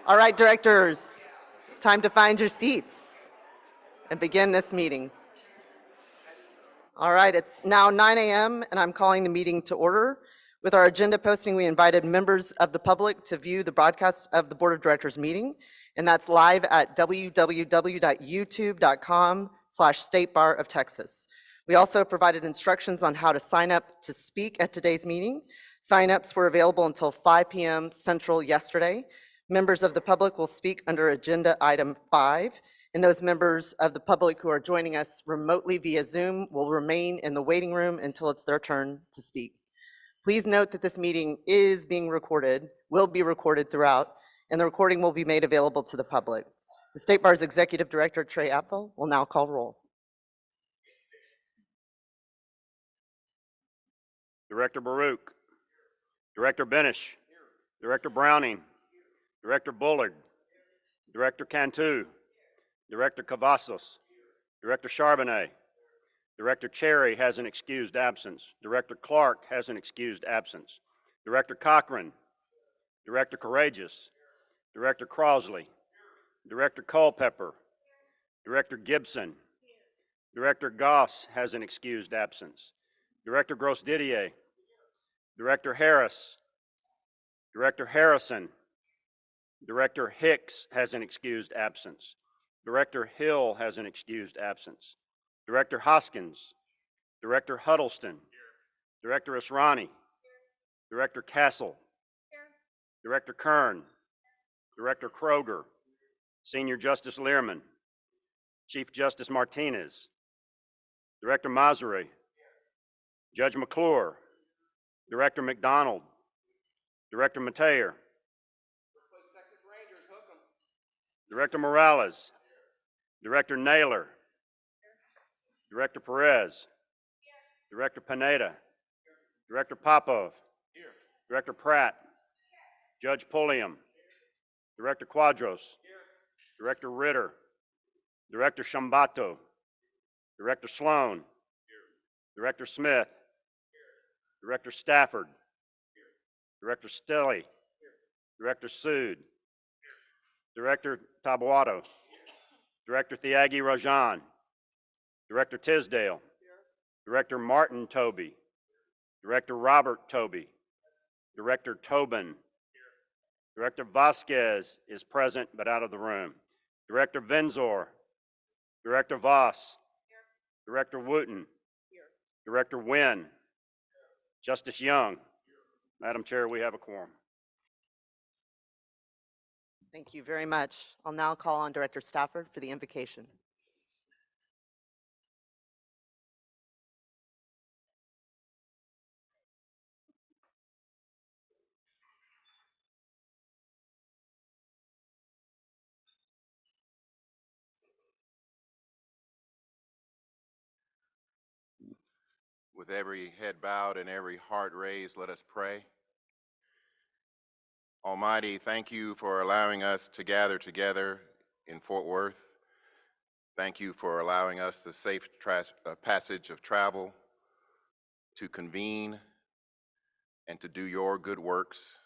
All right, directors, it's time to find your seats and begin this meeting. All right, it's now 9 a.m. and I'm calling the meeting to order. With our agenda posting, we invited members of the public to view the broadcast of the Board of Directors meeting, and that's live at www.youtube.com/State Bar of Texas. We also provided instructions on how to sign up to speak at today's meeting. Sign-ups were available until 5 p.m. Central yesterday. Members of the public will speak under agenda item 5, and those members of the public who are joining us remotely via Zoom will remain in the waiting room until it's their turn to speak. Please note that this meeting is being recorded, will be recorded throughout, and the recording will be made available to the public. The State Bar's Executive Director, Trey Apfel, will now call roll. Director Baruch, Director Benish, Director Browning, Director Bullard, Director Cantu, Director Cavazos, Director Charbonnet, Director Cherry has an excused absence. Director Clark has an excused absence. Director Cochran, Director Courageous, Director Crosley, Director Culpepper, Director Gibson, Director Goss has an excused absence. Director Gross-Didier, Director Harris, Director Harrison, Director Hicks has an excused absence. Director Hill has an excused absence. Director Hoskins, Director Huddleston, Director Asrani, Director Castle, Director Kern, Director Kroger, Senior Justice Learman, Chief Justice Martinez, Director Masri, Judge McClure, Director McDonald, Director Mateer, Director Morales, Director Naylor, Director Perez, Director Pineda, Director Popov, Director Pratt, Judge Pulliam, Director Quadros, Director Ritter, Director Shambato, Director Sloan, Director Smith, Director Stafford, Director Stelly, Director Sood, Director Tabuado, Director Thiagi Rajan, Director Tisdale, Director Martin Toby, Director Robert Toby, Director Tobin, Director Vasquez is present but out of the room, Director Venzor, Director Voss, Director Wooten, Director Wynn, Justice Young. Madam Chair, we have a quorum. Thank you very much. I'll now call on Director Stafford for the invocation. With every head bowed and every heart raised, let us pray. Almighty, thank you for allowing us to gather together in Fort Worth. Thank you for allowing us the safe passage of travel to convene and to do your good works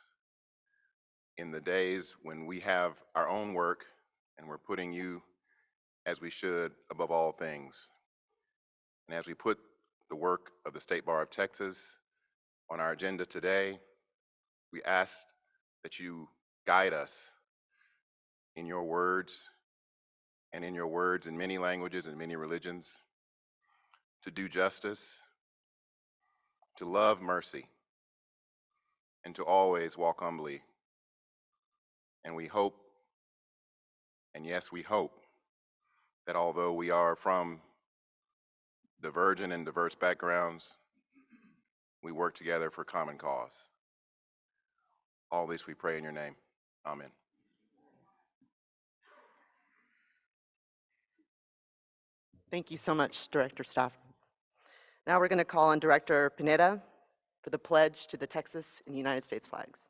in the days when we have our own work and we're putting you, as we should, above all things. And as we put the work of the State Bar of Texas on our agenda today, we ask that you guide us in your words and in your words in many languages and many religions, to do justice, to love mercy, and to always walk humbly. And we hope, and yes, we hope, that although we are from divergent and diverse backgrounds, we work together for common cause. All this we pray in your name. Amen. Thank you so much, Director Stafford. Now we're going to call on Director Pineda for the pledge to the Texas and United States flags.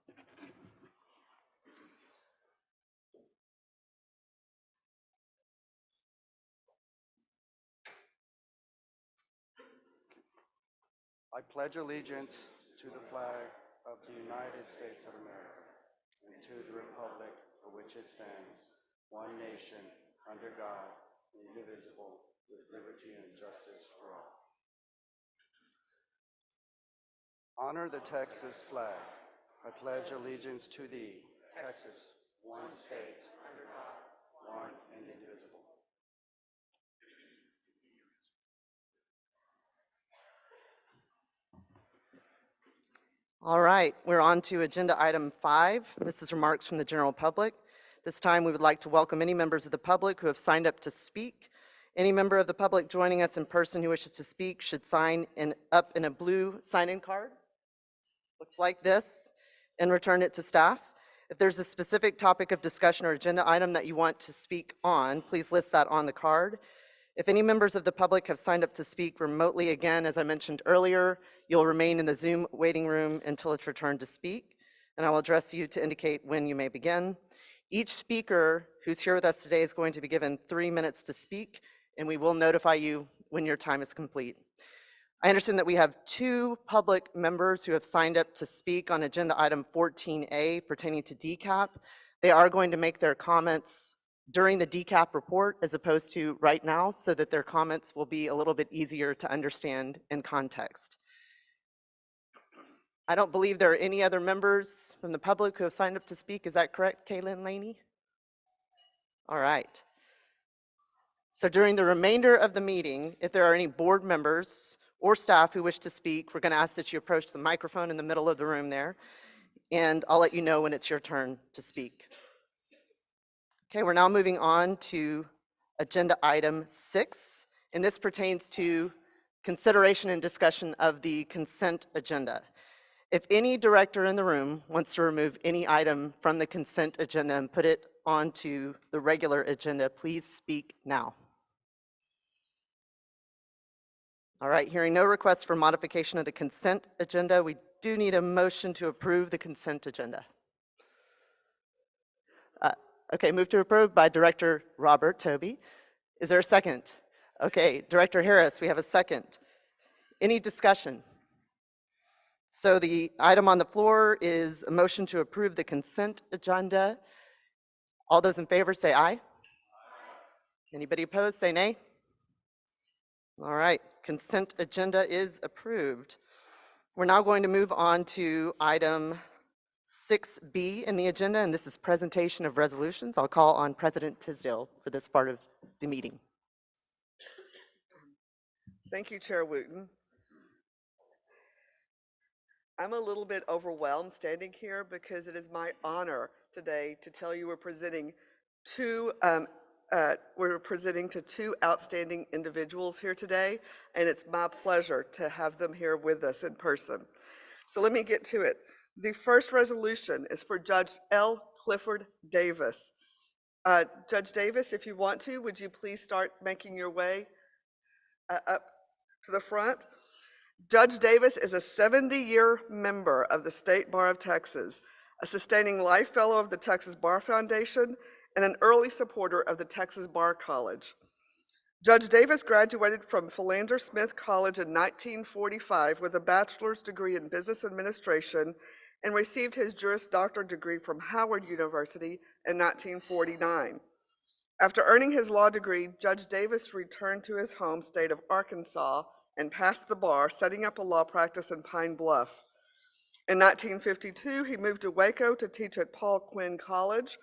I pledge allegiance to the flag of the United States of America and to the republic for which it stands, one nation, under God, indivisible, with liberty and justice for all. Honor the Texas flag. I pledge allegiance to thee, Texas, one state, under God, one and indivisible. All right, we're on to agenda item 5. This is remarks from the general public. This time, we would like to welcome any members of the public who have signed up to speak. Any member of the public joining us in person who wishes to speak should sign up in a blue sign-in card. Looks like this, and return it to staff. If there's a specific topic of discussion or agenda item that you want to speak on, please list that on the card. If any members of the public have signed up to speak remotely, again, as I mentioned earlier, you'll remain in the Zoom waiting room until it's your turn to speak, and I will address you to indicate when you may begin. Each speaker who's here with us today is going to be given 3 minutes to speak, and we will notify you when your time is complete. I understand that we have 2 public members who have signed up to speak on agenda item 14A pertaining to DCAP. They are going to make their comments during the DCAP report as opposed to right now, so that their comments will be a little bit easier to understand in context. I don't believe there are any other members from the public who have signed up to speak. Is that correct, Kaylin Laney? All right. So during the remainder of the meeting, if there are any board members or staff who wish to speak, we're going to ask that you approach the microphone in the middle of the room there, and I'll let you know when it's your turn to speak. Okay, we're now moving on to agenda item 6, and this pertains to consideration and discussion of the consent agenda. If any director in the room wants to remove any item from the consent agenda and put it onto the regular agenda, please speak now. All right, hearing no requests for modification of the consent agenda, we do need a motion to approve the consent agenda. Okay, move to approve by Director Robert Tobey. Is there a second? Okay, Director Harris, we have a second. Any discussion? So the item on the floor is a motion to approve the consent agenda. All those in favor say aye. Anybody opposed, say nay. All right, consent agenda is approved. We're now going to move on to item 6B in the agenda, and this is presentation of resolutions. I'll call on President Tisdale for this part of the meeting. Thank you, Chair Wooten. I'm a little bit overwhelmed standing here because it is my honor today to tell you we're presenting to two outstanding individuals here today, and it's my pleasure to have them here with us in person. So let me get to it. The first resolution is for Judge L. Clifford Davis. Judge Davis, if you want to, would you please start making your way up to the front? Judge Davis is a 70-year member of the State Bar of Texas, a sustaining life fellow of the Texas Bar Foundation, and an early supporter of the Texas Bar College. Judge Davis graduated from Philander Smith College in 1945 with a bachelor's degree in business administration and received his Juris Doctor degree from Howard University in 1949. After earning his law degree, Judge Davis returned to his home state of Arkansas and passed the bar, setting up a law practice in Pine Bluff. In 1952, he moved to Waco to teach at Paul Quinn College,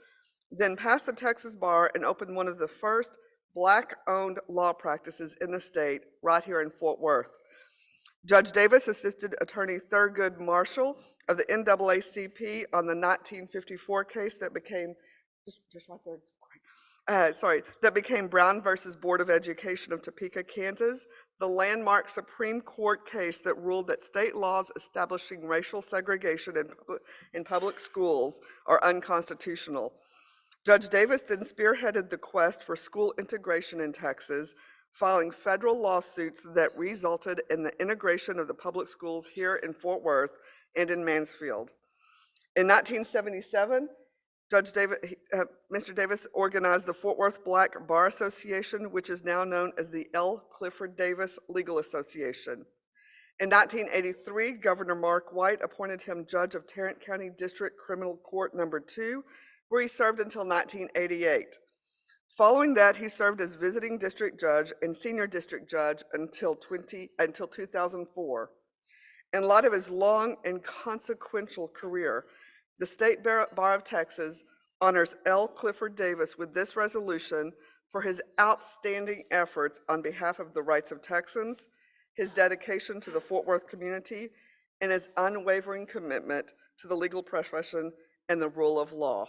then passed the Texas Bar and opened one of the first Black-owned law practices in the state, right here in Fort Worth. Judge Davis assisted Attorney Thurgood Marshall of the NAACP on the 1954 case that became, that became Brown versus Board of Education of Topeka, Kansas, the landmark Supreme Court case that ruled that state laws establishing racial segregation in public schools are unconstitutional. Judge Davis then spearheaded the quest for school integration in Texas, filing federal lawsuits that resulted in the integration of the public schools here in Fort Worth and in Mansfield. In 1977, Mr. Davis organized the Fort Worth Black Bar Association, which is now known as the L. Clifford Davis Legal Association. In 1983, Governor Mark White appointed him judge of Tarrant County District Criminal Court No. 2, where he served until 1988. Following that, he served as visiting district judge and senior district judge until 2004. In light of his long and consequential career, the State Bar of Texas honors L. Clifford Davis with this resolution for his outstanding efforts on behalf of the rights of Texans, his dedication to the Fort Worth community, and his unwavering commitment to the legal profession and the rule of law.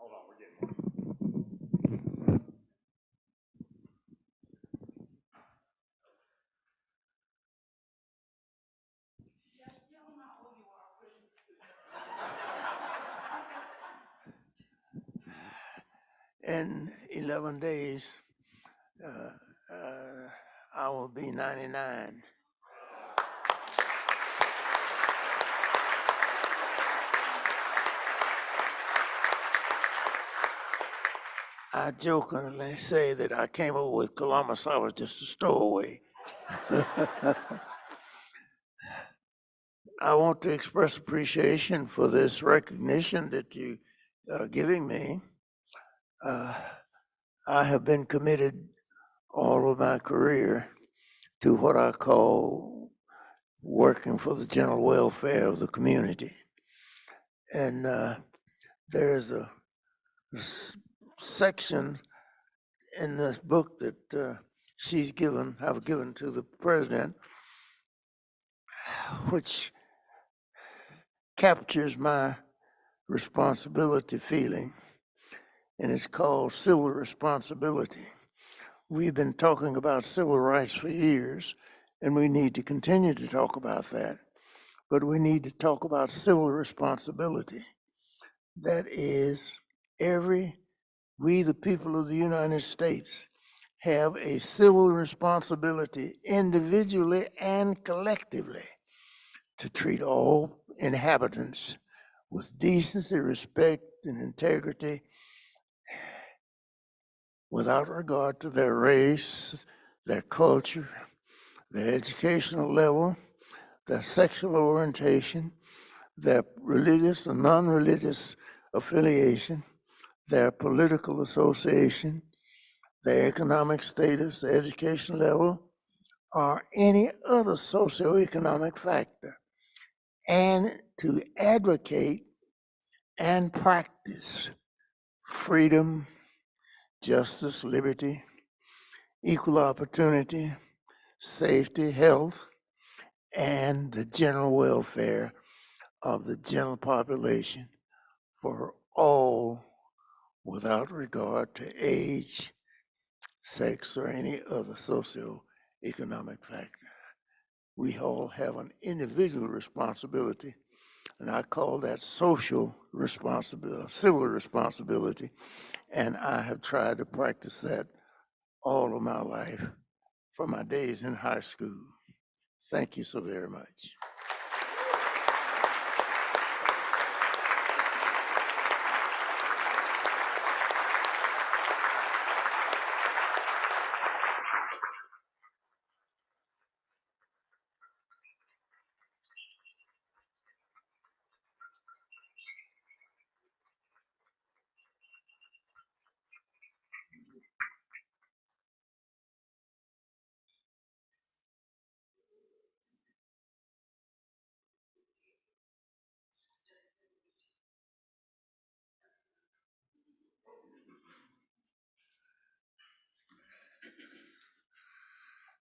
Hold on, we're getting one. In 11 days, uh, I will be 99. I jokingly say that I came over with Columbus, I was just a stowaway. I want to express appreciation for this recognition that you are giving me. I have been committed all of my career to what I call working for the general welfare of the community. And there's a section in this book that I've given to the president, which captures my responsibility feeling, and it's called Civil Responsibility. We've been talking about civil rights for years, and we need to continue to talk about that, but we need to talk about civil responsibility. That is, we, the people of the United States, have a civil responsibility individually and collectively to treat all inhabitants with decency, respect, and integrity without regard to their race, their culture, their educational level, their sexual orientation, their religious and non-religious affiliation, their political association, their economic status, their education level, or any other socioeconomic factor, and to advocate and practice freedom, justice, liberty, equal opportunity, safety, health, and the general welfare of the general population for all without regard to age, sex, or any other socioeconomic factor. We all have an individual responsibility, and I call that social responsibility, civil responsibility, and I have tried to practice that all of my life from my days in high school. Thank you so very much.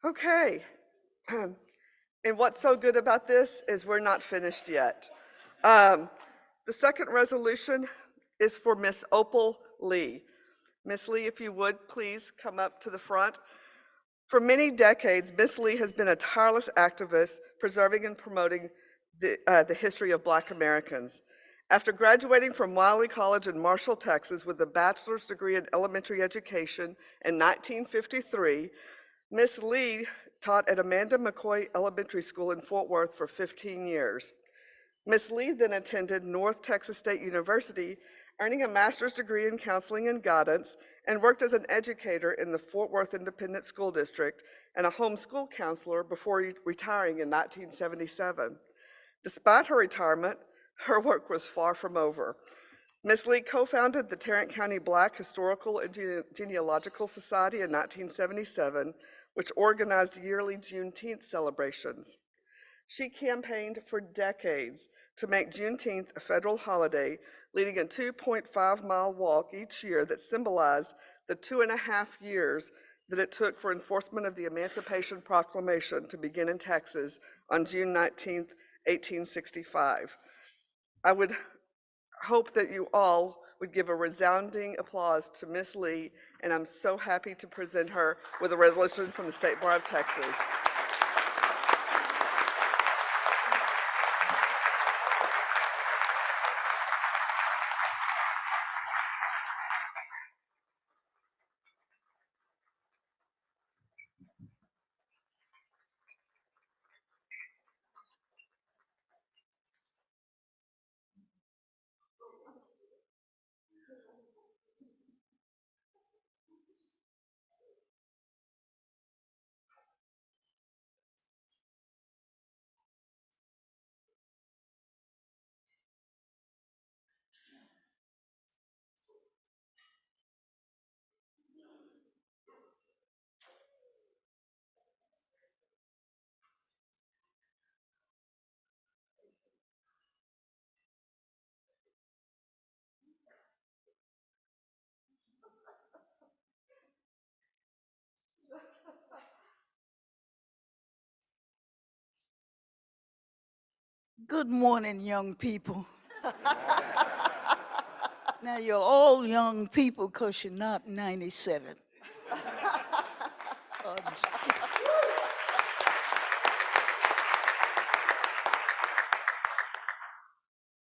Okay. And what's so good about this is we're not finished yet. The second resolution is for Miss Opal Lee. Miss Lee, if you would, please come up to the front. For many decades, Miss Lee has been a tireless activist preserving and promoting the history of Black Americans. After graduating from Wiley College in Marshall, Texas, with a bachelor's degree in elementary education in 1953, Miss Lee taught at Amanda McCoy Elementary School in Fort Worth for 15 years. Miss Lee then attended North Texas State University, earning a master's degree in counseling and guidance, and worked as an educator in the Fort Worth Independent School District and a homeschool counselor before retiring in 1977. Despite her retirement, her work was far from over. Miss Lee co-founded the Tarrant County Black Historical and Genealogical Society in 1977, which organized yearly Juneteenth celebrations. She campaigned for decades to make Juneteenth a federal holiday, leading a 2.5-mile walk each year that symbolized the 2.5 years that it took for enforcement of the Emancipation Proclamation to begin in Texas on June 19, 1865. I would hope that you all would give a resounding applause to Miss Lee, and I'm so happy to present her with a resolution from the State Bar of Texas. Good morning, young people. Now, you're all young people because you're not 97.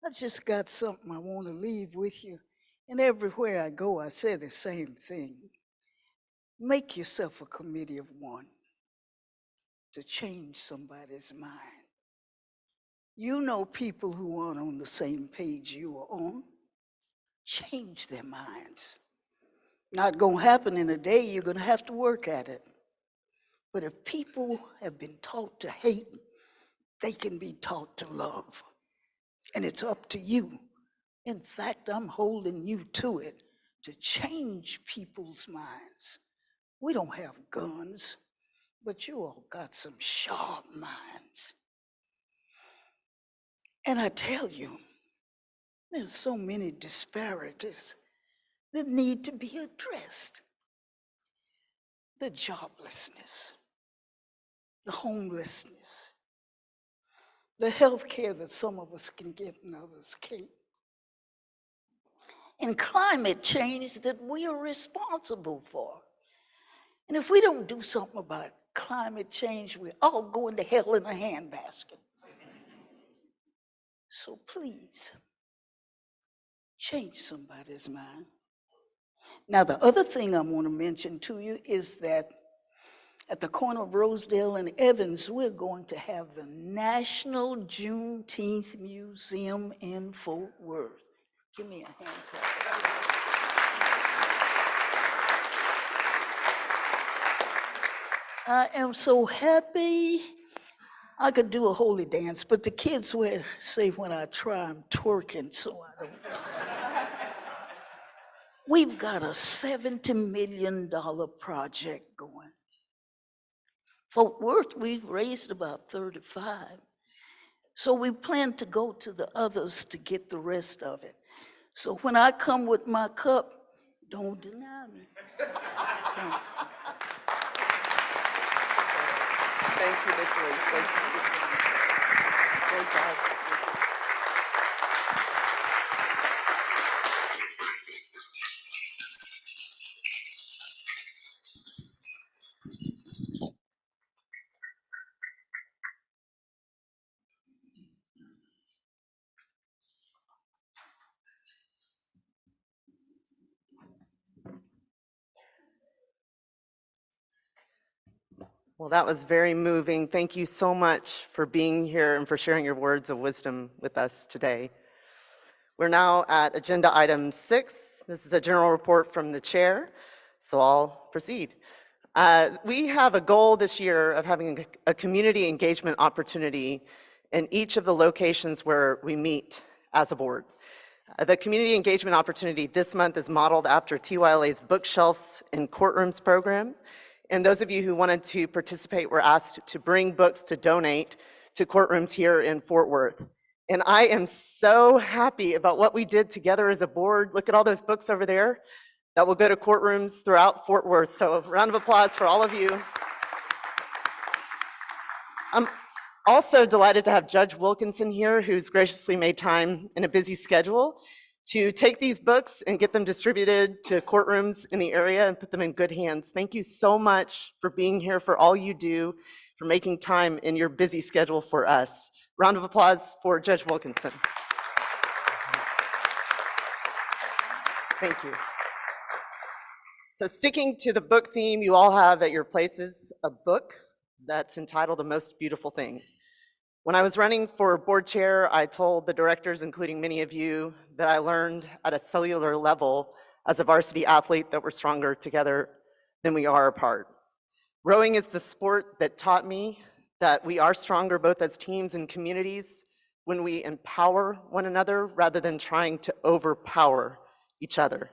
I just got something I want to leave with you. And everywhere I go, I say the same thing. Make yourself a committee of one to change somebody's mind. You know people who aren't on the same page you are on. Change their minds. Not going to happen in a day, you're going to have to work at it. But if people have been taught to hate, they can be taught to love. And it's up to you. In fact, I'm holding you to it to change people's minds. We don't have guns, but you all got some sharp minds. And I tell you, there's so many disparities that need to be addressed. The joblessness, the homelessness, the health care that some of us can get and others can't, and climate change that we are responsible for. And if we don't do something about climate change, we're all going to hell in a handbasket. So please, change somebody's mind. Now, the other thing I want to mention to you is that at the corner of Rosedale and Evans, we're going to have the National Juneteenth Museum in Fort Worth. Give me a hand clap. I am so happy. I could do a holy dance, but the kids will say when I try, I'm twerking, so I don't. We've got a $70 million project going. Fort Worth, we've raised about 35. So we plan to go to the others to get the rest of it. So when I come with my cup, don't deny me. Thank you, Ms. Lee. Thank you. Great job. Well, that was very moving. Thank you so much for being here and for sharing your words of wisdom with us today. We're now at agenda item 6. This is a general report from the chair, so I'll proceed. We have a goal this year of having a community engagement opportunity in each of the locations where we meet as a board. The community engagement opportunity this month is modeled after TYLA's Bookshelves in Courtrooms program. And those of you who wanted to participate were asked to bring books to donate to courtrooms here in Fort Worth. And I am so happy about what we did together as a board. Look at all those books over there that will go to courtrooms throughout Fort Worth. So a round of applause for all of you. I'm also delighted to have Judge Wilkinson here, who's graciously made time in a busy schedule to take these books and get them distributed to courtrooms in the area and put them in good hands. Thank you so much for being here, for all you do, for making time in your busy schedule for us. Round of applause for Judge Wilkinson. Thank you. So sticking to the book theme, you all have at your places a book that's entitled A Most Beautiful Thing. When I was running for board chair, I told the directors, including many of you, that I learned at a cellular level as a varsity athlete that we're stronger together than we are apart. Rowing is the sport that taught me that we are stronger both as teams and communities when we empower one another rather than trying to overpower each other.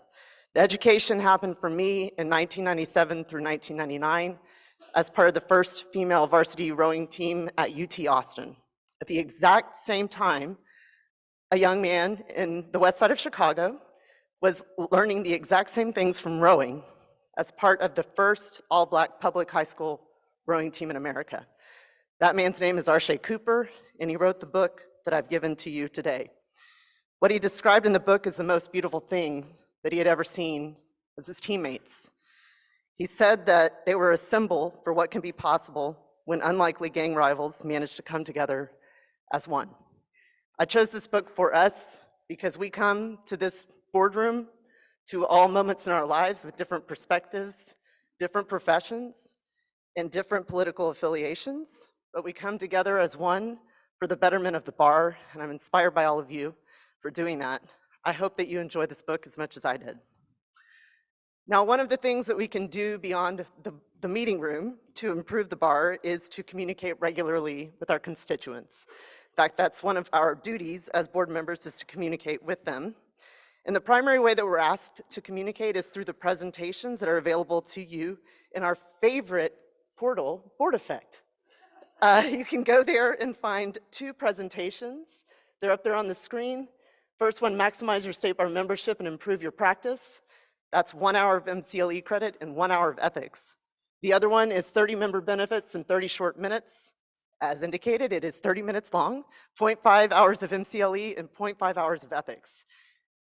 The education happened for me in 1997 through 1999 as part of the first female varsity rowing team at UT Austin. At the exact same time, a young man in the west side of Chicago was learning the exact same things from rowing as part of the first all-Black public high school rowing team in America. That man's name is Arshay Cooper, and he wrote the book that I've given to you today. What he described in the book as the most beautiful thing that he had ever seen was his teammates. He said that they were a symbol for what can be possible when unlikely gang rivals manage to come together as one. I chose this book for us because we come to this boardroom to all moments in our lives with different perspectives, different professions, and different political affiliations, but we come together as one for the betterment of the bar, and I'm inspired by all of you for doing that. I hope that you enjoy this book as much as I did. Now, one of the things that we can do beyond the meeting room to improve the bar is to communicate regularly with our constituents. In fact, that's one of our duties as board members, is to communicate with them. And the primary way that we're asked to communicate is through the presentations that are available to you in our favorite portal, Board Effect. You can go there and find 2 presentations. They're up there on the screen. First one, maximize your state bar membership and improve your practice. That's 1 hour of MCLE credit and 1 hour of ethics. The other one is 30 member benefits in 30 short minutes. As indicated, it is 30 minutes long, 0.5 hours of MCLE and 0.5 hours of ethics.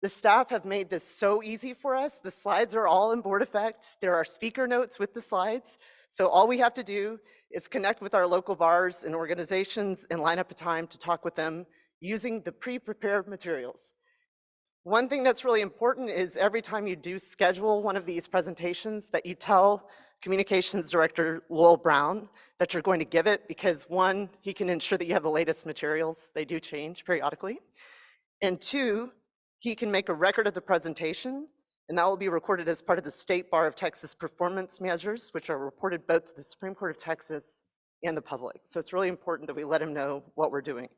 The staff have made this so easy for us. The slides are all in Board Effect. There are speaker notes with the slides. So all we have to do is connect with our local bars and organizations and line up a time to talk with them using the pre-prepared materials. One thing that's really important is every time you do schedule one of these presentations that you tell Communications Director Lowell Brown that you're going to give it, because 1, he can ensure that you have the latest materials. They do change periodically. And 2, he can make a record of the presentation, and that will be recorded as part of the State Bar of Texas performance measures, which are reported both to the Supreme Court of Texas and the public. So it's really important that we let him know what we're doing.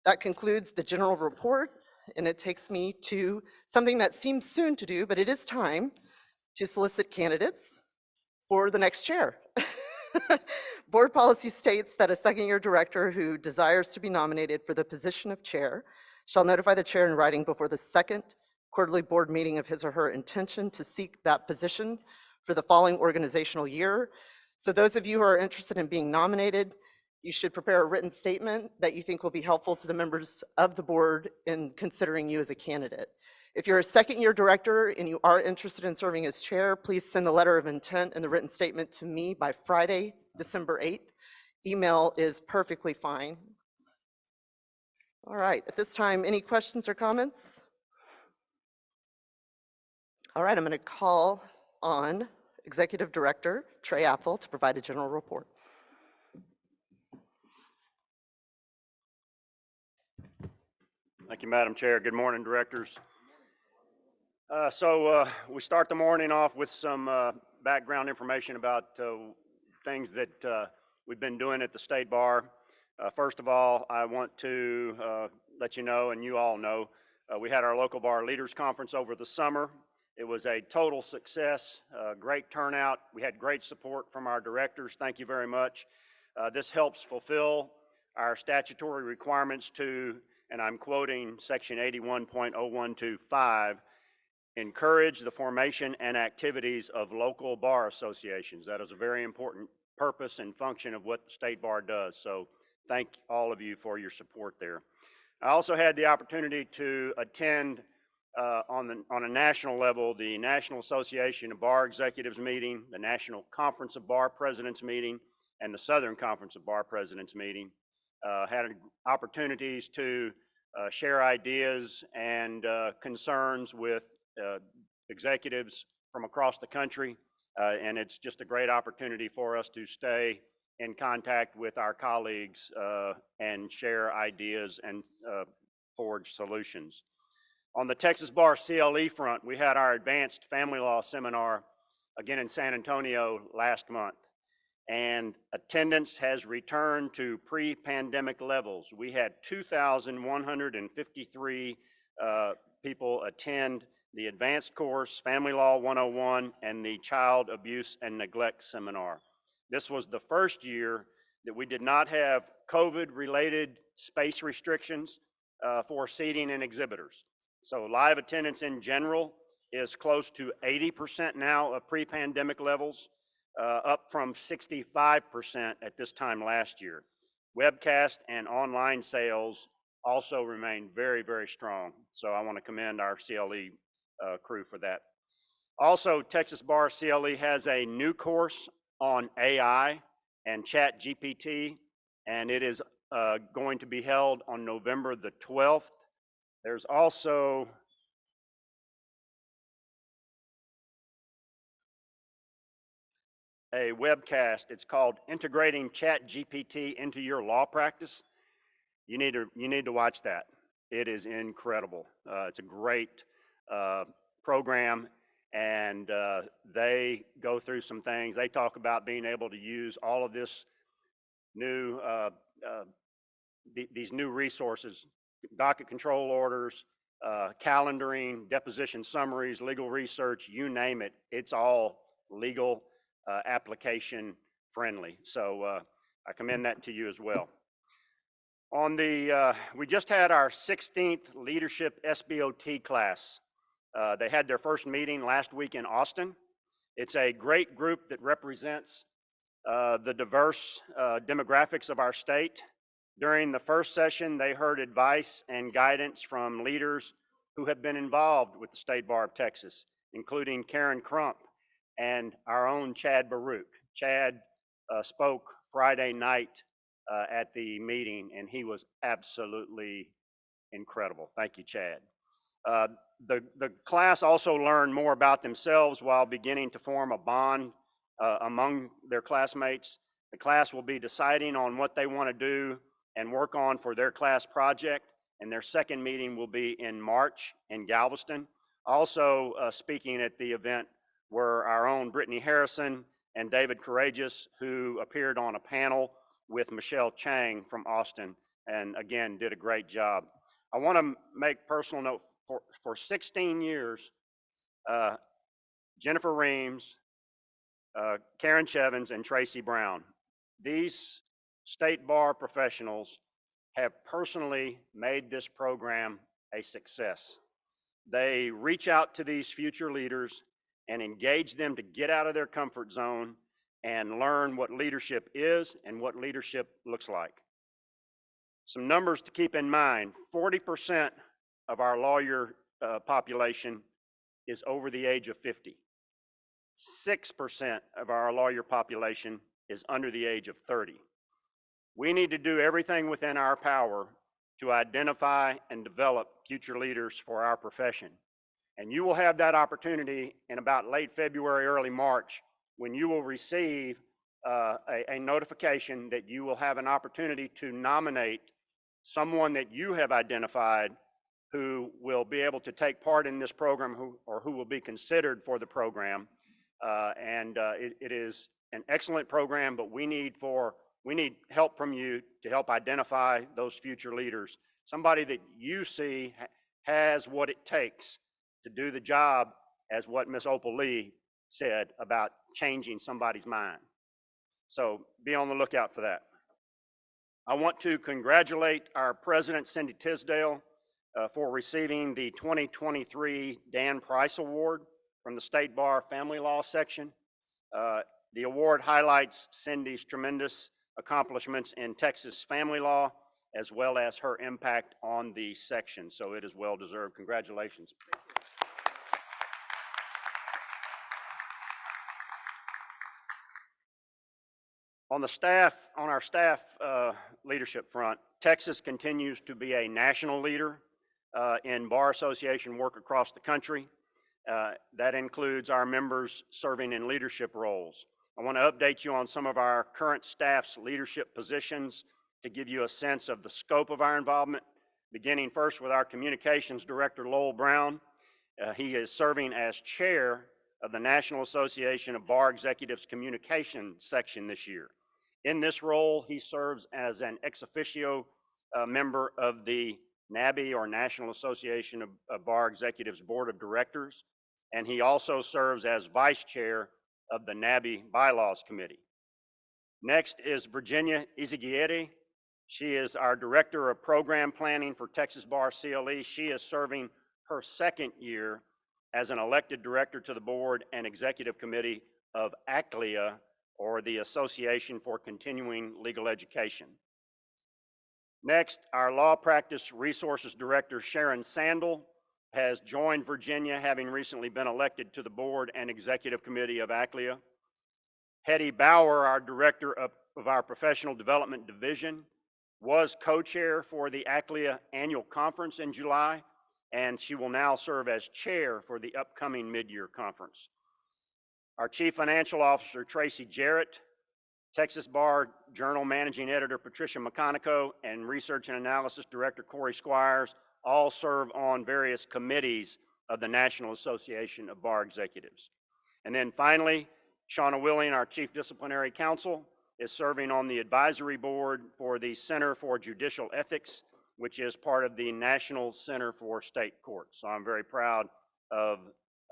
That concludes the general report, and it takes me to something that seems soon to do, but it is time to solicit candidates for the next chair. Board policy states that a second-year director who desires to be nominated for the position of chair shall notify the chair in writing before the second quarterly board meeting of his or her intention to seek that position for the following organizational year. So those of you who are interested in being nominated, you should prepare a written statement that you think will be helpful to the members of the board in considering you as a candidate. If you're a second-year director and you are interested in serving as chair, please send the letter of intent and the written statement to me by Friday, December 8th. Email is perfectly fine. All right, at this time, any questions or comments? All right, I'm going to call on Executive Director Trey Apfel to provide a general report. Thank you, Madam Chair. Good morning, directors. We start the morning off with some background information about things that we've been doing at the State Bar. First of all, I want to let you know, and you all know, we had our local bar leaders conference over the summer. It was a total success, great turnout. We had great support from our directors. Thank you very much. This helps fulfill our statutory requirements to, and I'm quoting section 81.0125, encourage the formation and activities of local bar associations. That is a very important purpose and function of what the State Bar does. So thank all of you for your support there. I also had the opportunity to attend on a national level the National Association of Bar Executives meeting, the National Conference of Bar Presidents meeting, and the Southern Conference of Bar Presidents meeting. Had opportunities to share ideas and concerns with executives from across the country, and it's just a great opportunity for us to stay in contact with our colleagues and share ideas and forge solutions. On the Texas Bar CLE front, we had our advanced family law seminar again in San Antonio last month, and attendance has returned to pre-pandemic levels. We had 2,153 people attend the advanced course, Family Law 101, and the Child Abuse and Neglect seminar. This was the first year that we did not have COVID-related space restrictions for seating and exhibitors. So live attendance in general is close to 80% now of pre-pandemic levels, up from 65% at this time last year. Webcast and online sales also remain very, very strong. So I want to commend our CLE crew for that. Also, Texas Bar CLE has a new course on AI and ChatGPT, and it is going to be held on November the 12th. There's also a webcast. It's called Integrating ChatGPT into Your Law Practice. You need to watch that. It is incredible. It's a great program, and they go through some things. They talk about being able to use all of this new these new resources, docket control orders, calendaring, deposition summaries, legal research, you name it. It's all legal application friendly. So I commend that to you as well. On the, we just had our 16th Leadership SBOT class. They had their first meeting last week in Austin. It's a great group that represents the diverse demographics of our state. During the first session, they heard advice and guidance from leaders who have been involved with the State Bar of Texas, including Karen Crump and our own Chad Baruch. Chad spoke Friday night at the meeting, and he was absolutely incredible. Thank you, Chad. The class also learned more about themselves while beginning to form a bond among their classmates. The class will be deciding on what they want to do and work on for their class project, and their second meeting will be in March in Galveston. Also speaking at the event were our own Brittany Harrison and David Courageous, who appeared on a panel with Michelle Chang from Austin, and again, did a great job. I want to make personal note, for 16 years, Jennifer Reams, Karen Chevins, and Tracy Brown, these State Bar professionals have personally made this program a success. They reach out to these future leaders and engage them to get out of their comfort zone and learn what leadership is and what leadership looks like. Some numbers to keep in mind: 40% of our lawyer population is over the age of 50. 6% of our lawyer population is under the age of 30. We need to do everything within our power to identify and develop future leaders for our profession. And you will have that opportunity in about late February, early March, when you will receive a notification that you will have an opportunity to nominate someone that you have identified who will be able to take part in this program or who will be considered for the program. It is an excellent program, but we need help from you to help identify those future leaders. Somebody that you see has what it takes to do the job, as what Ms. Opal Lee said about changing somebody's mind. So be on the lookout for that. I want to congratulate our president, Cindy Tisdale, for receiving the 2023 Dan Price Award from the State Bar Family Law section. The award highlights Cindy's tremendous accomplishments in Texas family law, as well as her impact on the section. So it is well deserved. Congratulations. On our staff leadership front, Texas continues to be a national leader in bar association work across the country. That includes our members serving in leadership roles. I want to update you on some of our current staff's leadership positions to give you a sense of the scope of our involvement, beginning first with our communications director, Lowell Brown. He is serving as chair of the National Association of Bar Executives Communication section this year. In this role, he serves as an ex officio member of the NABI, or National Association of Bar Executives Board of Directors, and he also serves as vice chair of the NABI Bylaws Committee. Next is Virginia Izaguirre. She is our Director of Program Planning for Texas Bar CLE. She is serving her second year as an elected director to the board and executive committee of ACLEA, or the Association for Continuing Legal Education. Next, our Law Practice Resources Director, Sharon Sandel, has joined Virginia, having recently been elected to the board and executive committee of ACLEA. Hetty Bauer, our Director of our Professional Development Division, was co-chair for the ACLEA annual conference in July, and she will now serve as chair for the upcoming mid-year conference. Our Chief Financial Officer, Tracy Jarrett, Texas Bar Journal Managing Editor, Patricia McConico, and Research and Analysis Director, Corey Squires, all serve on various committees of the National Association of Bar Executives. And then finally, Shauna Willing, our Chief Disciplinary Counsel, is serving on the advisory board for the Center for Judicial Ethics, which is part of the National Center for State Courts. So I'm very proud of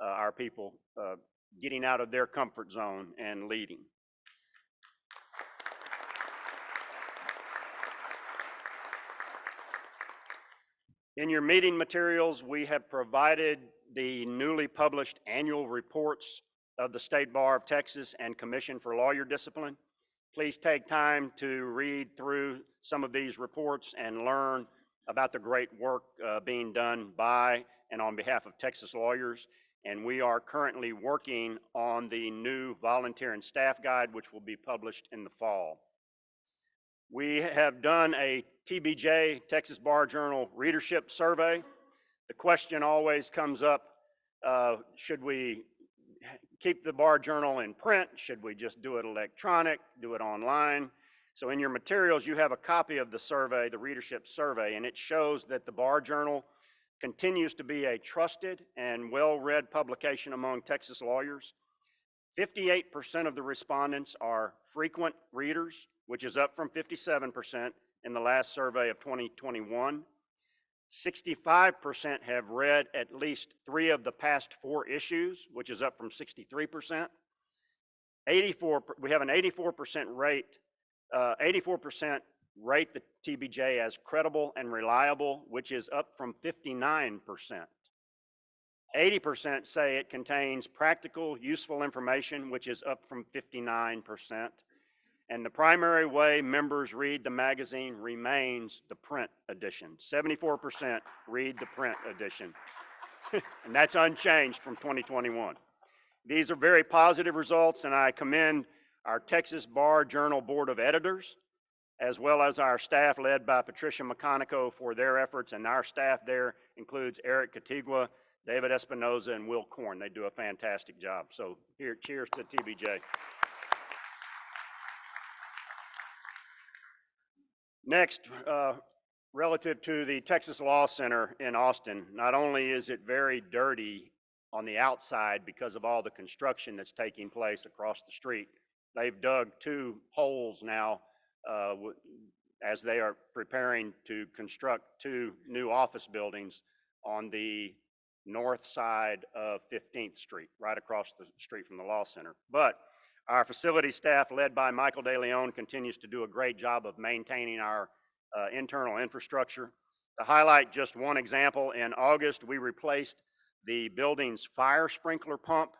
our people getting out of their comfort zone and leading. In your meeting materials, we have provided the newly published annual reports of the State Bar of Texas and Commission for Lawyer Discipline. Please take time to read through some of these reports and learn about the great work being done by and on behalf of Texas lawyers. And we are currently working on the new volunteer and staff guide, which will be published in the fall. We have done a TBJ, Texas Bar Journal readership survey. The question always comes up, should we keep the Bar Journal in print? Should we just do it electronic, do it online? So in your materials, you have a copy of the survey, the readership survey, and it shows that the Bar Journal continues to be a trusted and well-read publication among Texas lawyers. 58% of the respondents are frequent readers, which is up from 57% in the last survey of 2021. 65% have read at least 3 of the past 4 issues, which is up from 63%. We have an 84% rate. 84% rate the TBJ as credible and reliable, which is up from 59%. 80% say it contains practical, useful information, which is up from 59%. And the primary way members read the magazine remains the print edition. 74% read the print edition, and that's unchanged from 2021. These are very positive results, and I commend our Texas Bar Journal Board of Editors, as well as our staff led by Patricia McConico for their efforts, and our staff there includes Eric Catigua, David Espinoza, and Will Korn. They do a fantastic job. So here, cheers to TBJ. Next, relative to the Texas Law Center in Austin, not only is it very dirty on the outside because of all the construction that's taking place across the street, they've dug 2 holes now as they are preparing to construct 2 new office buildings on the north side of 15th Street, right across the street from the Law Center. But our facility staff, led by Michael De Leon, continues to do a great job of maintaining our internal infrastructure. To highlight just one example, in August, we replaced the building's fire sprinkler pump,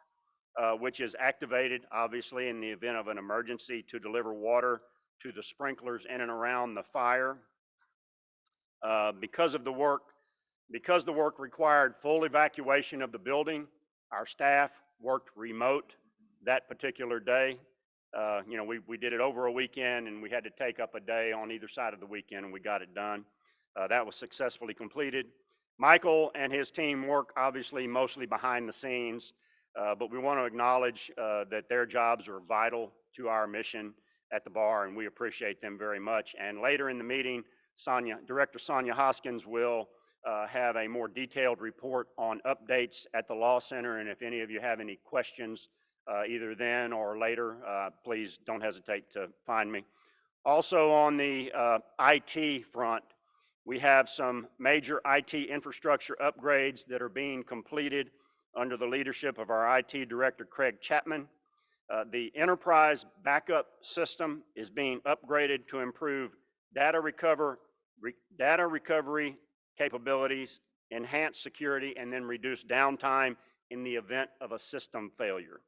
which is activated, obviously, in the event of an emergency to deliver water to the sprinklers in and around the fire. Because the work required full evacuation of the building, our staff worked remote that particular day. You know, we did it over a weekend, and we had to take up a day on either side of the weekend, and we got it done. That was successfully completed. Michael and his team work obviously mostly behind the scenes, but we want to acknowledge that their jobs are vital to our mission at the bar, and we appreciate them very much. And later in the meeting, Director Sonia Hoskins will have a more detailed report on updates at the Law Center, and if any of you have any questions either then or later, please don't hesitate to find me. Also on the IT front, we have some major IT infrastructure upgrades that are being completed under the leadership of our IT Director, Craig Chapman. The enterprise backup system is being upgraded to improve data recovery capabilities, enhance security, and then reduce downtime in the event of a system failure.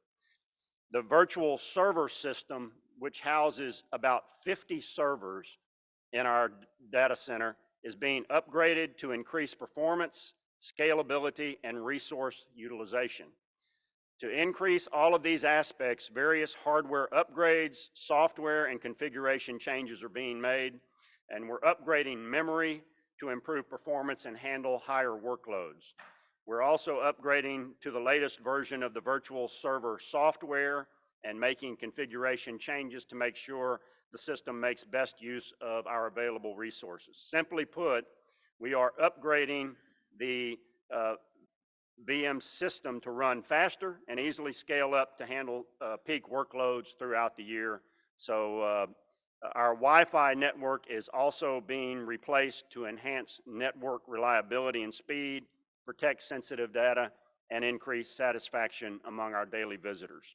The virtual server system, which houses about 50 servers in our data center, is being upgraded to increase performance, scalability, and resource utilization. To increase all of these aspects, various hardware upgrades, software, and configuration changes are being made, and we're upgrading memory to improve performance and handle higher workloads. We're also upgrading to the latest version of the virtual server software and making configuration changes to make sure the system makes best use of our available resources. Simply put, we are upgrading the VM system to run faster and easily scale up to handle peak workloads throughout the year. So our Wi-Fi network is also being replaced to enhance network reliability and speed, protect sensitive data, and increase satisfaction among our daily visitors.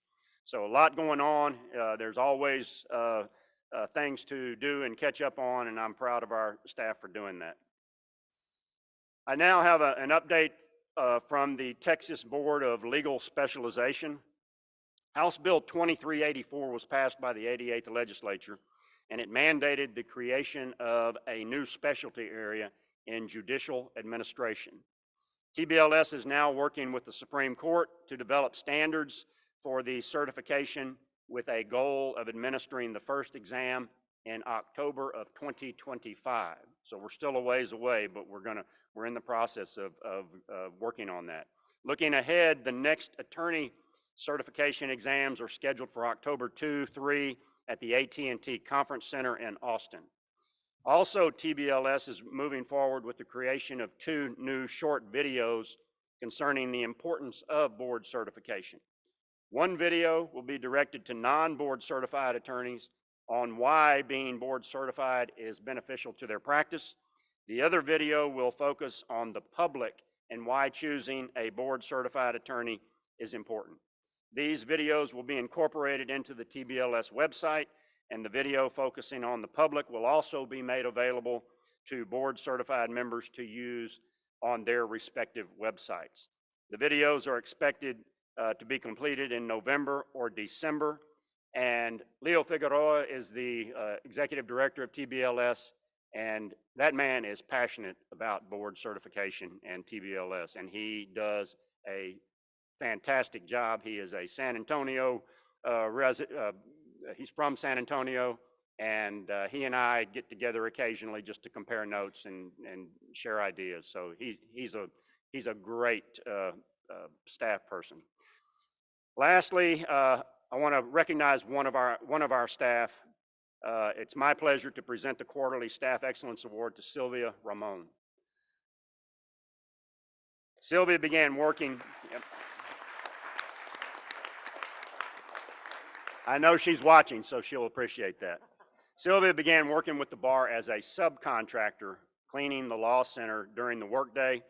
So a lot going on. There's always things to do and catch up on, and I'm proud of our staff for doing that. I now have an update from the Texas Board of Legal Specialization. House Bill 2384 was passed by the 88th legislature, and it mandated the creation of a new specialty area in judicial administration. TBLS is now working with the Supreme Court to develop standards for the certification with a goal of administering the first exam in October of 2025. So we're still a ways away, but we're in the process of working on that. Looking ahead, the next attorney certification exams are scheduled for October 2, 3 at the AT&T Conference Center in Austin. Also, TBLS is moving forward with the creation of 2 new short videos concerning the importance of board certification. One video will be directed to non-board certified attorneys on why being board certified is beneficial to their practice. The other video will focus on the public and why choosing a board certified attorney is important. These videos will be incorporated into the TBLS website, and the video focusing on the public will also be made available to board certified members to use on their respective websites. The videos are expected to be completed in November or December. And Leo Figueroa is the executive director of TBLS, and that man is passionate about board certification and TBLS, and he does a fantastic job. He is a San Antonio he's from San Antonio, and he and I get together occasionally just to compare notes and share ideas. So he's a great staff person. Lastly, I want to recognize one of our staff. It's my pleasure to present the quarterly Staff Excellence Award to Sylvia Ramon. Sylvia began working. Yep. I know she's watching, so she'll appreciate that. Sylvia began working with the bar as a subcontractor, cleaning the law center during the workday,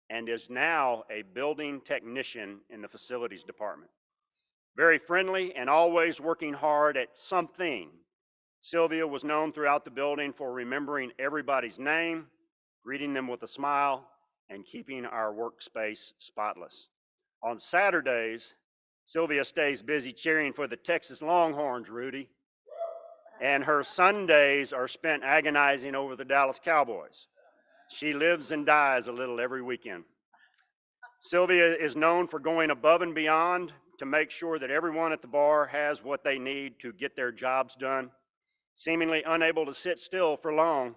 and is now a building technician in the facilities department. Very friendly and always working hard at something, Sylvia was known throughout the building for remembering everybody's name, greeting them with a smile, and keeping our workspace spotless. On Saturdays, Sylvia stays busy cheering for the Texas Longhorns, Rudy, and her Sundays are spent agonizing over the Dallas Cowboys. She lives and dies a little every weekend. Sylvia is known for going above and beyond to make sure that everyone at the bar has what they need to get their jobs done. Seemingly unable to sit still for long,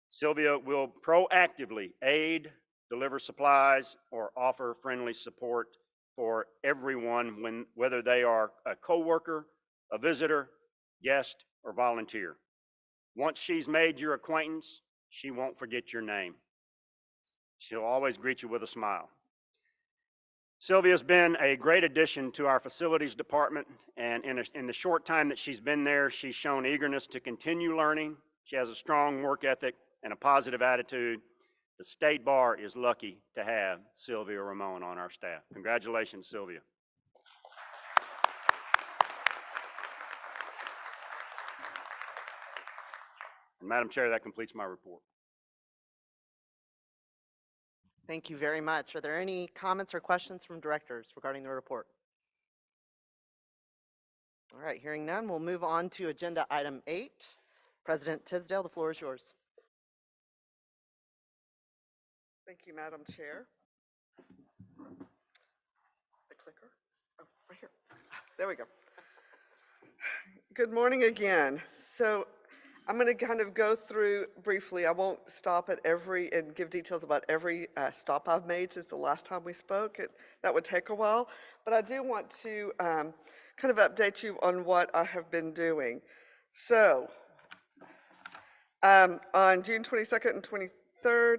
Sylvia will proactively aid, deliver supplies, or offer friendly support for everyone, whether they are a coworker, a visitor, guest, or volunteer. Once she's made your acquaintance, she won't forget your name. She'll always greet you with a smile. Sylvia's been a great addition to our facilities department, and in the short time that she's been there, she's shown eagerness to continue learning. She has a strong work ethic and a positive attitude. The State Bar is lucky to have Sylvia Ramon on our staff. Congratulations, Sylvia. And Madam Chair, that completes my report. Thank you very much. Are there any comments or questions from directors regarding the report? All right, hearing none, we'll move on to agenda item 8. President Tisdale, the floor is yours. Thank you, Madam Chair. The clicker? Oh, right here. There we go. Good morning again. So I'm going to kind of go through briefly. I won't stop at and give details about every stop I've made since the last time we spoke. That would take a while. But I do want to kind of update you on what I have been doing. So on June 22nd and 23rd,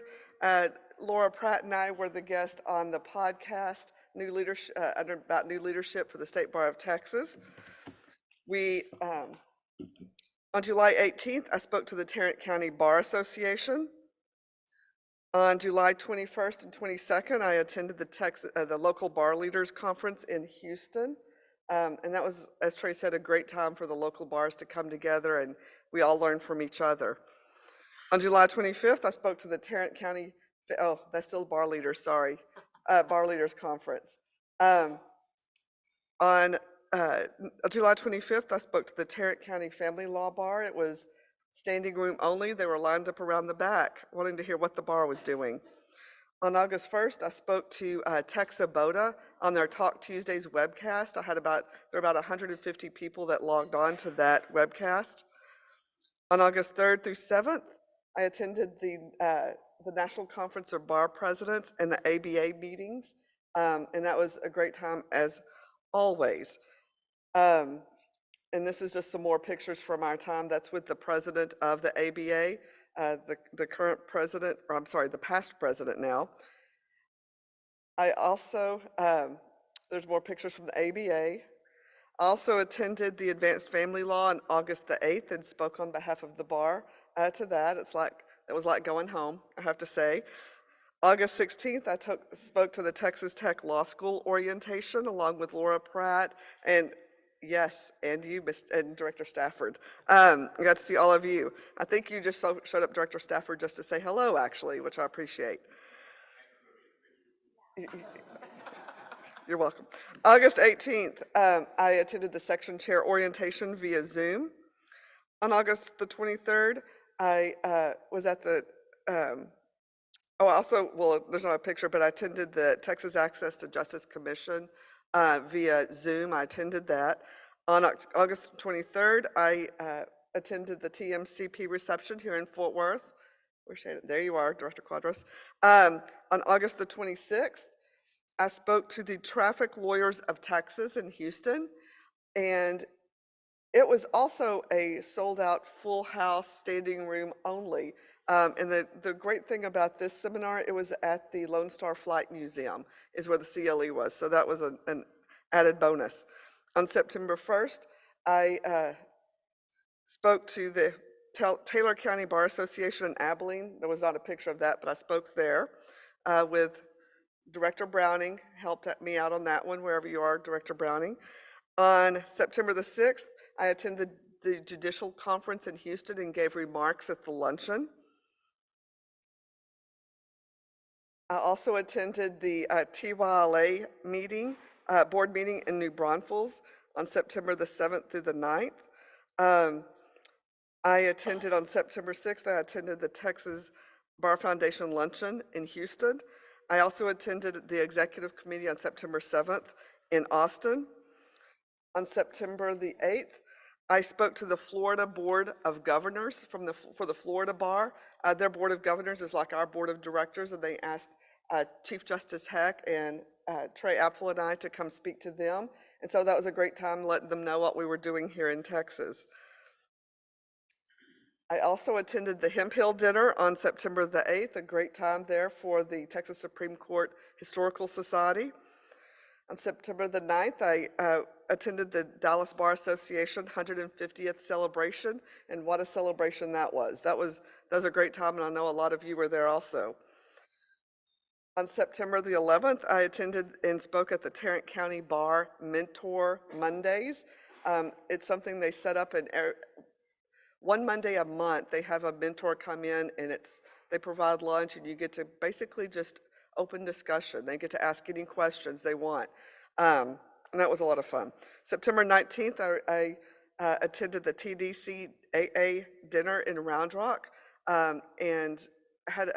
Laura Pratt and I were the guest on the podcast about new leadership for the State Bar of Texas. On July 18th, I spoke to the Tarrant County Bar Association. On July 21st and 22nd, I attended the local bar leaders conference in Houston. And that was, as Trey said, a great time for the local bars to come together, and we all learned from each other. On July 25th, I spoke to the Tarrant County, that's still bar leaders, sorry, bar leaders conference. On July 25th, I spoke to the Tarrant County Family Law Bar. It was standing room only. They were lined up around the back, wanting to hear what the bar was doing. On August 1st, I spoke to Texaboda on their Talk Tuesdays webcast. There were about 150 people that logged on to that webcast. On August 3rd through 7th, I attended the National Conference of Bar Presidents and the ABA meetings, and that was a great time as always. And this is just some more pictures from our time. That's with the president of the ABA, the current president, or I'm sorry, the past president now. I also, there's more pictures from the ABA. I also attended the Advanced Family Law on August the 8th and spoke on behalf of the bar to that. It was like going home, I have to say. August 16th, I spoke to the Texas Tech Law School orientation along with Laura Pratt and yes, and you, and Director Stafford. I got to see all of you. I think you just showed up, Director Stafford, just to say hello, actually, which I appreciate. You're welcome. August 18th, I attended the section chair orientation via Zoom. On August the 23rd, I was at the, well, there's not a picture, but I attended the Texas Access to Justice Commission via Zoom. I attended that. On August 23rd, I attended the TMCP reception here in Fort Worth. Where's Shannon? There you are, Director Quadros. On August the 26th, I spoke to the Traffic Lawyers of Texas in Houston, and it was also a sold-out, full house, standing room only. And the great thing about this seminar, it was at the Lone Star Flight Museum, is where the CLE was. So that was an added bonus. On September 1st, I spoke to the Taylor County Bar Association in Abilene. There was not a picture of that, but I spoke there with Director Browning, helped me out on that one, wherever you are, Director Browning. On September the 6th, I attended the Judicial Conference in Houston and gave remarks at the luncheon. I also attended the TYLA meeting, board meeting in New Braunfels on September the 7th through the 9th. I attended on September 6th, I attended the Texas Bar Foundation luncheon in Houston. I also attended the executive committee on September 7th in Austin. On September the 8th, I spoke to the Florida Board of Governors for the Florida Bar. Their Board of Governors is like our Board of Directors, and they asked Chief Justice Heck and Trey Apfel and I to come speak to them. And so that was a great time letting them know what we were doing here in Texas. I also attended the Hemp Hill Dinner on September the 8th, a great time there for the Texas Supreme Court Historical Society. On September the 9th, I attended the Dallas Bar Association 150th celebration, and what a celebration that was. That was a great time, and I know a lot of you were there also. On September the 11th, I attended and spoke at the Tarrant County Bar Mentor Mondays. It's something they set up in one Monday a month. They have a mentor come in, and they provide lunch, and you get to basically just open discussion. They get to ask any questions they want. And that was a lot of fun. September 19th, I attended the TDC AA dinner in Round Rock, and had,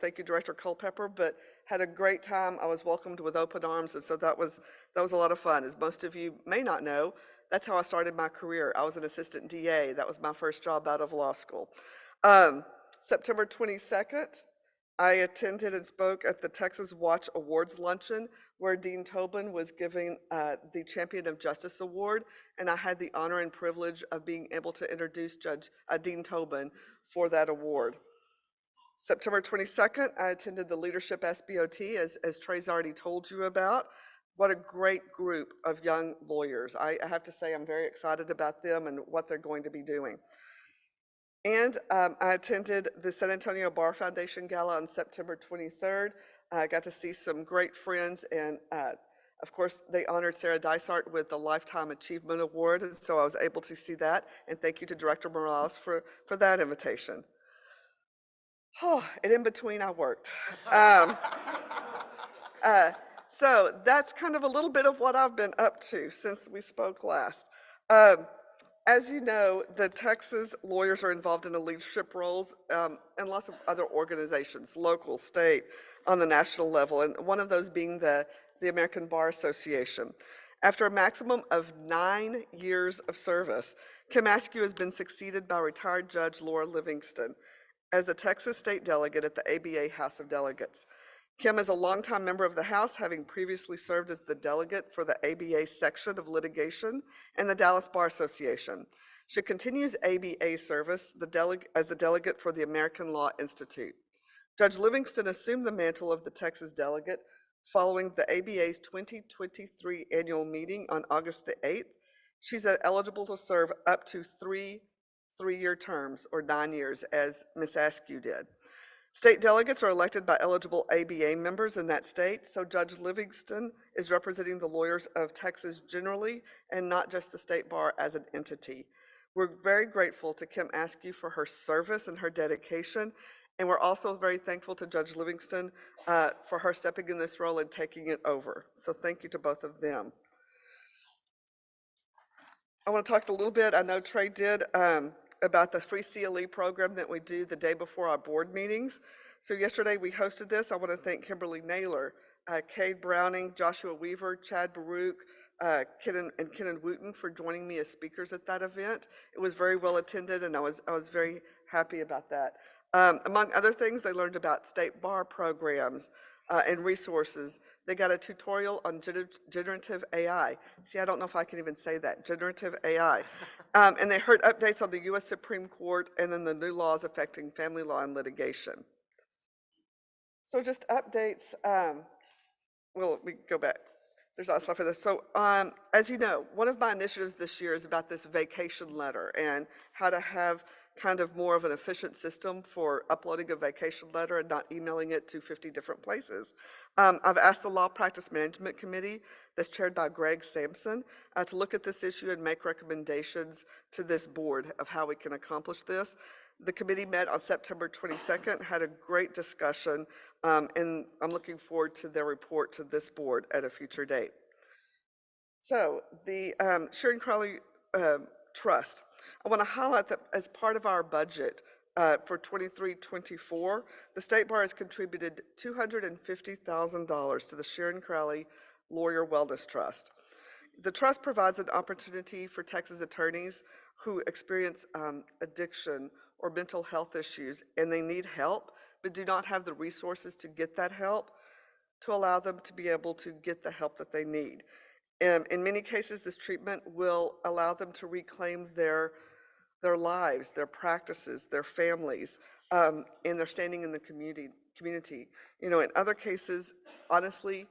thank you, Director Culpepper, but had a great time. I was welcomed with open arms, and so that was a lot of fun. As most of you may not know, that's how I started my career. I was an assistant DA. That was my first job out of law school. September 22nd, I attended and spoke at the Texas Watch Awards luncheon, where Dean Tobin was giving the Champion of Justice Award, and I had the honor and privilege of being able to introduce Judge Dean Tobin for that award. September 22nd, I attended the Leadership SBOT, as Trey's already told you about. What a great group of young lawyers. I have to say I'm very excited about them and what they're going to be doing. And I attended the San Antonio Bar Foundation Gala on September 23rd. I got to see some great friends, and of course, they honored Sarah Dysart with the Lifetime Achievement Award, and so I was able to see that, and thank you to Director Morales for that invitation. Oh, and in between, I worked. So that's kind of a little bit of what I've been up to since we spoke last. As you know, the Texas lawyers are involved in the leadership roles and lots of other organizations, local, state, on the national level, and one of those being the American Bar Association. After a maximum of 9 years of service, Kim Askew has been succeeded by retired Judge Laura Livingston as the Texas State Delegate at the ABA House of Delegates. Kim is a longtime member of the House, having previously served as the delegate for the ABA section of litigation and the Dallas Bar Association. She continues ABA service as the delegate for the American Law Institute. Judge Livingston assumed the mantle of the Texas delegate following the ABA's 2023 annual meeting on August the 8th. She's eligible to serve up to three-year terms, or 9 years, as Ms. Askew did. State delegates are elected by eligible ABA members in that state, so Judge Livingston is representing the lawyers of Texas generally and not just the State Bar as an entity. We're very grateful to Kim Askew for her service and her dedication, And we're also very thankful to Judge Livingston for her stepping in this role and taking it over. So thank you to both of them. I want to talk a little bit, I know Trey did, about the free CLE program that we do the day before our board meetings. So yesterday we hosted this. I want to thank Kimberly Naylor, Cade Browning, Joshua Weaver, Chad Baruch, Kenan Wooten for joining me as speakers at that event. It was very well attended, and I was very happy about that. Among other things, they learned about state bar programs and resources. They got a tutorial on generative AI. See, I don't know if I can even say that, generative AI. And they heard updates on the U.S. Supreme Court and then the new laws affecting family law and litigation. So just updates, well, we can go back. There's also slide for this. So as you know, one of my initiatives this year is about this vacation letter and how to have kind of more of an efficient system for uploading a vacation letter and not emailing it to 50 different places. I've asked the Law Practice Management Committee, that's chaired by Greg Sampson, to look at this issue and make recommendations to this board of how we can accomplish this. The committee met on September 22nd, had a great discussion, and I'm looking forward to their report to this board at a future date. So the Sharon Crowley Trust. I want to highlight that as part of our budget for 23-24, the State Bar has contributed $250,000 to the Sharon Crowley Lawyer Wellness Trust. The trust provides an opportunity for Texas attorneys who experience addiction or mental health issues and they need help but do not have the resources to get that help, to allow them to be able to get the help that they need. In many cases, this treatment will allow them to reclaim their lives, their practices, their families, and their standing in the community. You know, in other cases, honestly,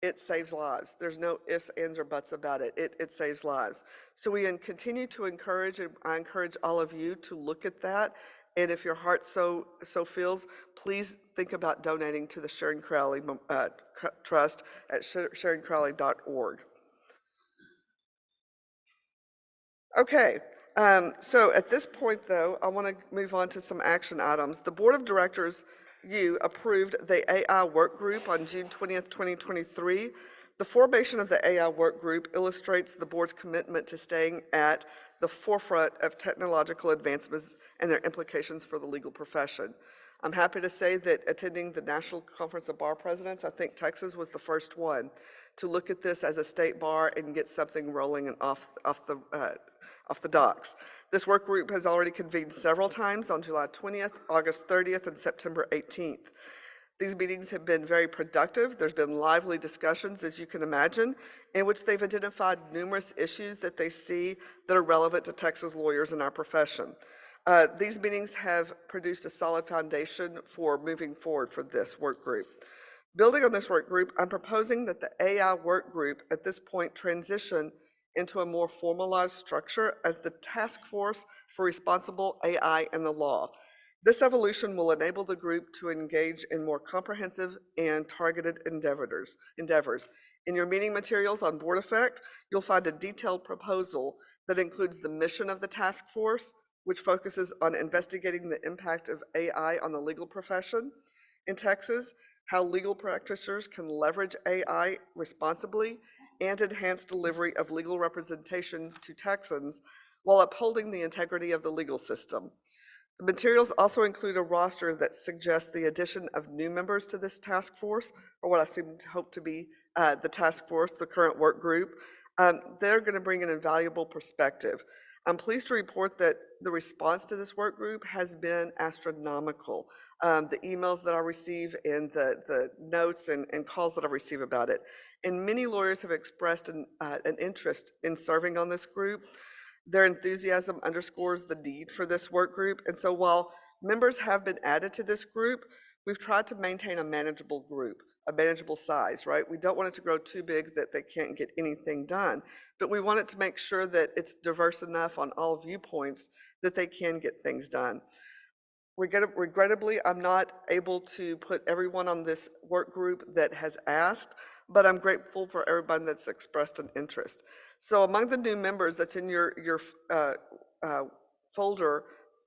it saves lives. There's no ifs, ands, or buts about it. It saves lives. So we continue to encourage, and I encourage all of you to look at that. And if your heart so feels, please think about donating to the Sharon Crowley Trust at SharonCrowley.org. Okay, so at this point, though, I want to move on to some action items. The Board of Directors, you approved the AI Work Group on June 20th, 2023. The formation of the AI Work Group illustrates the board's commitment to staying at the forefront of technological advancements and their implications for the legal profession. I'm happy to say that attending the National Conference of Bar Presidents, I think Texas was the first one to look at this as a state bar and get something rolling and off the docks. This work group has already convened several times on July 20th, August 30th, and September 18th. These meetings have been very productive. There's been lively discussions, as you can imagine, in which they've identified numerous issues that they see that are relevant to Texas lawyers in our profession. These meetings have produced a solid foundation for moving forward for this work group. Building on this work group, I'm proposing that the AI work group at this point transition into a more formalized structure as the Task Force for Responsible AI in the Law. This evolution will enable the group to engage in more comprehensive and targeted endeavors. In your meeting materials on Board Effect, you'll find a detailed proposal that includes the mission of the task force, which focuses on investigating the impact of AI on the legal profession in Texas, how legal practitioners can leverage AI responsibly, and enhance delivery of legal representation to Texans while upholding the integrity of the legal system. The materials also include a roster that suggests the addition of new members to this task force, or what I hope to be the task force, the current work group. They're going to bring an invaluable perspective. I'm pleased to report that the response to this work group has been astronomical. The emails that I receive and the notes and calls that I receive about it. And many lawyers have expressed an interest in serving on this group. Their enthusiasm underscores the need for this work group. And so while members have been added to this group, we've tried to maintain a manageable group, a manageable size, right? We don't want it to grow too big that they can't get anything done, but we want it to make sure that it's diverse enough on all viewpoints that they can get things done. Regrettably, I'm not able to put everyone on this work group that has asked, but I'm grateful for everyone that's expressed an interest. So among the new members that's in your folder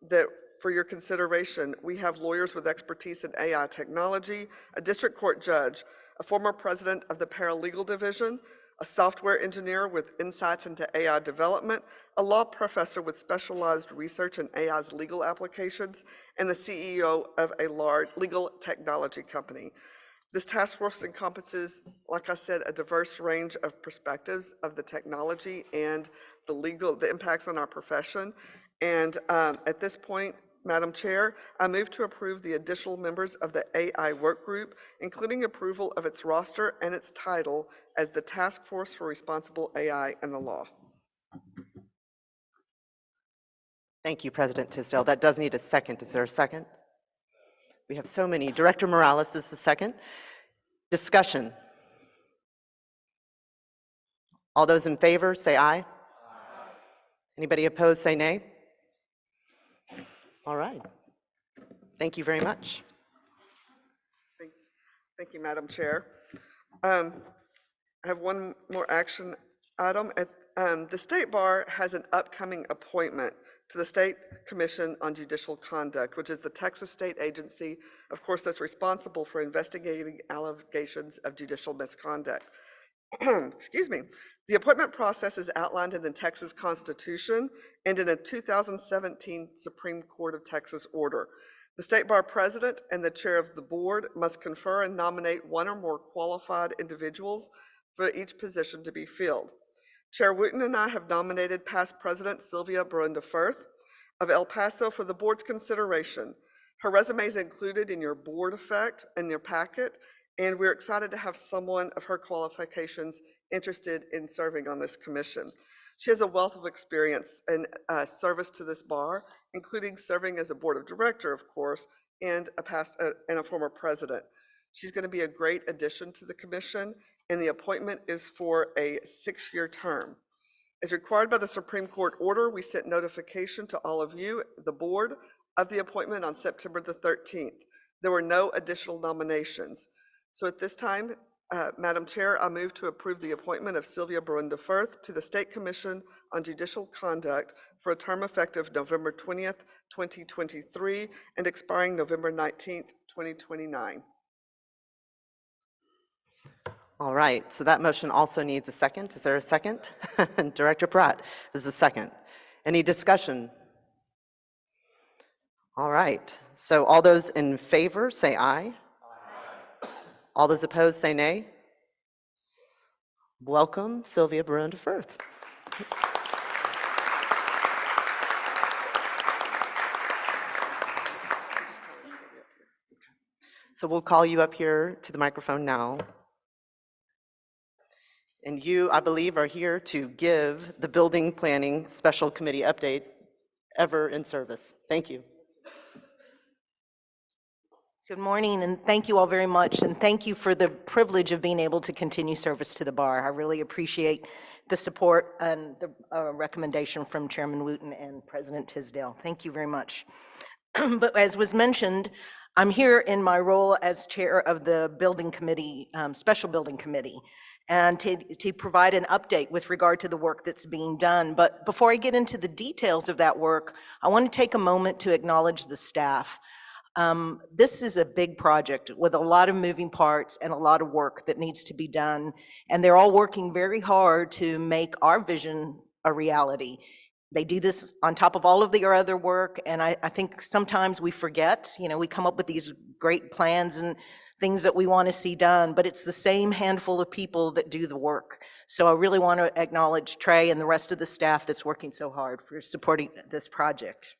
that for your consideration, we have lawyers with expertise in AI technology, a district court judge, a former president of the paralegal division, a software engineer with insights into AI development, a law professor with specialized research in AI's legal applications, and the CEO of a large legal technology company. This task force encompasses, like I said, a diverse range of perspectives of the technology and the impacts on our profession. And at this point, Madam Chair, I move to approve the additional members of the AI Work Group, including approval of its roster and its title as the Task Force for Responsible AI and the Law. Thank you, President Tisdale. That does need a second. Is there a second? We have so many. Director Morales is the second. Discussion. All those in favor, say aye. Anybody opposed, say nay. All right. Thank you very much. Thank you, Madam Chair. I have one more action item. The State Bar has an upcoming appointment to the State Commission on Judicial Conduct, which is the Texas state agency, of course, that's responsible for investigating allegations of judicial misconduct. Excuse me. The appointment process is outlined in the Texas Constitution and in a 2017 Supreme Court of Texas order. The State Bar President and the Chair of the Board must confer and nominate one or more qualified individuals for each position to be filled. Chair Wooten and I have nominated past President Sylvia Brenda Firth of El Paso for the Board's consideration. Her resume is included in your board effect in your packet, and we're excited to have someone of her qualifications interested in serving on this commission. She has a wealth of experience and service to this bar, including serving as a board of director, of course, and a former president. She's going to be a great addition to the commission, and the appointment is for a 6-year term. As required by the Supreme Court order, we sent notification to all of you, the board, of the appointment on September the 13th. There were no additional nominations. So at this time, Madam Chair, I move to approve the appointment of Sylvia Brenda Firth to the State Commission on Judicial Conduct for a term effective November 20th, 2023, and expiring November 19th, 2029. All right, so that motion also needs a second. Is there a second? Director Pratt is a second. Any discussion? All right, so all those in favor say aye. All those opposed say nay. Welcome, Sylvia Brenda Firth. So we'll call you up here to the microphone now. And you, I believe, are here to give the Building Planning Special Committee update, ever in service. Thank you. Good morning, and thank you all very much, and thank you for the privilege of being able to continue service to the bar. I really appreciate the support and the recommendation from Chairman Wooten and President Tisdale. Thank you very much. But as was mentioned, I'm here in my role as chair of the Building Committee, Special Building Committee, and to provide an update with regard to the work that's being done. But before I get into the details of that work, I want to take a moment to acknowledge the staff. This is a big project with a lot of moving parts and a lot of work that needs to be done. And they're all working very hard to make our vision a reality. They do this on top of all of their other work. And I think sometimes we forget, we come up with these great plans and things that we want to see done, but it's the same handful of people that do the work. So I really want to acknowledge Trey and the rest of the staff that's working so hard for supporting this project.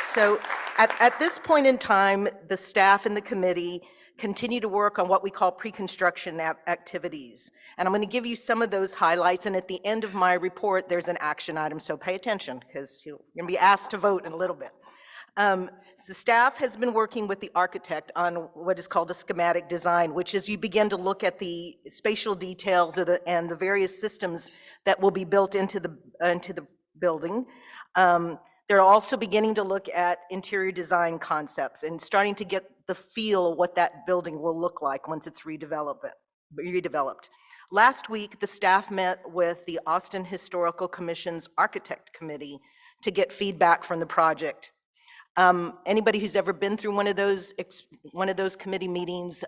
So at this point in time, the staff and the committee continue to work on what we call pre-construction activities. And I'm going to give you some of those highlights. And at the end of my report, there's an action item. So pay attention because you're going to be asked to vote in a little bit. The staff has been working with the architect on what is called a schematic design, which is you begin to look at the spatial details of and the various systems that will be built into the building. They're also beginning to look at interior design concepts and starting to get the feel of what that building will look like once it's redeveloped. Last week, the staff met with the Austin Historical Commission's Architect Committee to get feedback from the project. Anybody who's ever been through one of those committee meetings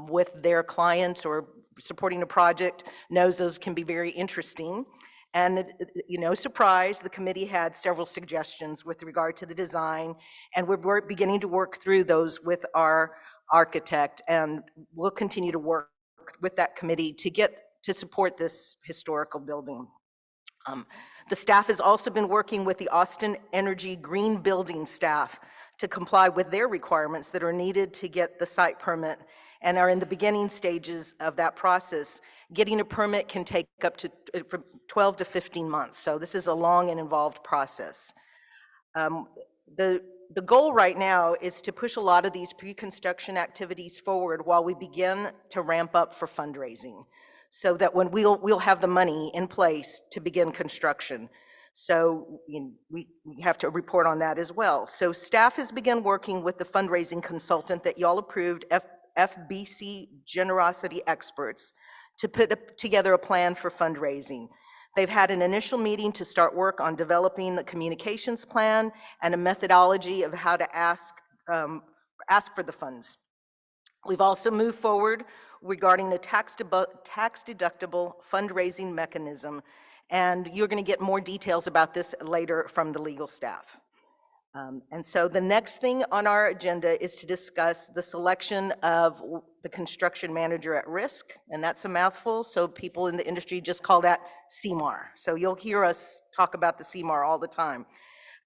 with their clients or supporting a project knows those can be very interesting. And no surprise, the committee had several suggestions with regard to the design, and we're beginning to work through those with our architect, and we'll continue to work with that committee to support this historical building. The staff has also been working with the Austin Energy Green Building staff to comply with their requirements that are needed to get the site permit and are in the beginning stages of that process. Getting a permit can take up to from 12 to 15 months, so this is a long and involved process. The goal right now is to push a lot of these pre-construction activities forward while we begin to ramp up for fundraising, so that when we'll have the money in place to begin construction. So we have to report on that as well. So staff has begun working with the fundraising consultant that y'all approved, FBC Generosity Experts, to put together a plan for fundraising. They've had an initial meeting to start work on developing the communications plan and a methodology of how to ask for the funds. We've also moved forward regarding the tax-deductible fundraising mechanism, and you're going to get more details about this later from the legal staff. And so the next thing on our agenda is to discuss the selection of the construction manager at risk, and that's a mouthful, so people in the industry just call that CMAR. So you'll hear us talk about the CMAR all the time.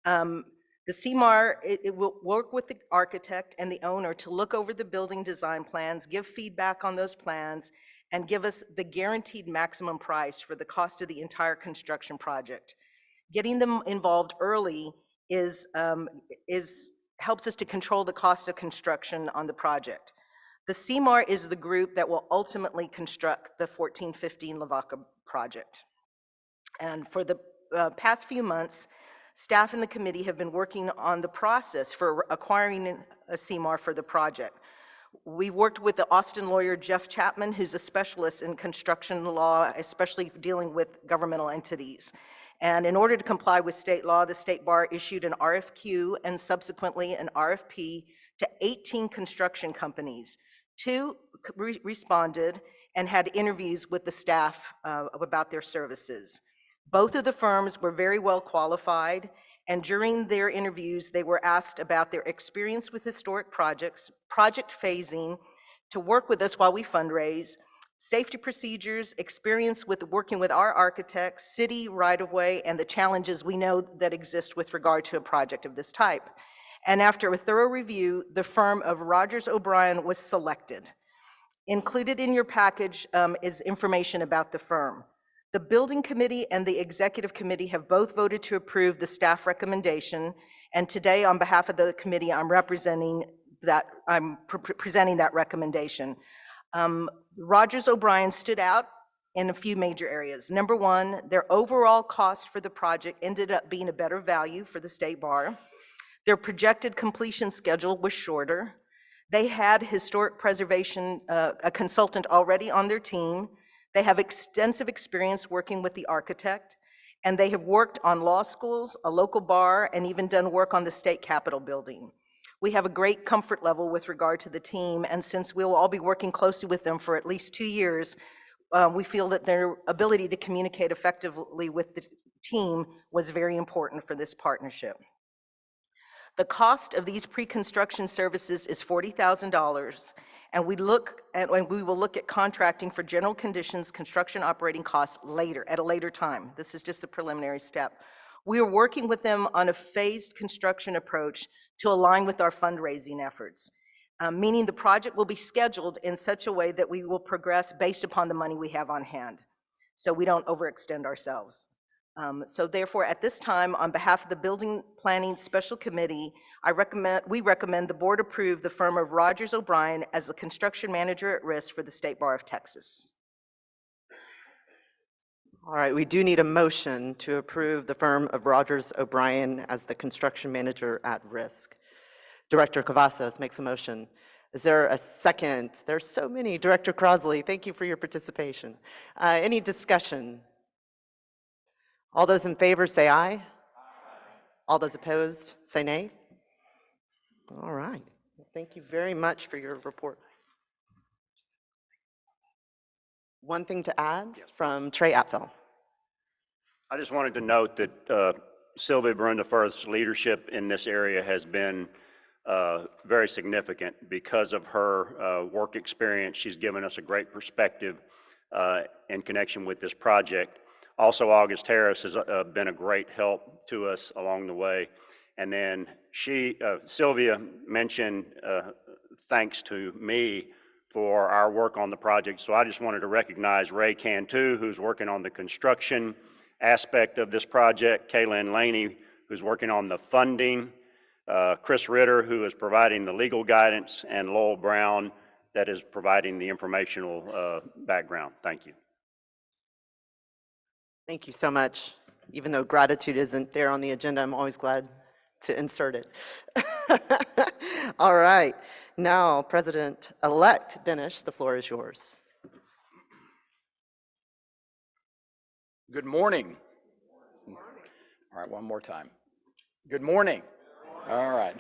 The CMAR, it will work with the architect and the owner to look over the building design plans, give feedback on those plans, and give us the guaranteed maximum price for the cost of the entire construction project. Getting them involved early helps us to control the cost of construction on the project. The CMAR is the group that will ultimately construct the 1415 Lavaca project. And for the past few months, staff and the committee have been working on the process for acquiring a CMAR for the project. We worked with the Austin lawyer Jeff Chapman, who's a specialist in construction law, especially dealing with governmental entities. And in order to comply with state law, the State Bar issued an RFQ and subsequently an RFP to 18 construction companies. 2 responded and had interviews with the staff about their services. Both of the firms were very well qualified, and during their interviews, they were asked about their experience with historic projects, project phasing, to work with us while we fundraise, safety procedures, experience with working with our architects, city right-of-way, and the challenges we know that exist with regard to a project of this type. And after a thorough review, the firm of Rogers O'Brien was selected. Included in your package is information about the firm. The building committee and the executive committee have both voted to approve the staff recommendation, and today on behalf of the committee, I'm presenting that recommendation. Rogers O'Brien stood out in a few major areas. Number one, their overall cost for the project ended up being a better value for the State Bar. Their projected completion schedule was shorter. They had historic preservation, a consultant already on their team. They have extensive experience working with the architect, and they have worked on law schools, a local bar, and even done work on the state capitol building. We have a great comfort level with regard to the team, and since we'll all be working closely with them for at least 2 years, we feel that their ability to communicate effectively with the team was very important for this partnership. The cost of these pre-construction services is $40,000, and we will look at contracting for general conditions, construction operating costs at a later time. This is just a preliminary step. We are working with them on a phased construction approach to align with our fundraising efforts, meaning the project will be scheduled in such a way that we will progress based upon the money we have on hand, so we don't overextend ourselves. So therefore, at this time, on behalf of the Building Planning Special Committee, we recommend the board approve the firm of Rogers O'Brien as the construction manager at risk for the State Bar of Texas. All right, we do need a motion to approve the firm of Rogers O'Brien as the construction manager at risk. Director Cavazos makes a motion. Is there a second? There's so many. Director Crosley, thank you for your participation. Any discussion? All those in favor say aye. All those opposed say nay. All right. Thank you very much for your report. One thing to add from Trey Atfel. I just wanted to note that Sylvia Brenda Firth's leadership in this area has been very significant because of her work experience. She's given us a great perspective in connection with this project. Also, August Harris has been a great help to us along the way. And then Sylvia mentioned thanks to me for our work on the project. So I just wanted to recognize Ray Cantu, who's working on the construction aspect of this project, Kaylin Laney, who's working on the funding, Chris Ritter, who is providing the legal guidance, and Lowell Brown, that is providing the informational background. Thank you. Thank you so much. Even though gratitude isn't there on the agenda, I'm always glad to insert it. All right. Now, President-elect Benish, the floor is yours. Good morning. All right, one more time. Good morning. All right.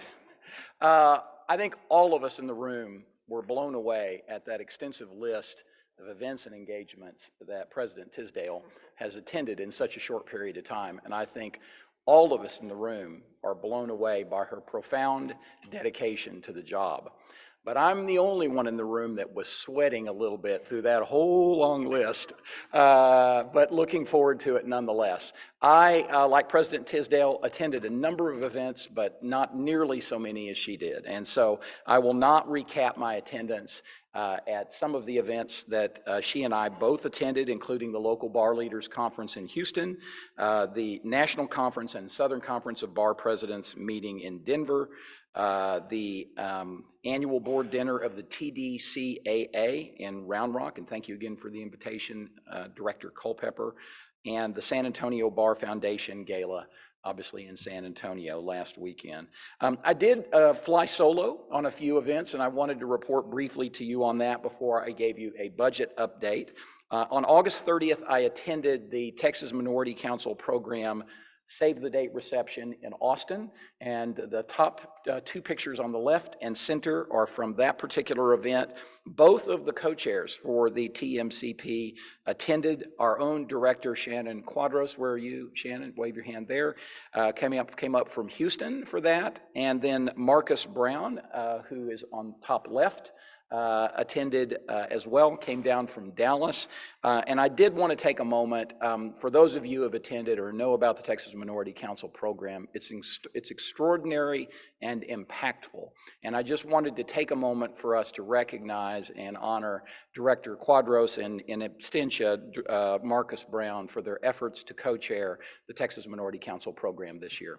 I think all of us in the room were blown away at that extensive list of events and engagements that President Tisdale has attended in such a short period of time. And I think all of us in the room are blown away by her profound dedication to the job. But I'm the only one in the room that was sweating a little bit through that whole long list, but looking forward to it nonetheless. I, like President Tisdale, attended a number of events, but not nearly so many as she did. And so I will not recap my attendance at some of the events that she and I both attended, including the Local Bar Leaders Conference in Houston, the National Conference and Southern Conference of Bar Presidents meeting in Denver, the annual board dinner of the TDCAA in Round Rock, and thank you again for the invitation, Director Culpepper, and the San Antonio Bar Foundation Gala, obviously in San Antonio last weekend. I did fly solo on a few events, and I wanted to report briefly to you on that before I gave you a budget update. On August 30th, I attended the Texas Minority Council Program Save the Date reception in Austin, and the top two pictures on the left and center are from that particular event. Both of the co-chairs for the TMCP attended. Our own director, Shannon Quadros, where are you, Shannon? Wave your hand there. Came up from Houston for that, and then Marcus Brown, who is on top left, attended as well, came down from Dallas. And I did want to take a moment, for those of you who have attended or know about the Texas Minority Council program, it's extraordinary and impactful. And I just wanted to take a moment for us to recognize and honor Director Quadros and in absentia, Marcus Brown, for their efforts to co-chair the Texas Minority Council program this year.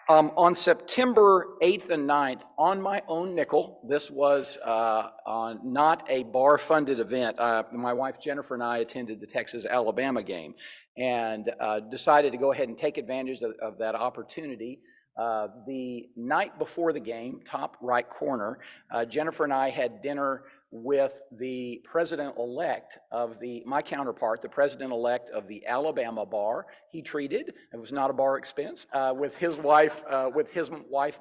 On September 8th and 9th, on my own nickel, this was not a bar-funded event. My wife Jennifer and I attended the Texas-Alabama game and decided to go ahead and take advantage of that opportunity. The night before the game, top right corner, Jennifer and I had dinner with the president-elect of my counterpart, the president-elect of the Alabama bar. He treated, it was not a bar expense, with his wife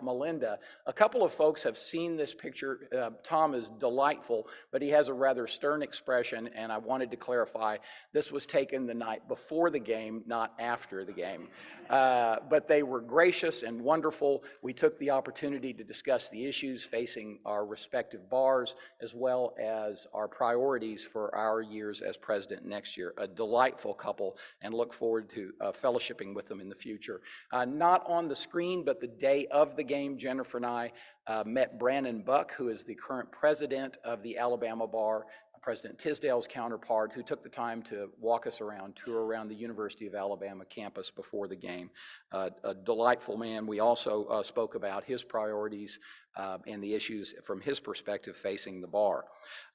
Melinda. A couple of folks have seen this picture. Tom is delightful, but he has a rather stern expression, and I wanted to clarify, this was taken the night before the game, not after the game. But they were gracious and wonderful. We took the opportunity to discuss the issues facing our respective bars, as well as our priorities for our years as president next year. A delightful couple, and look forward to fellowshipping with them in the future. Not on the screen, but the day of the game, Jennifer and I met Brandon Buck, who is the current president of the Alabama Bar, President Tisdale's counterpart, who took the time to walk us around, tour around the University of Alabama campus before the game. A delightful man. We also spoke about his priorities and the issues from his perspective facing the bar.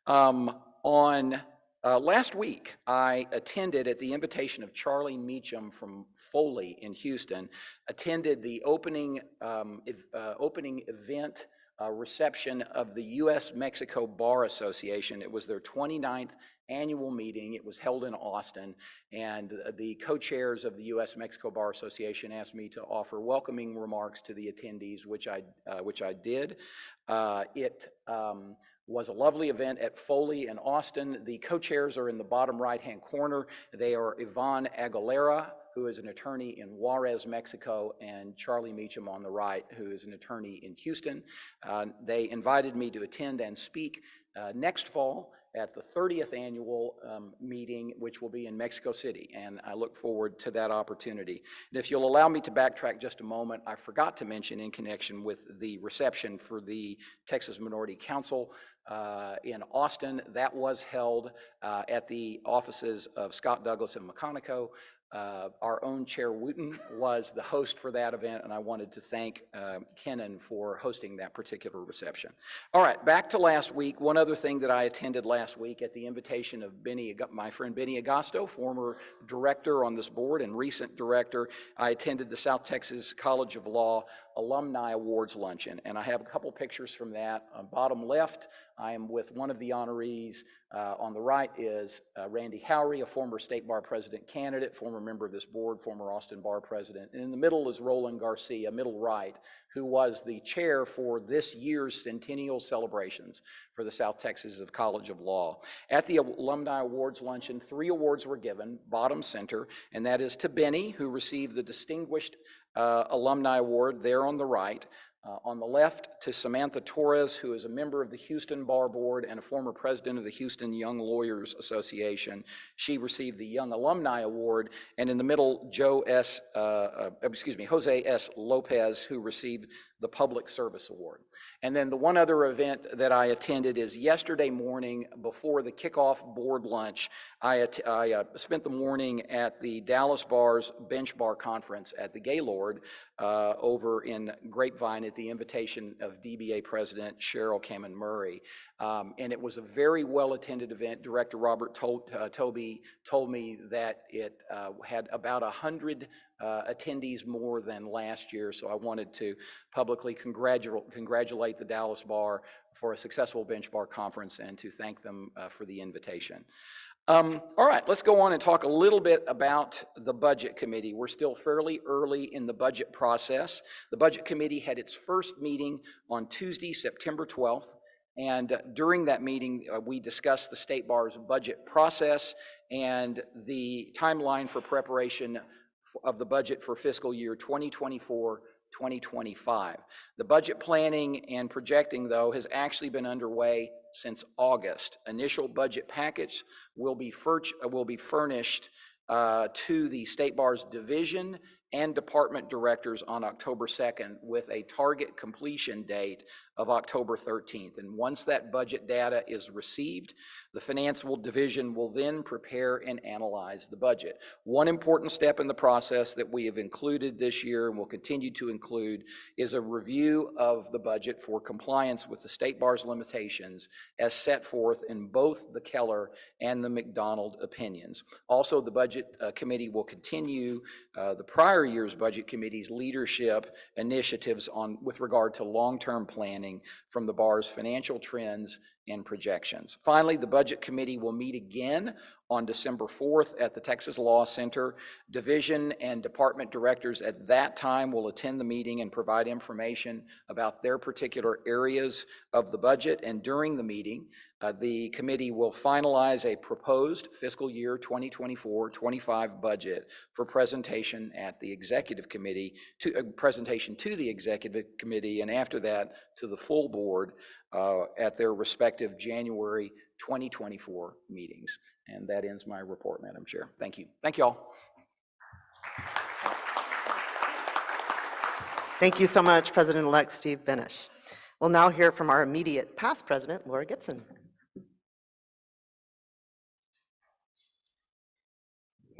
On Last week, I attended, at the invitation of Charlie Meacham from Foley in Houston, attended the opening event reception of the U.S.-Mexico Bar Association. It was their 29th annual meeting. It was held in Austin, and the co-chairs of the U.S.-Mexico Bar Association asked me to offer welcoming remarks to the attendees, which I did. It was a lovely event at Foley in Austin. The co-chairs are in the bottom right-hand corner. They are Yvonne Aguilera, who is an attorney in Juarez, Mexico, and Charlie Meacham on the right, who is an attorney in Houston. They invited me to attend and speak next fall at the 30th annual meeting, which will be in Mexico City, and I look forward to that opportunity. And if you'll allow me to backtrack just a moment, I forgot to mention in connection with the reception for the Texas Minority Council in Austin, that was held at the offices of Scott Douglas and McConaughey. Our own Chair Wooten was the host for that event, and I wanted to thank Kennan for hosting that particular reception. All right, back to last week. One other thing that I attended last week at the invitation of my friend Benny Agosto, former director on this board and recent director, I attended the South Texas College of Law Alumni Awards Luncheon, and I have a couple pictures from that. On bottom left, I am with one of the honorees. On the right is Randy Howry, a former state bar president candidate, former member of this board, former Austin Bar president. And in the middle is Roland Garcia, middle right, who was the chair for this year's centennial celebrations for the South Texas College of Law. At the Alumni Awards Luncheon, 3 awards were given, bottom center, and that is to Benny, who received the Distinguished Alumni Award there on the right. On the left, to Samantha Torres, who is a member of the Houston Bar Board and a former president of the Houston Young Lawyers Association. She received the Young Alumni Award. And in the middle, Jose S. Lopez, who received the Public Service Award. And then the one other event that I attended is yesterday morning before the kickoff board lunch. I spent the morning at the Dallas Bar's Bench Bar Conference at the Gaylord over in Grapevine at the invitation of DBA President Cheryl Kamen Murray. And it was a very well-attended event. Director Robert Tobey told me that it had about 100 attendees more than last year, so I wanted to publicly congratulate the Dallas Bar for a successful Bench Bar Conference and to thank them for the invitation. All right, let's go on and talk a little bit about the Budget Committee. We're still fairly early in the budget process. The Budget Committee had its first meeting on Tuesday, September 12th, and during that meeting, we discussed the State Bar's budget process and the timeline for preparation of the budget for fiscal year 2024-2025. The budget planning and projecting, though, has actually been underway since August. Initial budget package will be furnished to the State Bar's division and department directors on October 2nd with a target completion date of October 13th. And once that budget data is received, the Finance Division will then prepare and analyze the budget. One important step in the process that we have included this year and will continue to include is a review of the budget for compliance with the State Bar's limitations as set forth in both the Keller and the McDonald opinions. Also, the Budget Committee will continue the prior year's Budget Committee's leadership initiatives with regard to long-term planning from the Bar's financial trends and projections. Finally, the Budget Committee will meet again on December 4th at the Texas Law Center. Division and department directors at that time will attend the meeting and provide information about their particular areas of the budget. And during the meeting, the committee will finalize a proposed fiscal year 2024-25 budget for presentation at the Executive Committee, presentation to the Executive Committee, and after that to the full board at their respective January 2024 meetings. And that ends my report, Madam Chair. Thank you. Thank you all. Thank you so much, President-elect Steve Benish. We'll now hear from our immediate past president, Laura Gibson.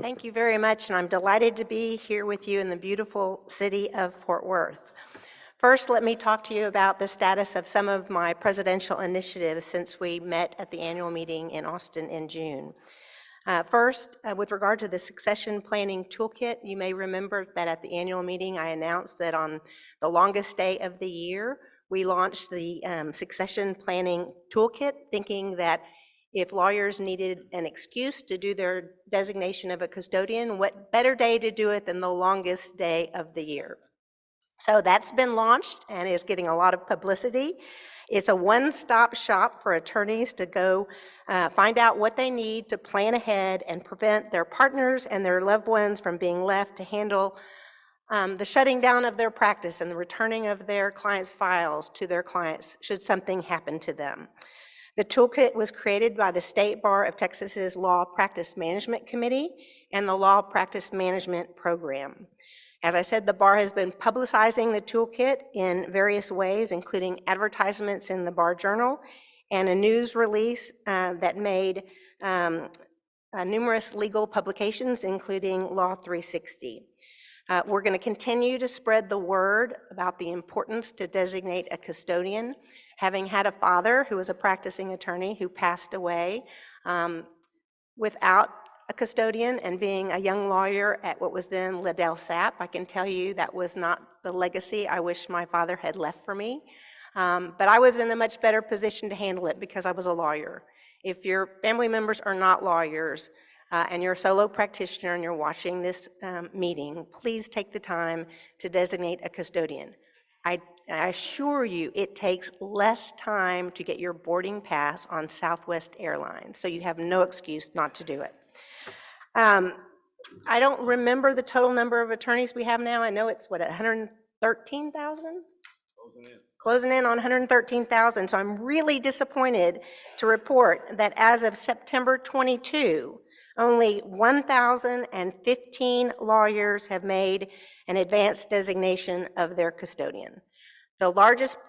Thank you very much, and I'm delighted to be here with you in the beautiful city of Fort Worth. First, let me talk to you about the status of some of my presidential initiatives since we met at the annual meeting in Austin in June. First, with regard to the succession planning toolkit, you may remember that at the annual meeting, I announced that on the longest day of the year, we launched the succession planning toolkit, thinking that if lawyers needed an excuse to do their designation of a custodian, what better day to do it than the longest day of the year? So that's been launched and is getting a lot of publicity. It's a one-stop shop for attorneys to go find out what they need to plan ahead and prevent their partners and their loved ones from being left to handle the shutting down of their practice and the returning of their clients' files to their clients should something happen to them. The toolkit was created by the State Bar of Texas's Law Practice Management Committee and the Law Practice Management Program. As I said, the bar has been publicizing the toolkit in various ways, including advertisements in the Bar Journal and a news release that made numerous legal publications, including Law 360. We're going to continue to spread the word about the importance to designate a custodian. Having had a father who was a practicing attorney who passed away without a custodian and being a young lawyer at what was then Liddell Sapp, I can tell you that was not the legacy I wish my father had left for me. But I was in a much better position to handle it because I was a lawyer. If your family members are not lawyers and you're a solo practitioner and you're watching this meeting, please take the time to designate a custodian. I assure you it takes less time to get your boarding pass on Southwest Airlines, so you have no excuse not to do it. I don't remember the total number of attorneys we have now. I know it's, what, 113,000? Closing in on 113,000. So I'm really disappointed to report that as of September 22, only 1,015 lawyers have made an advanced designation of their custodian. The largest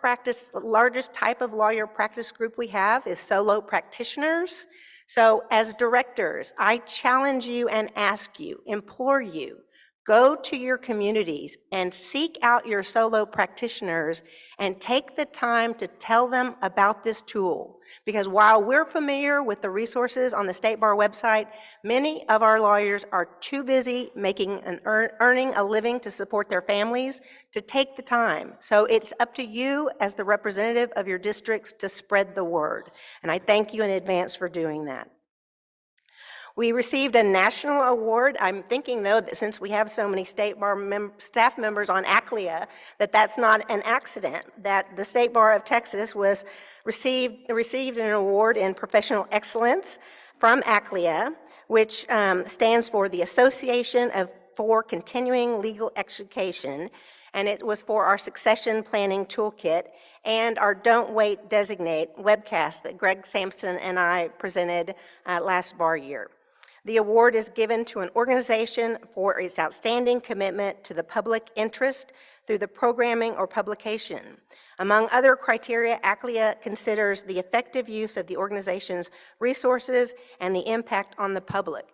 type of lawyer practice group we have is solo practitioners. So as directors, I challenge you and ask you, implore you, go to your communities and seek out your solo practitioners and take the time to tell them about this tool. Because while we're familiar with the resources on the State Bar website, many of our lawyers are too busy earning a living to support their families to take the time. So it's up to you as the representative of your districts to spread the word. And I thank you in advance for doing that. We received a national award. I'm thinking, though, that since we have so many State Bar staff members on ACLEA, that's not an accident, that the State Bar of Texas received an award in professional excellence from ACLEA, which stands for the Association for Continuing Legal Education, and it was for our succession planning toolkit and our Don't Wait, Designate webcast that Greg Sampson and I presented last bar year. The award is given to an organization for its outstanding commitment to the public interest through the programming or publication. Among other criteria, ACLEA considers the effective use of the organization's resources and the impact on the public.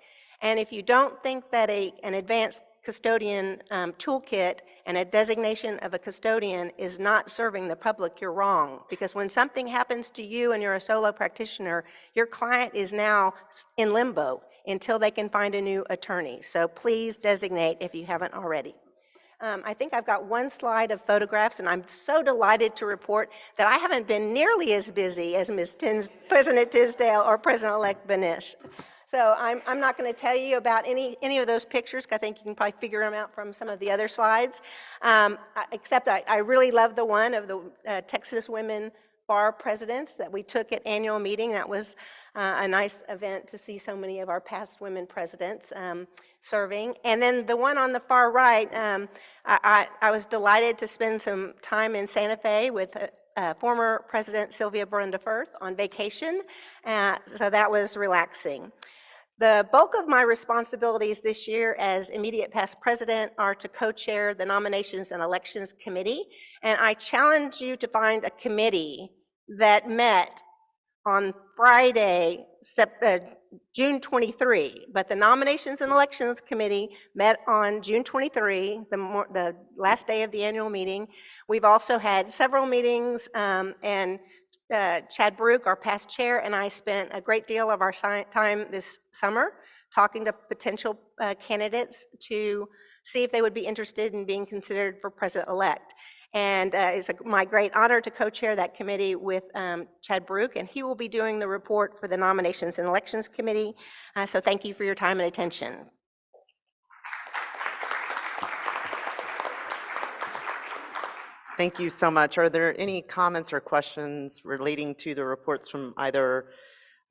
And if you don't think that an advanced custodian toolkit and a designation of a custodian is not serving the public, you're wrong. Because when something happens to you and you're a solo practitioner, your client is now in limbo until they can find a new attorney. So please designate if you haven't already. I think I've got one slide of photographs, and I'm so delighted to report that I haven't been nearly as busy as President Tisdale or President-elect Benish. So I'm not going to tell you about any of those pictures, because I think you can probably figure them out from some of the other slides, except I really love the one of the Texas Women Bar Presidents that we took at annual meeting. That was a nice event to see so many of our past women presidents serving. And then the one on the far right, I was delighted to spend some time in Santa Fe with former President Sylvia Brenda Firth on vacation, so that was relaxing. The bulk of my responsibilities this year as immediate past president are to co-chair the Nominations and Elections Committee, and I challenge you to find a committee that met on Friday, June 23, but the Nominations and Elections Committee met on June 23, the last day of the annual meeting. We've also had several meetings, and Chad Brook, our past chair, and I spent a great deal of our time this summer talking to potential candidates to see if they would be interested in being considered for president-elect. And it's my great honor to co-chair that committee with Chad Brook, and he will be doing the report for the Nominations and Elections Committee. So thank you for your time and attention. Thank you so much. Are there any comments or questions relating to the reports from either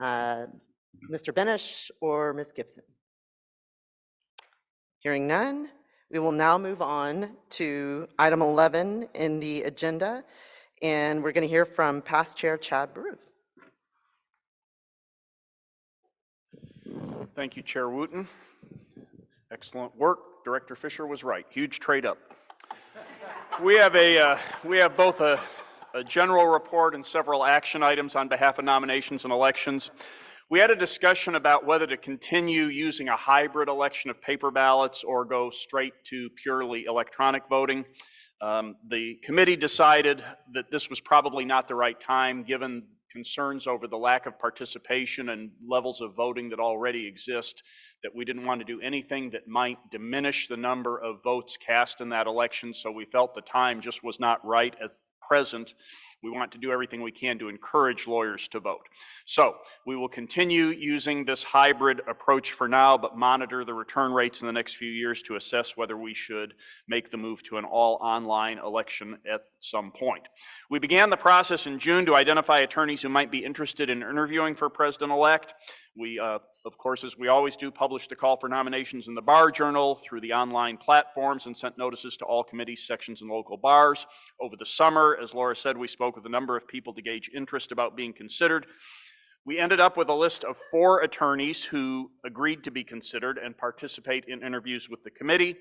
Mr. Benish or Ms. Gibson? Hearing none, we will now move on to item 11 in the agenda, and we're going to hear from past chair Chad Brook. Thank you, Chair Wooten. Excellent work. Director Fisher was right. Huge trade up. We have both a general report and several action items on behalf of Nominations and Elections. We had a discussion about whether to continue using a hybrid election of paper ballots or go straight to purely electronic voting. The committee decided that this was probably not the right time, given concerns over the lack of participation and levels of voting that already exist, that we didn't want to do anything that might diminish the number of votes cast in that election. So we felt the time just was not right at present. We want to do everything we can to encourage lawyers to vote. So we will continue using this hybrid approach for now, but monitor the return rates in the next few years to assess whether we should make the move to an all-online election at some point. We began the process in June to identify attorneys who might be interested in interviewing for president-elect. We, of course, as we always do, published the call for nominations in the Bar Journal through the online platforms and sent notices to all committees, sections, and local bars. Over the summer, as Laura said, we spoke with a number of people to gauge interest about being considered. We ended up with a list of 4 attorneys who agreed to be considered and participate in interviews with the committee.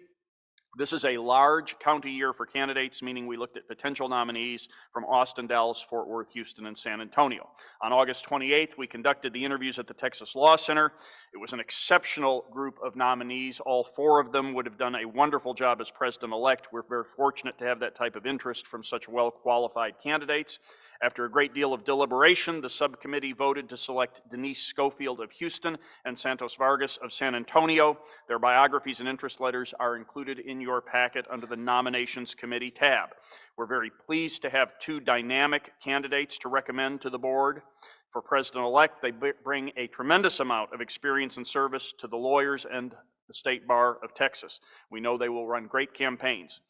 This is a large county year for candidates, meaning we looked at potential nominees from Austin, Dallas, Fort Worth, Houston, and San Antonio. On August 28th, we conducted the interviews at the Texas Law Center. It was an exceptional group of nominees. All 4 of them would have done a wonderful job as president-elect. We're very fortunate to have that type of interest from such well-qualified candidates. After a great deal of deliberation, the subcommittee voted to select Denise Schofield of Houston and Santos Vargas of San Antonio. Their biographies and interest letters are included in your packet under the Nominations Committee tab. We're very pleased to have 2 dynamic candidates to recommend to the board. For president-elect, they bring a tremendous amount of experience and service to the lawyers and the State Bar of Texas. We know they will run great campaigns.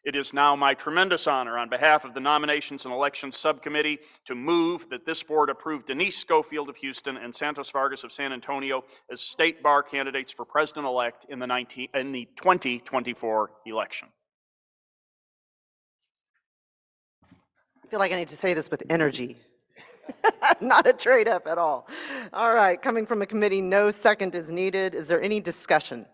It is now my tremendous honor on behalf of the Nominations and Elections Subcommittee to move that this board approve Denise Schofield of Houston and Santos Vargas of San Antonio as State Bar candidates for president-elect in the 2024 election. I feel like I need to say this with energy. Not a trade up at all. All right, coming from a committee, no second is needed. Is there any discussion?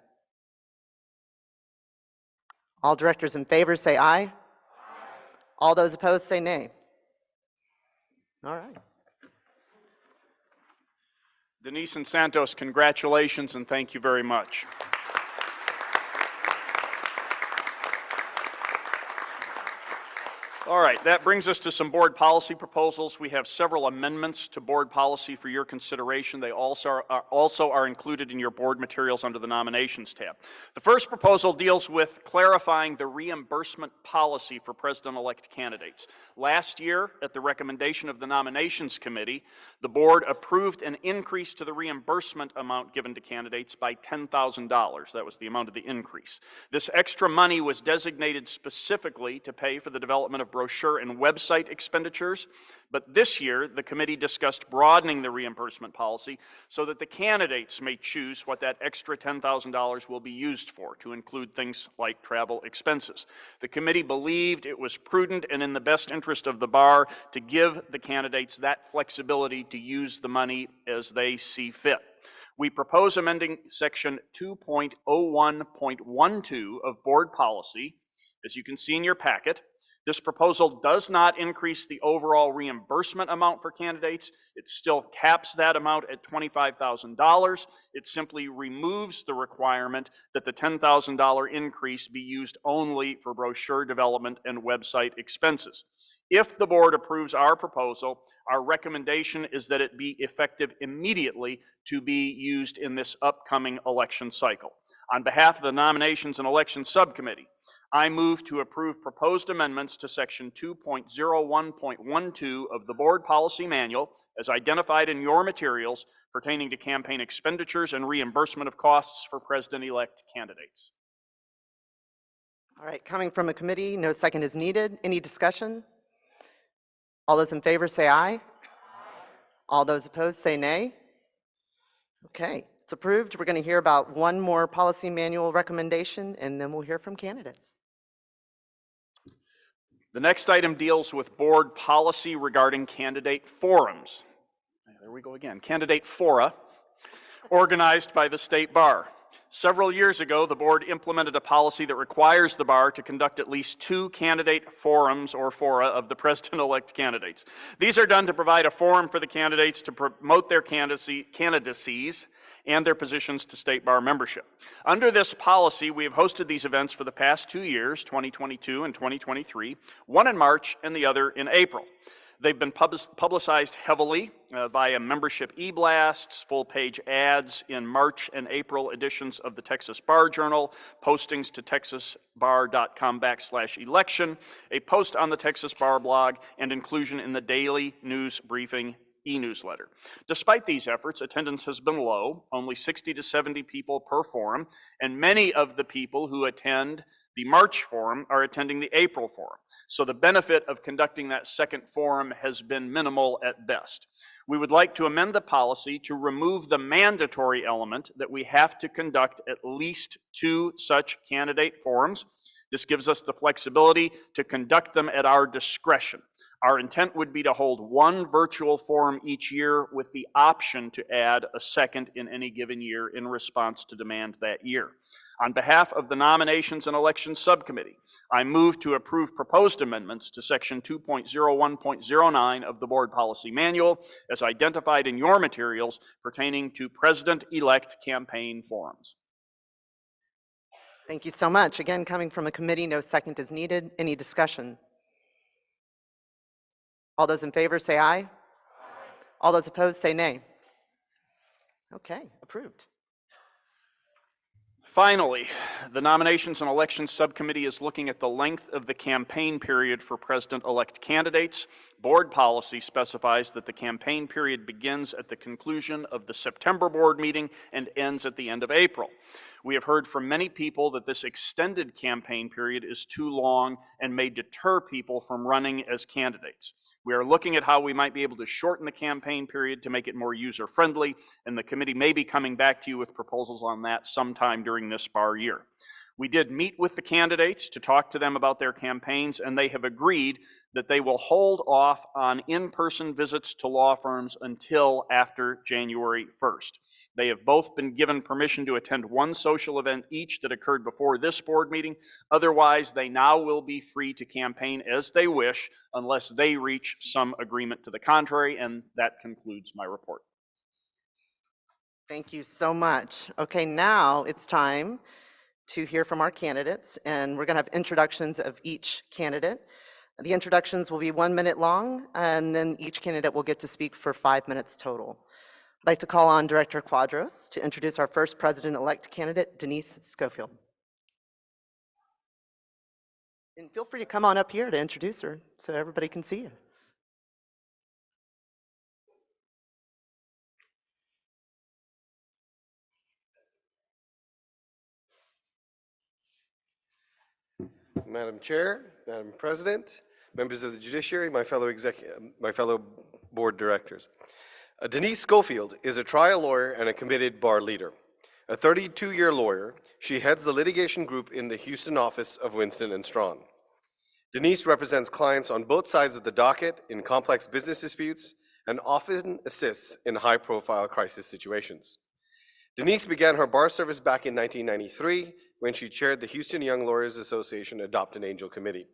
All directors in favor say aye. Aye. All those opposed say nay. All right. Denise and Santos, congratulations and thank you very much. All right, that brings us to some board policy proposals. We have several amendments to board policy for your consideration. They also are included in your board materials under the Nominations tab. The first proposal deals with clarifying the reimbursement policy for president-elect candidates. Last year, at the recommendation of the Nominations Committee, the board approved an increase to the reimbursement amount given to candidates by $10,000. That was the amount of the increase. This extra money was designated specifically to pay for the development of brochure and website expenditures, but this year the committee discussed broadening the reimbursement policy so that the candidates may choose what that extra $10,000 will be used for, to include things like travel expenses. The committee believed it was prudent and in the best interest of the bar to give the candidates that flexibility to use the money as they see fit. We propose amending section 2.01.12 of board policy. As you can see in your packet, This proposal does not increase the overall reimbursement amount for candidates. It still caps that amount at $25,000. It simply removes the requirement that the $10,000 increase be used only for brochure development and website expenses. If the board approves our proposal, our recommendation is that it be effective immediately to be used in this upcoming election cycle. On behalf of the Nominations and Elections Subcommittee, I move to approve proposed amendments to Section 2.01.12 of the Board Policy Manual as identified in your materials pertaining to campaign expenditures and reimbursement of costs for president-elect candidates. All right, coming from a committee, no second is needed. Any discussion? All those in favor say aye. All those opposed say nay. Okay, it's approved. We're going to hear about one more policy manual recommendation, and then we'll hear from candidates. The next item deals with board policy regarding candidate forums. There we go again, candidate fora, organized by the State Bar. Several years ago, the board implemented a policy that requires the bar to conduct at least 2 candidate forums or fora of the president-elect candidates. These are done to provide a forum for the candidates to promote their candidacies and their positions to State Bar membership. Under this policy, we have hosted these events for the past 2 years, 2022 and 2023, one in March and the other in April. They've been publicized heavily via membership e-blasts, full-page ads in March and April editions of the Texas Bar Journal, postings to texasbar.com/election, a post on the Texas Bar blog, and inclusion in the daily news briefing e-newsletter. Despite these efforts, attendance has been low, only 60 to 70 people per forum, and many of the people who attend the March forum are attending the April forum. So the benefit of conducting that second forum has been minimal at best. We would like to amend the policy to remove the mandatory element that we have to conduct at least 2 such candidate forums. This gives us the flexibility to conduct them at our discretion. Our intent would be to hold 1 virtual forum each year with the option to add a second in any given year in response to demand that year. On behalf of the Nominations and Elections Subcommittee, I move to approve proposed amendments to Section 2.01.09 of the Board Policy Manual as identified in your materials pertaining to President-elect campaign forums. Thank you so much. Again, coming from a committee, no second is needed. Any discussion? All those in favor say aye. Aye. All those opposed say nay. Okay, approved. Finally, the Nominations and Elections Subcommittee is looking at the length of the campaign period for president-elect candidates. Board policy specifies that the campaign period begins at the conclusion of the September board meeting and ends at the end of April. We have heard from many people that this extended campaign period is too long and may deter people from running as candidates. We are looking at how we might be able to shorten the campaign period to make it more user-friendly, and the committee may be coming back to you with proposals on that sometime during this bar year. We did meet with the candidates to talk to them about their campaigns, and they have agreed that they will hold off on in-person visits to law firms until after January 1st. They have both been given permission to attend 1 social event each that occurred before this board meeting. Otherwise, they now will be free to campaign as they wish unless they reach some agreement to the contrary, and that concludes my report. Thank you so much. Okay, now it's time to hear from our candidates, and we're going to have introductions of each candidate. The introductions will be 1 minute long, and then each candidate will get to speak for 5 minutes total. I'd like to call on Director Quadros to introduce our first president-elect candidate, Denise Schofield. And feel free to come on up here to introduce her so everybody can see you. Madam Chair, Madam President, members of the judiciary, my fellow board directors. Denise Schofield is a trial lawyer and a committed bar leader. A 32-year lawyer, she heads the litigation group in the Houston office of Winston & Strawn. Denise represents clients on both sides of the docket in complex business disputes and often assists in high-profile crisis situations. Denise began her bar service back in 1993 when she chaired the Houston Young Lawyers Association Adopt an Angel Committee.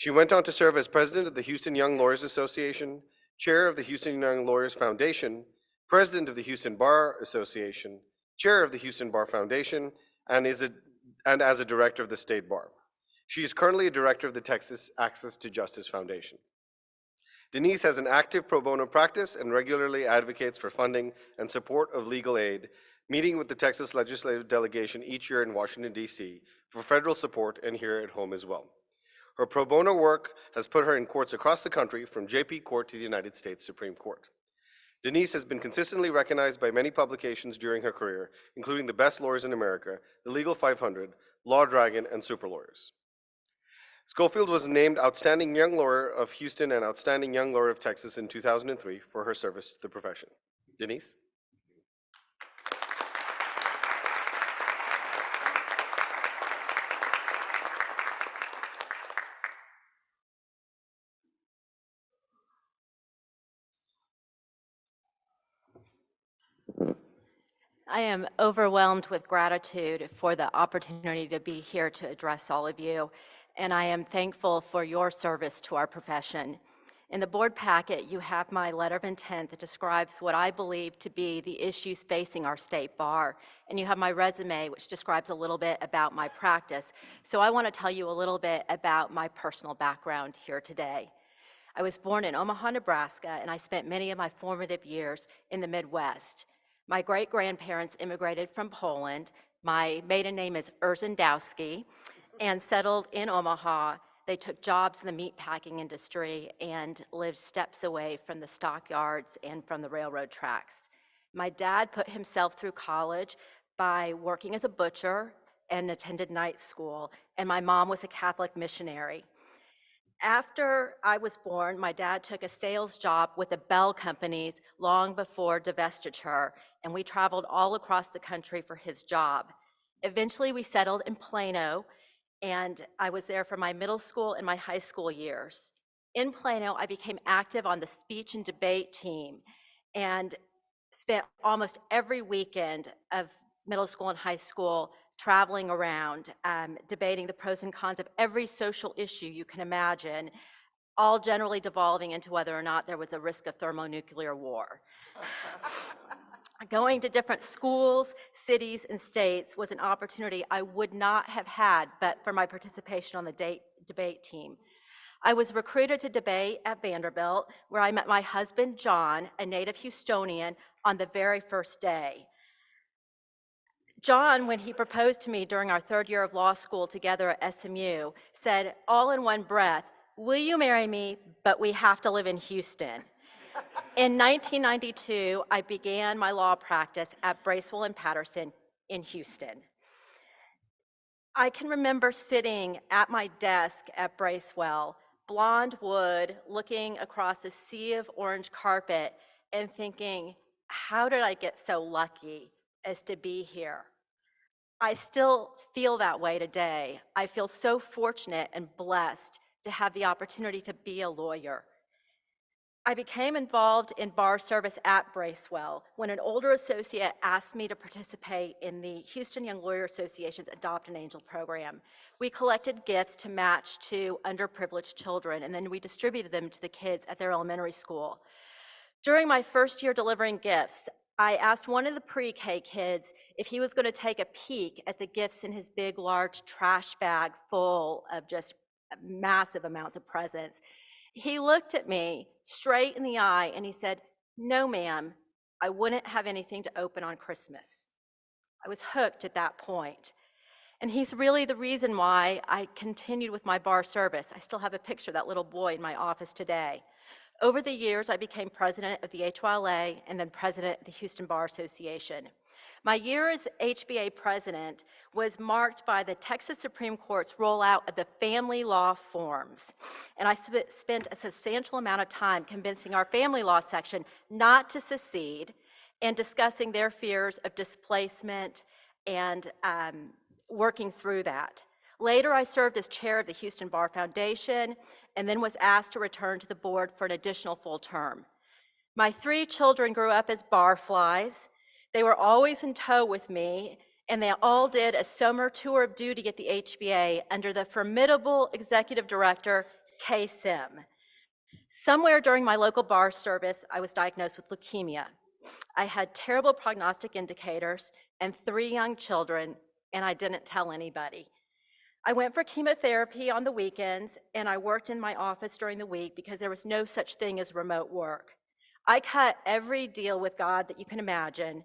She went on to serve as president of the Houston Young Lawyers Association, chair of the Houston Young Lawyers Foundation, president of the Houston Bar Association, chair of the Houston Bar Foundation, and as a director of the State Bar. She is currently a director of the Texas Access to Justice Foundation. Denise has an active pro bono practice and regularly advocates for funding and support of legal aid, meeting with the Texas Legislative Delegation each year in Washington, D.C. for federal support and here at home as well. Her pro bono work has put her in courts across the country, from JP Court to the United States Supreme Court. Denise has been consistently recognized by many publications during her career, including The Best Lawyers in America, The Legal 500, Law Dragon, and Super Lawyers. Schofield was named Outstanding Young Lawyer of Houston and Outstanding Young Lawyer of Texas in 2003 for her service to the profession. Denise? I am overwhelmed with gratitude for the opportunity to be here to address all of you, and I am thankful for your service to our profession. In the board packet, you have my letter of intent that describes what I believe to be the issues facing our state bar, and you have my resume, which describes a little bit about my practice. So I want to tell you a little bit about my personal background here today. I was born in Omaha, Nebraska, and I spent many of my formative years in the Midwest. My great-grandparents immigrated from Poland. My maiden name is Urzędowski, and settled in Omaha. They took jobs in the meatpacking industry and lived steps away from the stockyards and from the railroad tracks. My dad put himself through college by working as a butcher and attended night school, and my mom was a Catholic missionary. After I was born, my dad took a sales job with the Bell Companies long before divestiture, and we traveled all across the country for his job. Eventually, we settled in Plano, and I was there for my middle school and my high school years. In Plano, I became active on the speech and debate team and spent almost every weekend of middle school and high school traveling around, debating the pros and cons of every social issue you can imagine, all generally devolving into whether or not there was a risk of thermonuclear war. Going to different schools, cities, and states was an opportunity I would not have had but for my participation on the debate team. I was recruited to debate at Vanderbilt, where I met my husband, John, a native Houstonian, on the very first day. John, when he proposed to me during our third year of law school together at SMU, said all in one breath, "Will you marry me, but we have to live in Houston." In 1992, I began my law practice at Bracewell and Patterson in Houston. I can remember sitting at my desk at Bracewell, blonde wood, looking across a sea of orange carpet and thinking, how did I get so lucky as to be here? I still feel that way today. I feel so fortunate and blessed to have the opportunity to be a lawyer. I became involved in bar service at Bracewell when an older associate asked me to participate in the Houston Young Lawyer Association's Adopt an Angel program. We collected gifts to match to underprivileged children, and then we distributed them to the kids at their elementary school. During my first year delivering gifts, I asked one of the pre-K kids if he was going to take a peek at the gifts in his big, large trash bag full of just massive amounts of presents. He looked at me straight in the eye and he said, "No, ma'am, I wouldn't have anything to open on Christmas." I was hooked at that point. And he's really the reason why I continued with my bar service. I still have a picture of that little boy in my office today. Over the years, I became president of the HYLA and then president of the Houston Bar Association. My year as HBA president was marked by the Texas Supreme Court's rollout of the family law forms. And I spent a substantial amount of time convincing our family law section not to secede and discussing their fears of displacement and working through that. Later, I served as chair of the Houston Bar Foundation and then was asked to return to the board for an additional full term. My 3 children grew up as barflies. They were always in tow with me, and they all did a summer tour of duty at the HBA under the formidable executive director, K-Sim. Somewhere during my local bar service, I was diagnosed with leukemia. I had terrible prognostic indicators and 3 young children, and I didn't tell anybody. I went for chemotherapy on the weekends, and I worked in my office during the week because there was no such thing as remote work. I cut every deal with God that you can imagine,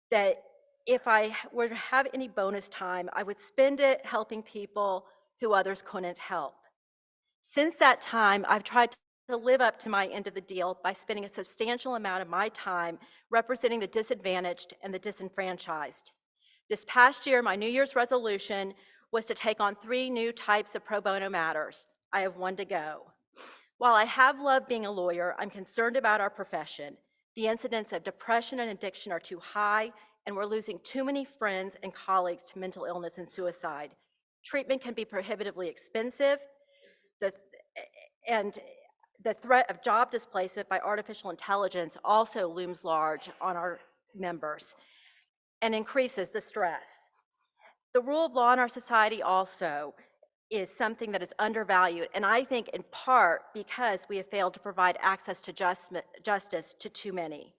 that if I were to have any bonus time, I would spend it helping people who others couldn't help. Since that time, I've tried to live up to my end of the deal by spending a substantial amount of my time representing the disadvantaged and the disenfranchised. This past year, my New Year's resolution was to take on 3 new types of pro bono matters. I have 1 to go. While I have loved being a lawyer, I'm concerned about our profession. The incidence of depression and addiction are too high, and we're losing too many friends and colleagues to mental illness and suicide. Treatment can be prohibitively expensive, and the threat of job displacement by artificial intelligence also looms large on our members and increases the stress. The rule of law in our society also is something that is undervalued, and I think in part because we have failed to provide access to justice to too many.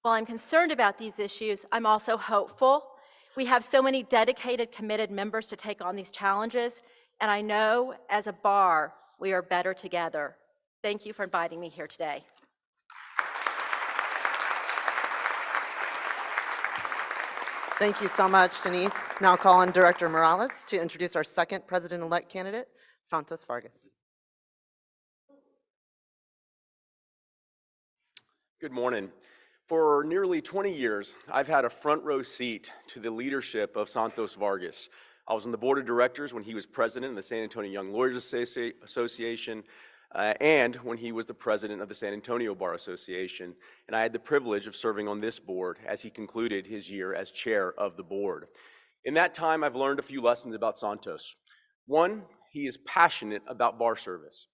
While I'm concerned about these issues, I'm also hopeful. We have so many dedicated, committed members to take on these challenges, and I know as a bar, we are better together. Thank you for inviting me here today. Thank you so much, Denise. Now call on Director Morales to introduce our second president-elect candidate, Santos Vargas. Good morning. For nearly 20 years, I've had a front row seat to the leadership of Santos Vargas. I was on the board of directors when he was president of the San Antonio Young Lawyers Association, and when he was the president of the San Antonio Bar Association, and I had the privilege of serving on this board as he concluded his year as chair of the board. In that time, I've learned a few lessons about Santos. One, he is passionate about bar service.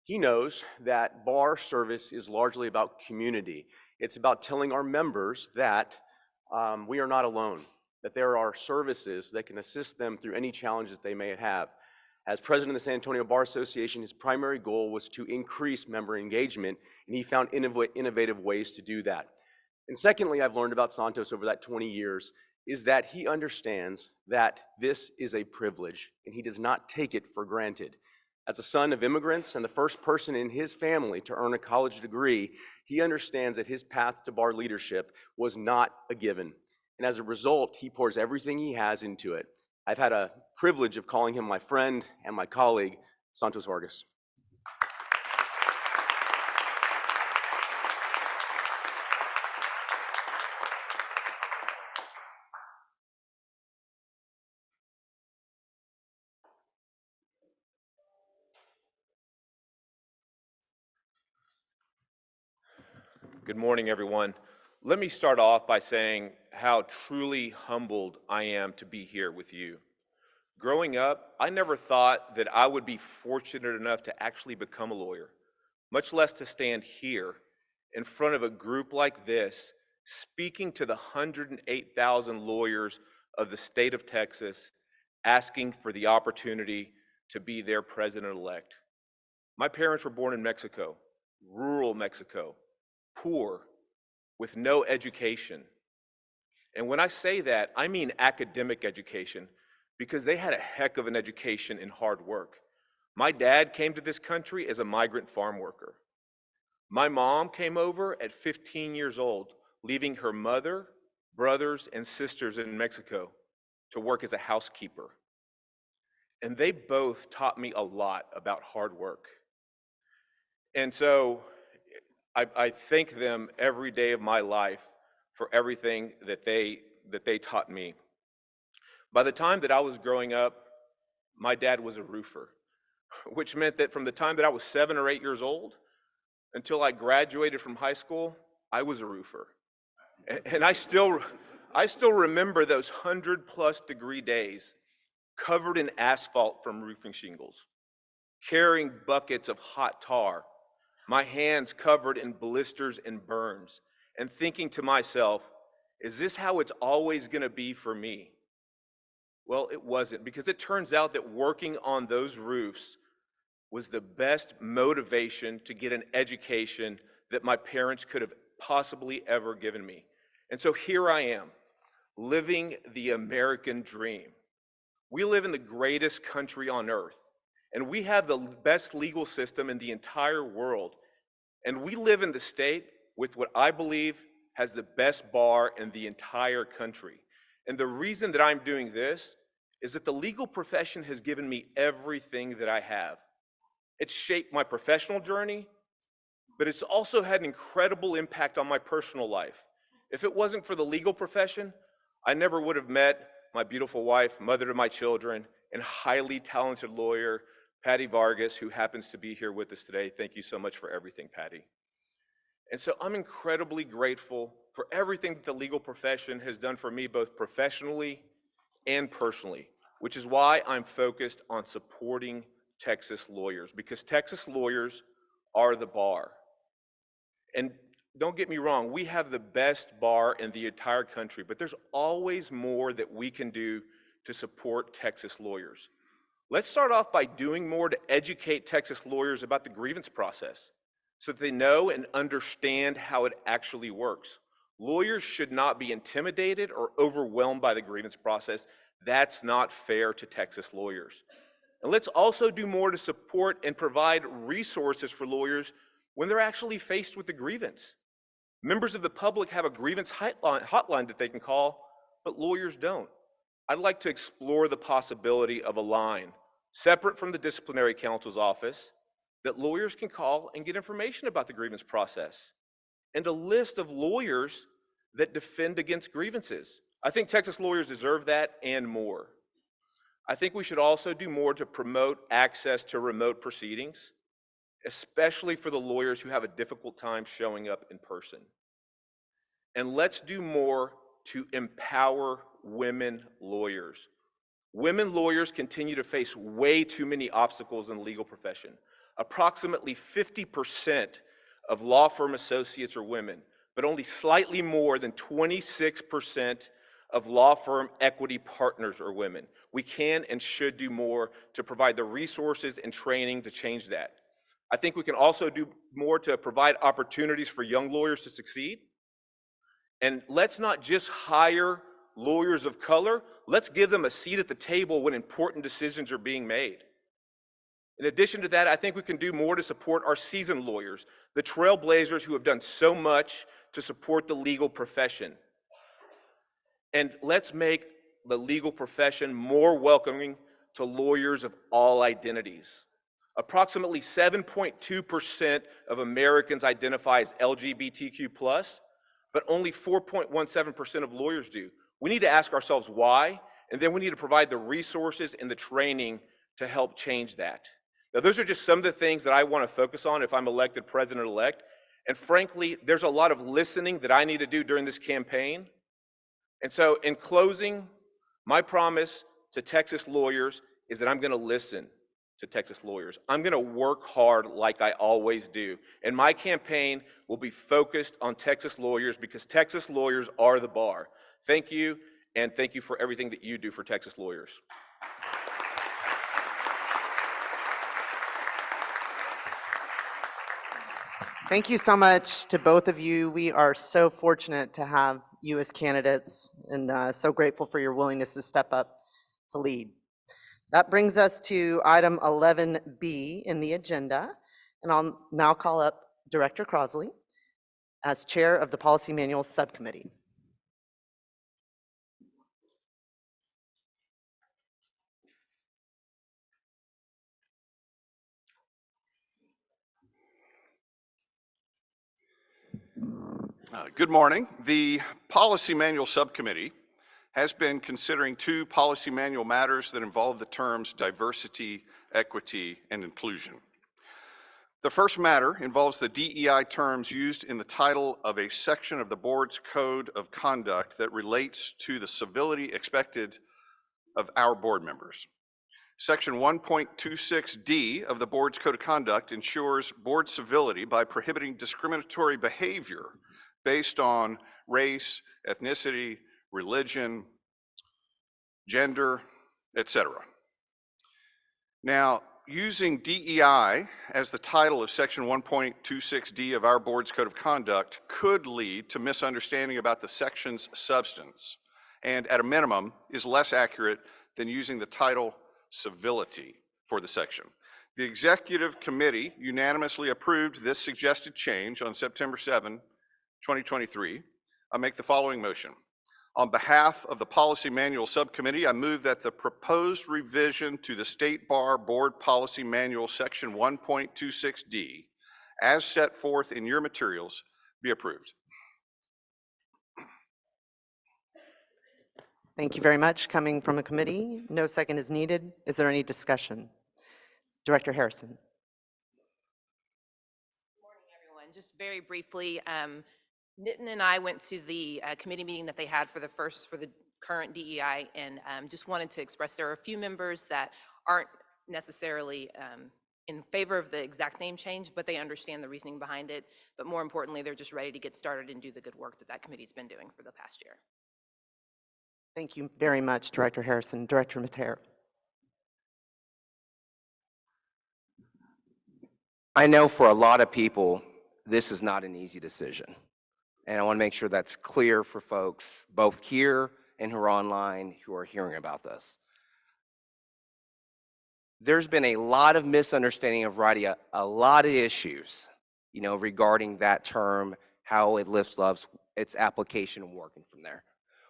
He knows that bar service is largely about community. It's about telling our members that we are not alone, that there are services that can assist them through any challenges they may have. As president of the San Antonio Bar Association, his primary goal was to increase member engagement, and he found innovative ways to do that. And secondly, I've learned about Santos over that 20 years is that he understands that this is a privilege, and he does not take it for granted. As a son of immigrants and the first person in his family to earn a college degree, he understands that his path to bar leadership was not a given. And as a result, he pours everything he has into it. I've had a privilege of calling him my friend and my colleague, Santos Vargas. Good morning, everyone. Let me start off by saying how truly humbled I am to be here with you. Growing up, I never thought that I would be fortunate enough to actually become a lawyer, much less to stand here in front of a group like this, speaking to the 108,000 lawyers of the state of Texas, asking for the opportunity to be their president-elect. My parents were born in Mexico, rural Mexico, poor, with no education. And when I say that, I mean academic education, because they had a heck of an education in hard work. My dad came to this country as a migrant farm worker. My mom came over at 15 years old, leaving her mother, brothers, and sisters in Mexico to work as a housekeeper. And they both taught me a lot about hard work. And so I thank them every day of my life for everything that they taught me. By the time that I was growing up, my dad was a roofer, which meant that from the time that I was 7 or 8 years old until I graduated from high school, I was a roofer. And I still remember those 100+ degree days covered in asphalt from roofing shingles, carrying buckets of hot tar, my hands covered in blisters and burns, and thinking to myself, is this how it's always gonna be for me? Well, it wasn't, because it turns out that working on those roofs was the best motivation to get an education that my parents could have possibly ever given me. And so here I am, living the American dream. We live in the greatest country on earth, and we have the best legal system in the entire world. And we live in the state with what I believe has the best bar in the entire country. And the reason that I'm doing this is that the legal profession has given me everything that I have. It's shaped my professional journey, but it's also had an incredible impact on my personal life. If it wasn't for the legal profession, I never would have met my beautiful wife, mother to my children, and highly talented lawyer, Patty Vargas, who happens to be here with us today. Thank you so much for everything, Patty. And so I'm incredibly grateful for everything that the legal profession has done for me, both professionally and personally, which is why I'm focused on supporting Texas lawyers, because Texas lawyers are the bar. And don't get me wrong, we have the best bar in the entire country, but there's always more that we can do to support Texas lawyers. Let's start off by doing more to educate Texas lawyers about the grievance process so that they know and understand how it actually works. Lawyers should not be intimidated or overwhelmed by the grievance process. That's not fair to Texas lawyers. And let's also do more to support and provide resources for lawyers when they're actually faced with the grievance. Members of the public have a grievance hotline that they can call, but lawyers don't. I'd like to explore the possibility of a line separate from the disciplinary counsel's office that lawyers can call and get information about the grievance process, and a list of lawyers that defend against grievances. I think Texas lawyers deserve that and more. I think we should also do more to promote access to remote proceedings, especially for the lawyers who have a difficult time showing up in person. And let's do more to empower women lawyers. Women lawyers continue to face way too many obstacles in the legal profession. Approximately 50% of law firm associates are women, but only slightly more than 26% of law firm equity partners are women. We can and should do more to provide the resources and training to change that. I think we can also do more to provide opportunities for young lawyers to succeed. And let's not just hire lawyers of color, let's give them a seat at the table when important decisions are being made. In addition to that, I think we can do more to support our seasoned lawyers, the trailblazers who have done so much to support the legal profession. And let's make the legal profession more welcoming to lawyers of all identities. Approximately 7.2% of Americans identify as LGBTQ+, but only 4.17% of lawyers do. We need to ask ourselves why, and then we need to provide the resources and the training to help change that. Now, those are just some of the things that I want to focus on if I'm elected president-elect. And frankly, there's a lot of listening that I need to do during this campaign. And so in closing, my promise to Texas lawyers is that I'm going to listen to Texas lawyers. I'm going to work hard like I always do. And my campaign will be focused on Texas lawyers because Texas lawyers are the bar. Thank you, and thank you for everything that you do for Texas lawyers. Thank you so much to both of you. We are so fortunate to have you as candidates and so grateful for your willingness to step up to lead. That brings us to item 11B in the agenda, and I'll now call up Director Crosley as Chair of the Policy Manual Subcommittee. Good morning. The Policy Manual Subcommittee has been considering two policy manual matters that involve the terms diversity, equity, and inclusion. The first matter involves the DEI terms used in the title of a section of the board's code of conduct that relates to the civility expected of our board members. Section 1.26D of the board's code of conduct ensures board civility by prohibiting discriminatory behavior based on race, ethnicity, religion, gender, etc. Now, using DEI as the title of Section 1.26D of our board's Code of Conduct could lead to misunderstanding about the section's substance, and at a minimum is less accurate than using the title civility for the section. The Executive Committee unanimously approved this suggested change on September 7, 2023. I make the following motion. On behalf of the Policy Manual Subcommittee, I move that the proposed revision to the State Bar Board Policy Manual Section 1.26D, as set forth in your materials, be approved. Thank you very much. Coming from a committee, no second is needed. Is there any discussion? Director Harrison. Good morning, everyone. Just very briefly, Nitin and I went to the committee meeting that they had for the current DEI, and just wanted to express there are a few members that aren't necessarily in favor of the exact name change, but they understand the reasoning behind it. But more importantly, they're just ready to get started and do the good work that that committee's been doing for the past year. Thank you very much, Director Harrison. Director Mater. I know for a lot of people, this is not an easy decision. And I want to make sure that's clear for folks, both here and who are online, who are hearing about this. There's been a lot of misunderstanding of a lot of issues, regarding that term, how it loves its application and working from there.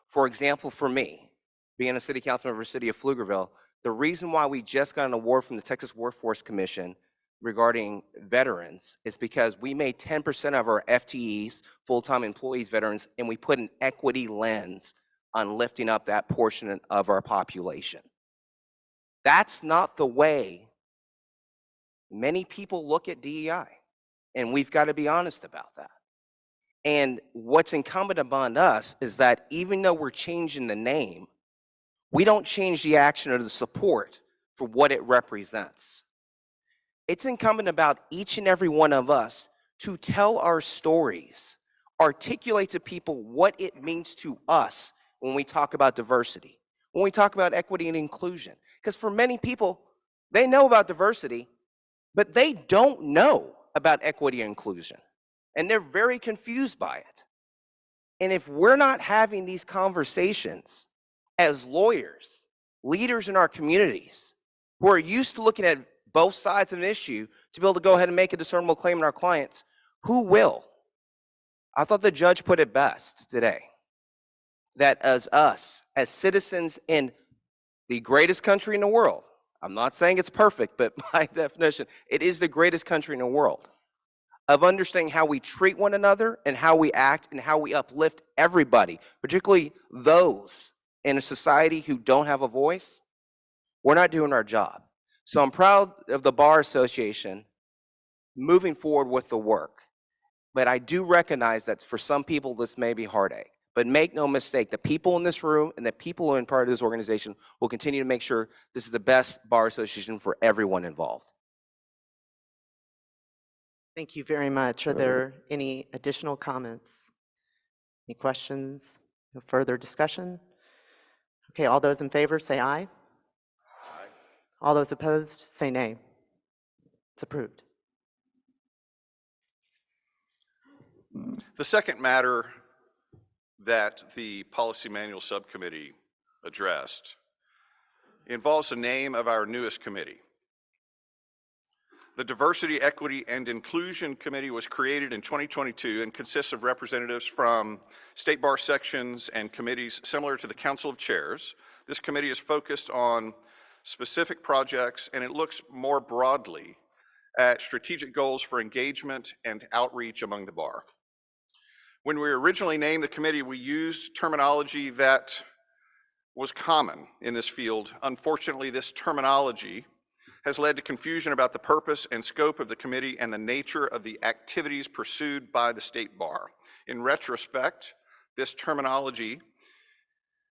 For example, for me, being a city council member for the city of Pflugerville, the reason why we just got an award from the Texas Workforce Commission regarding veterans is because we made 10% of our FTEs, full-time employees, veterans, and we put an equity lens on lifting up that portion of our population. That's not the way many people look at DEI, and we've got to be honest about that. And what's incumbent upon us is that even though we're changing the name, we don't change the action or the support for what it represents. It's incumbent about each and every one of us to tell our stories, articulate to people what it means to us when we talk about diversity, when we talk about equity and inclusion. Because for many people, they know about diversity, but they don't know about equity and inclusion. And they're very confused by it. And if we're not having these conversations as lawyers, leaders in our communities, who are used to looking at both sides of an issue to be able to go ahead and make a discernible claim in our clients, who will? I thought the judge put it best today, that as us, as citizens in the greatest country in the world, I'm not saying it's perfect, but by definition, it is the greatest country in the world, of understanding how we treat one another and how we act and how we uplift everybody, particularly those in a society who don't have a voice, we're not doing our job. So I'm proud of the Bar Association moving forward with the work. But I do recognize that for some people, this may be heartache. But make no mistake, the people in this room and the people who are in part of this organization will continue to make sure this is the best Bar Association for everyone involved. Thank you very much. Are there any additional comments? Any questions? No further discussion? Okay, all those in favor say aye. Aye. All those opposed say nay. It's approved. The second matter that the Policy Manual Subcommittee addressed involves the name of our newest committee. The Diversity, Equity, and Inclusion Committee was created in 2022 and consists of representatives from state bar sections and committees similar to the Council of Chairs. This committee is focused on specific projects, and it looks more broadly at strategic goals for engagement and outreach among the bar. When we originally named the committee, we used terminology that was common in this field. Unfortunately, this terminology has led to confusion about the purpose and scope of the committee and the nature of the activities pursued by the state bar. In retrospect, this terminology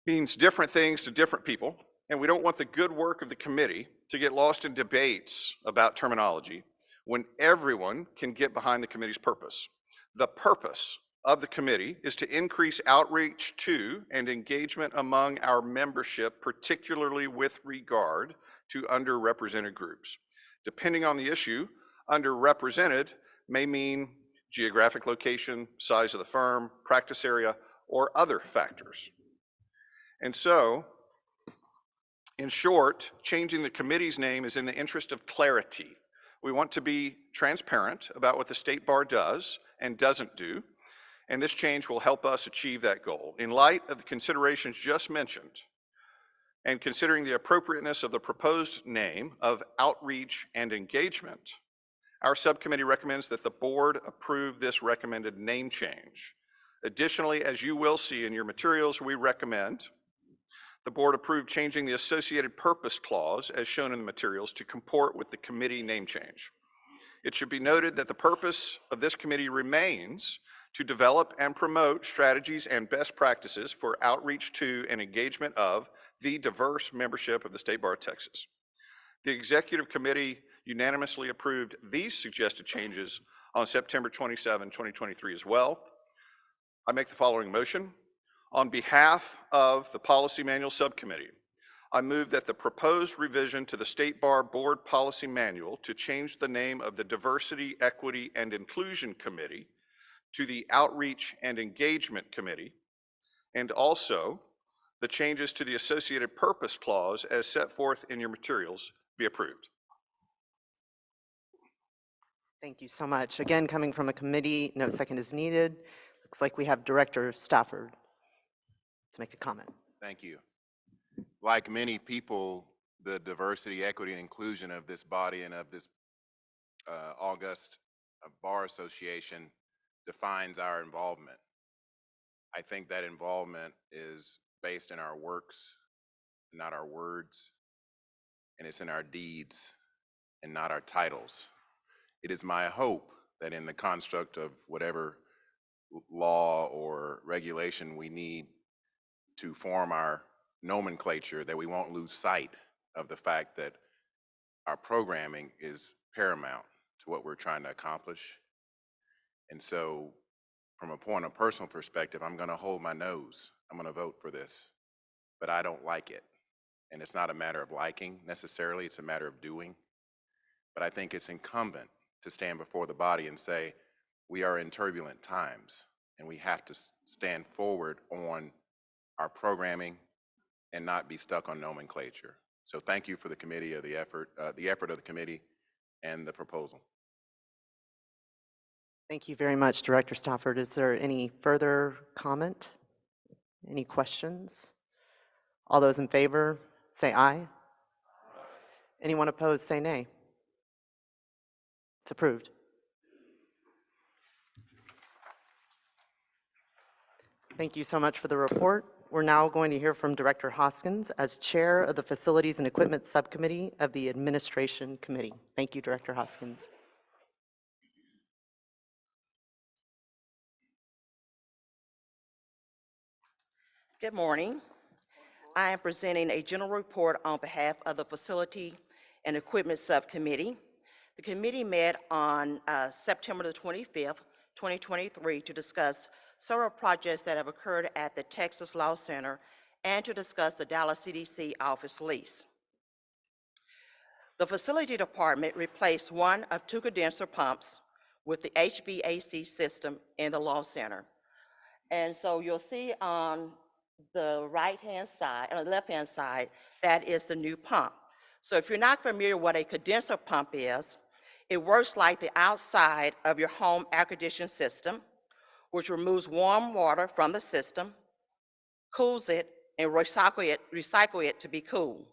means different things to different people, and we don't want the good work of the committee to get lost in debates about terminology when everyone can get behind the committee's purpose. The purpose of the committee is to increase outreach to and engagement among our membership, particularly with regard to underrepresented groups. Depending on the issue, underrepresented may mean geographic location, size of the firm, practice area, or other factors. And so, in short, changing the committee's name is in the interest of clarity. We want to be transparent about what the State Bar does and doesn't do, and this change will help us achieve that goal. In light of the considerations just mentioned, and considering the appropriateness of the proposed name of Outreach and Engagement, our subcommittee recommends that the board approve this recommended name change. Additionally, as you will see in your materials, we recommend the board approve changing the associated purpose clause as shown in the materials to comport with the committee name change. It should be noted that the purpose of this committee remains to develop and promote strategies and best practices for outreach to and engagement of the diverse membership of the State Bar of Texas. The executive committee unanimously approved these suggested changes on September 27, 2023 as well. I make the following motion. On behalf of the Policy Manual Subcommittee, I move that the proposed revision to the State Bar Board Policy Manual to change the name of the Diversity, Equity, and Inclusion Committee to the Outreach and Engagement Committee, and also the changes to the associated purpose clause as set forth in your materials be approved. Thank you so much. Again, coming from a committee, no second is needed. Looks like we have Director Stafford to make a comment. Thank you. Like many people, the diversity, equity, and inclusion of this body and of this august Bar Association defines our involvement. I think that involvement is based in our works, not our words, and it's in our deeds and not our titles. It is my hope that in the construct of whatever law or regulation we need to form our nomenclature, that we won't lose sight of the fact that our programming is paramount to what we're trying to accomplish. And so from a point of personal perspective, I'm going to hold my nose. I'm going to vote for this, but I don't like it. And it's not a matter of liking necessarily, it's a matter of doing. But I think it's incumbent to stand before the body and say, we are in turbulent times and we have to stand forward on our programming and not be stuck on nomenclature. So thank you for the committee of the effort of the committee and the proposal. Thank you very much, Director Stafford. Is there any further comment? Any questions? All those in favor, say aye. Anyone opposed, say nay. It's approved. Thank you so much for the report. We're now going to hear from Director Hoskins as Chair of the Facilities and Equipment Subcommittee of the Administration Committee. Thank you, Director Hoskins. Good morning. I am presenting a general report on behalf of the Facility and Equipment Subcommittee. The committee met on September the 25th, 2023 to discuss several projects that have occurred at the Texas Law Center and to discuss the Dallas CDC office lease. The facility department replaced one of two condenser pumps with the HVAC system in the Law Center. And so you'll see on the right-hand side, on the left-hand side, that is the new pump. So if you're not familiar what a condenser pump is, it works like the outside of your home air conditioning system, which removes warm water from the system, cools it, and recycle it to be cool.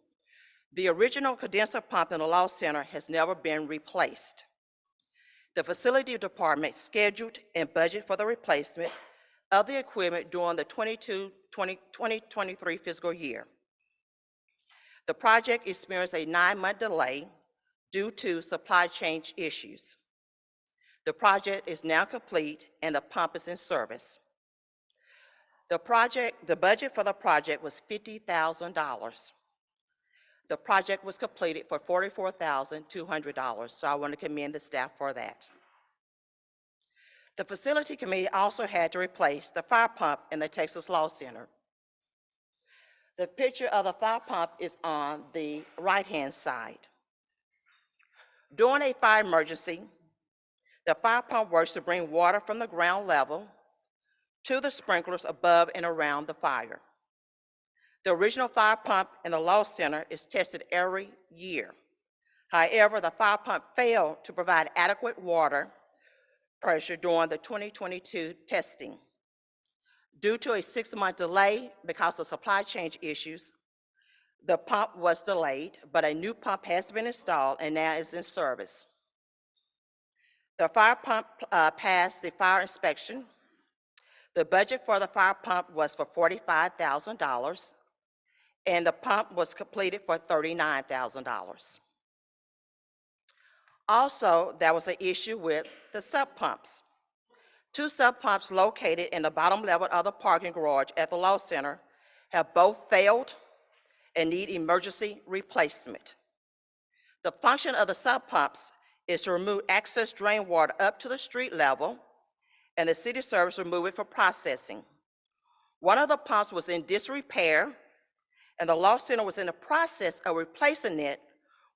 The original condenser pump in the Law Center has never been replaced. The facility department scheduled and budgeted for the replacement of the equipment during the 2023 fiscal year. The project experienced a 9-month delay due to supply chain issues. The project is now complete and the pump is in service. The budget for the project was $50,000. The project was completed for $44,200, so I want to commend the staff for that. The facility committee also had to replace the fire pump in the Texas Law Center. The picture of the fire pump is on the right-hand side. During a fire emergency, the fire pump works to bring water from the ground level to the sprinklers above and around the fire. The original fire pump in the Law Center is tested every year. However, the fire pump failed to provide adequate water pressure during the 2022 testing. Due to a 6-month delay because of supply chain issues, the pump was delayed, but a new pump has been installed and now is in service. The fire pump passed the fire inspection. The budget for the fire pump was for $45,000, and the pump was completed for $39,000. Also, there was an issue with the sub pumps. 2 sub pumps located in the bottom level of the parking garage at the Law Center have both failed and need emergency replacement. The function of the sub pumps is to remove excess drain water up to the street level, and the city service remove it for processing. One of the pumps was in disrepair, and the Law Center was in the process of replacing it,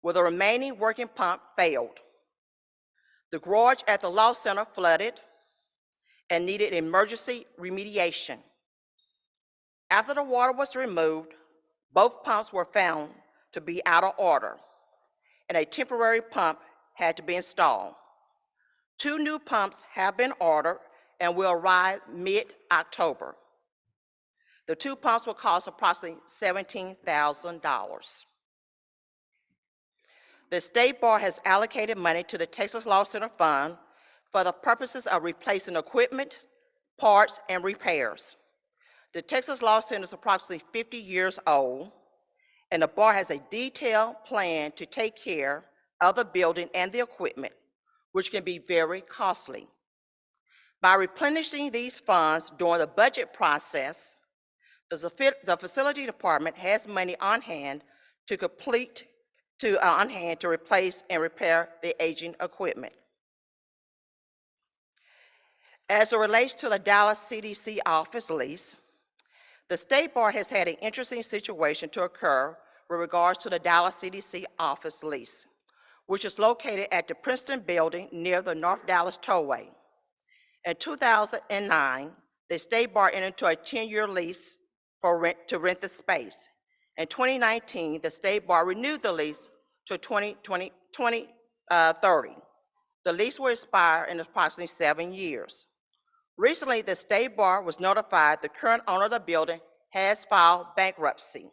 where the remaining working pump failed. The garage at the Law Center flooded and needed emergency remediation. After the water was removed, both pumps were found to be out of order, and a temporary pump had to be installed. 2 new pumps have been ordered and will arrive mid-October. The 2 pumps will cost approximately $17,000. The State Bar has allocated money to the Texas Law Center Fund for the purposes of replacing equipment, parts, and repairs. The Texas Law Center is approximately 50 years old, and the bar has a detailed plan to take care of the building and the equipment, which can be very costly. By replenishing these funds during the budget process, the facility department has money on hand to replace and repair the aging equipment. As it relates to the Dallas CDC office lease, the State Bar has had an interesting situation to occur with regards to the Dallas CDC office lease, which is located at the Princeton Building near the North Dallas Tollway. In 2009, the State Bar entered into a 10-year lease to rent the space. In 2019, the State Bar renewed the lease to 2030. The lease will expire in approximately 7 years. Recently, the State Bar was notified the current owner of the building has filed bankruptcy.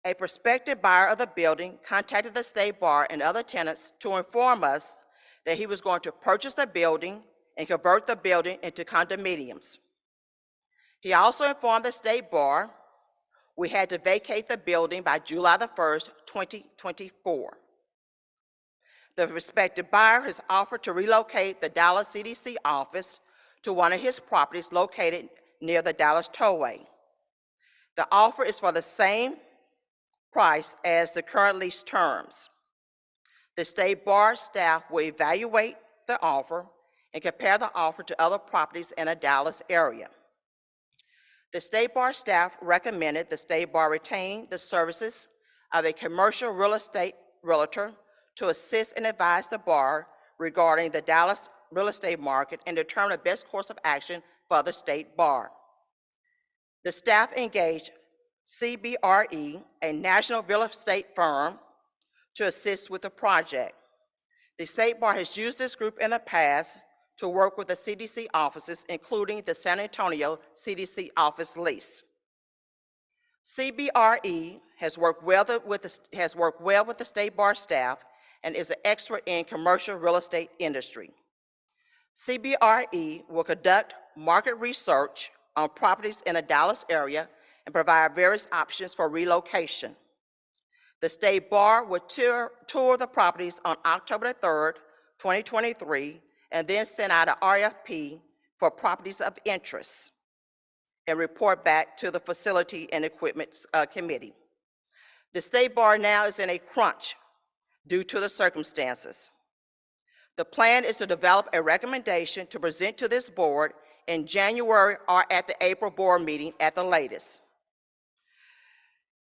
A prospective buyer of the building contacted the State Bar and other tenants to inform us that he was going to purchase the building and convert the building into condominiums. He also informed the State Bar we had to vacate the building by July the 1st, 2024. The prospective buyer has offered to relocate the Dallas CDC office to one of his properties located near the Dallas Tollway. The offer is for the same price as the current lease terms. The State Bar staff will evaluate the offer and compare the offer to other properties in the Dallas area. The State Bar staff recommended the State Bar retain the services of a commercial real estate realtor to assist and advise the bar regarding the Dallas real estate market and determine the best course of action for the State Bar. The staff engaged CBRE, a national real estate firm, to assist with the project. The State Bar has used this group in the past to work with the CDC offices, including the San Antonio CDC office lease. CBRE has worked well with the State Bar staff and is an expert in commercial real estate industry. CBRE will conduct market research on properties in the Dallas area and provide various options for relocation. The State Bar will tour the properties on October 3rd, 2023, and then send out an RFP for properties of interest and report back to the Facility and Equipment Committee. The State Bar now is in a crunch due to the circumstances. The plan is to develop a recommendation to present to this board in January or at the April board meeting at the latest.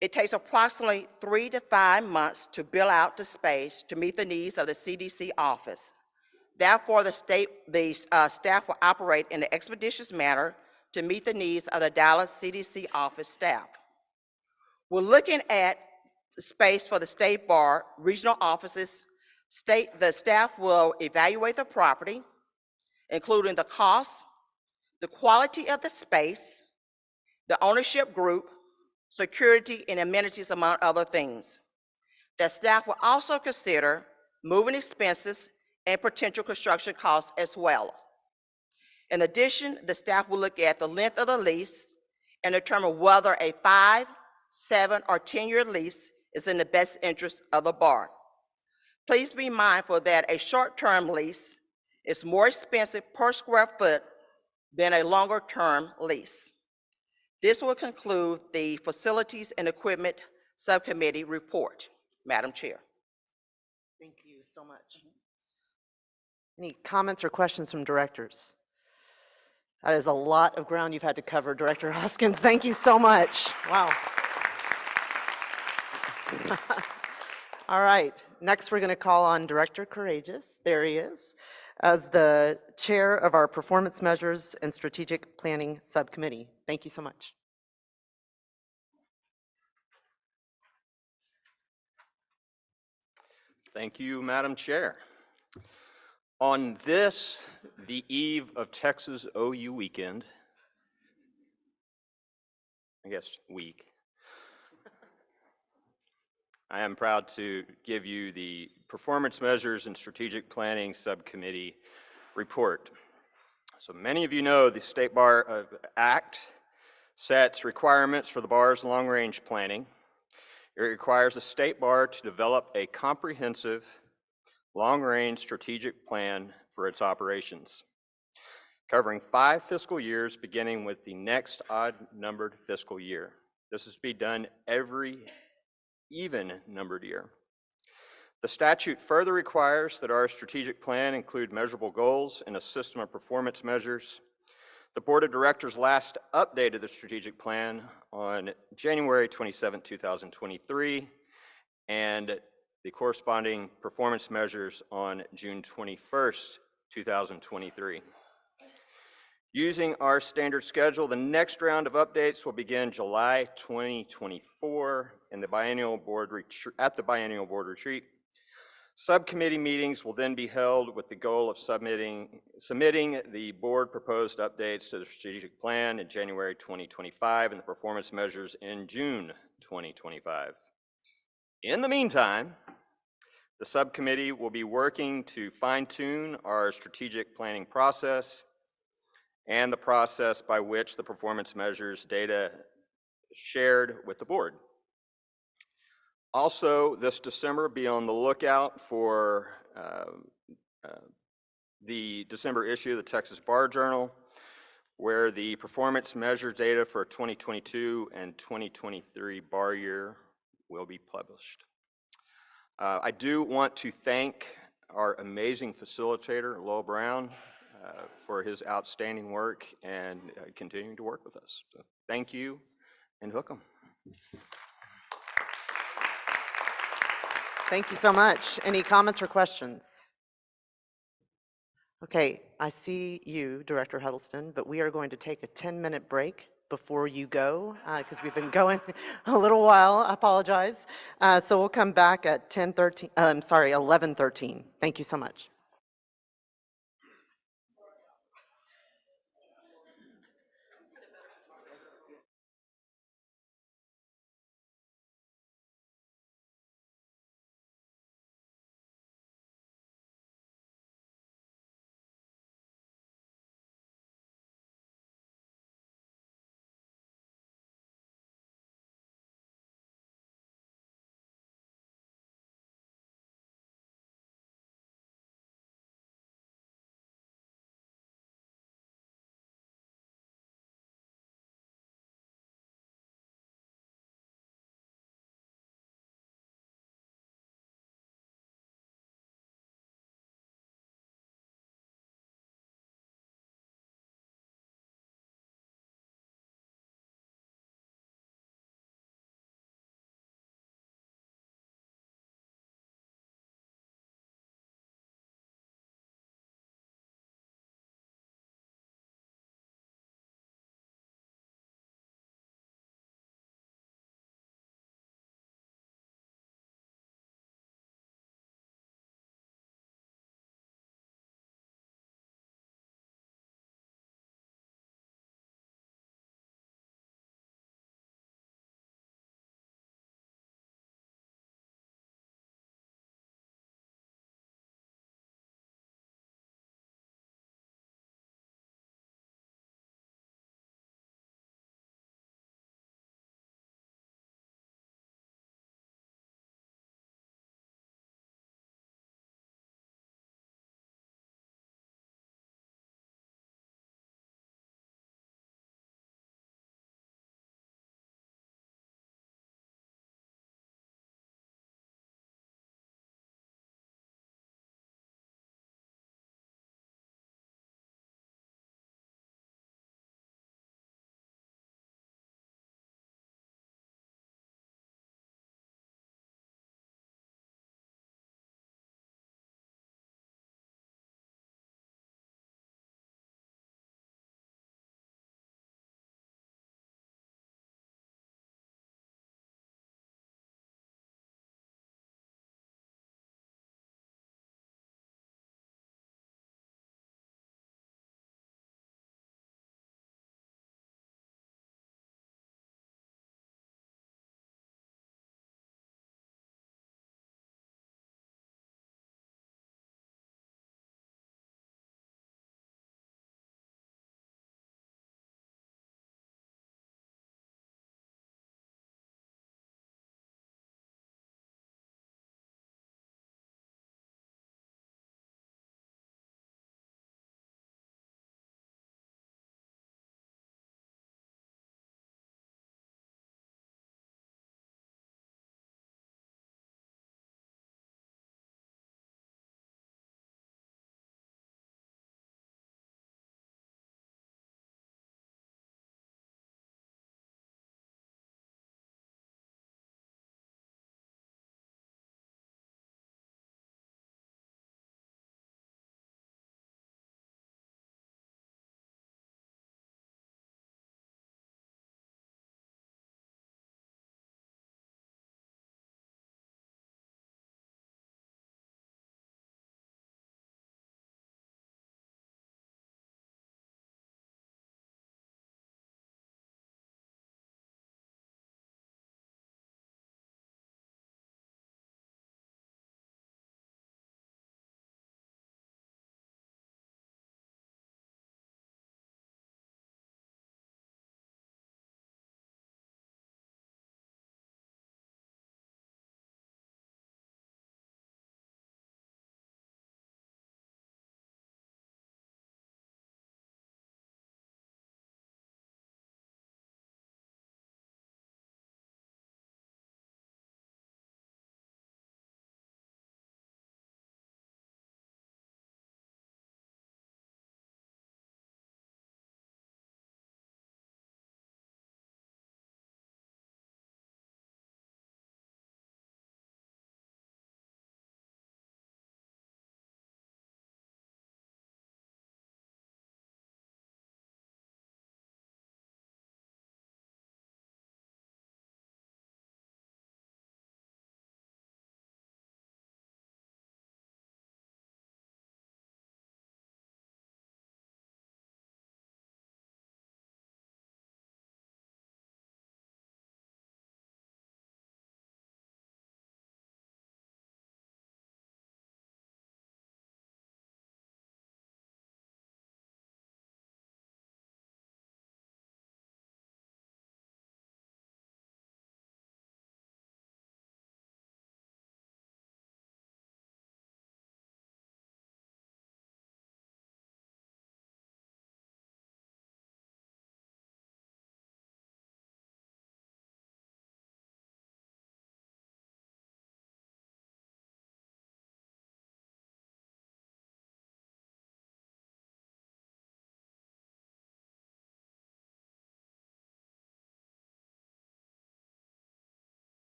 It takes approximately 3 to 5 months to build out the space to meet the needs of the CDC office. Therefore, the staff will operate in an expeditious manner to meet the needs of the Dallas CDC office staff. We're looking at the space for the State Bar regional offices. The staff will evaluate the property, including the cost, the quality of the space, the ownership group, security, and amenities, among other things. The staff will also consider moving expenses and potential construction costs as well. In addition, the staff will look at the length of the lease and determine whether a 5, 7, or 10-year lease is in the best interest of the bar. Please be mindful that a short-term lease is more expensive per square foot than a longer-term lease. This will conclude the Facilities and Equipment Subcommittee report. Madam Chair. Thank you so much. Any comments or questions from directors? That is a lot of ground you've had to cover, Director Hoskins. Thank you so much. Wow. All right, next we're going to call on Director Courageous, there he is, as the chair of our Performance Measures and Strategic Planning Subcommittee. Thank you so much. Thank you, Madam Chair. On this, the eve of Texas OU weekend, week, I am proud to give you the Performance Measures and Strategic Planning Subcommittee report. So many of you know the State Bar Act sets requirements for the bar's long-range planning. It requires the State Bar to develop a comprehensive, long-range strategic plan for its operations, covering 5 fiscal years beginning with the next odd-numbered fiscal year. This is to be done every even-numbered year. The statute further requires that our strategic plan include measurable goals and a system of performance measures. The Board of Directors last updated the strategic plan on January 27, 2023, and the corresponding performance measures on June 21st, 2023. Using our standard schedule, the next round of updates will begin July 2024 at the biennial board retreat. Subcommittee meetings will then be held with the goal of submitting the board proposed updates to the strategic plan in January 2025 and the performance measures in June 2025. In the meantime, the subcommittee will be working to fine-tune our strategic planning process and the process by which the performance measures data is shared with the board. Also, this December, be on the lookout for the December issue of the Texas Bar Journal, where the performance measure data for 2022 and 2023 bar year will be published. I do want to thank our amazing facilitator, Lowell Brown, for his outstanding work and continuing to work with us. So thank you, and hook 'em. Thank you so much. Any comments or questions? Okay, I see you, Director Huddleston, but we are going to take a 10-minute break before you go, because we've been going a little while. I apologize. So we'll come back at 11:13. Thank you so much.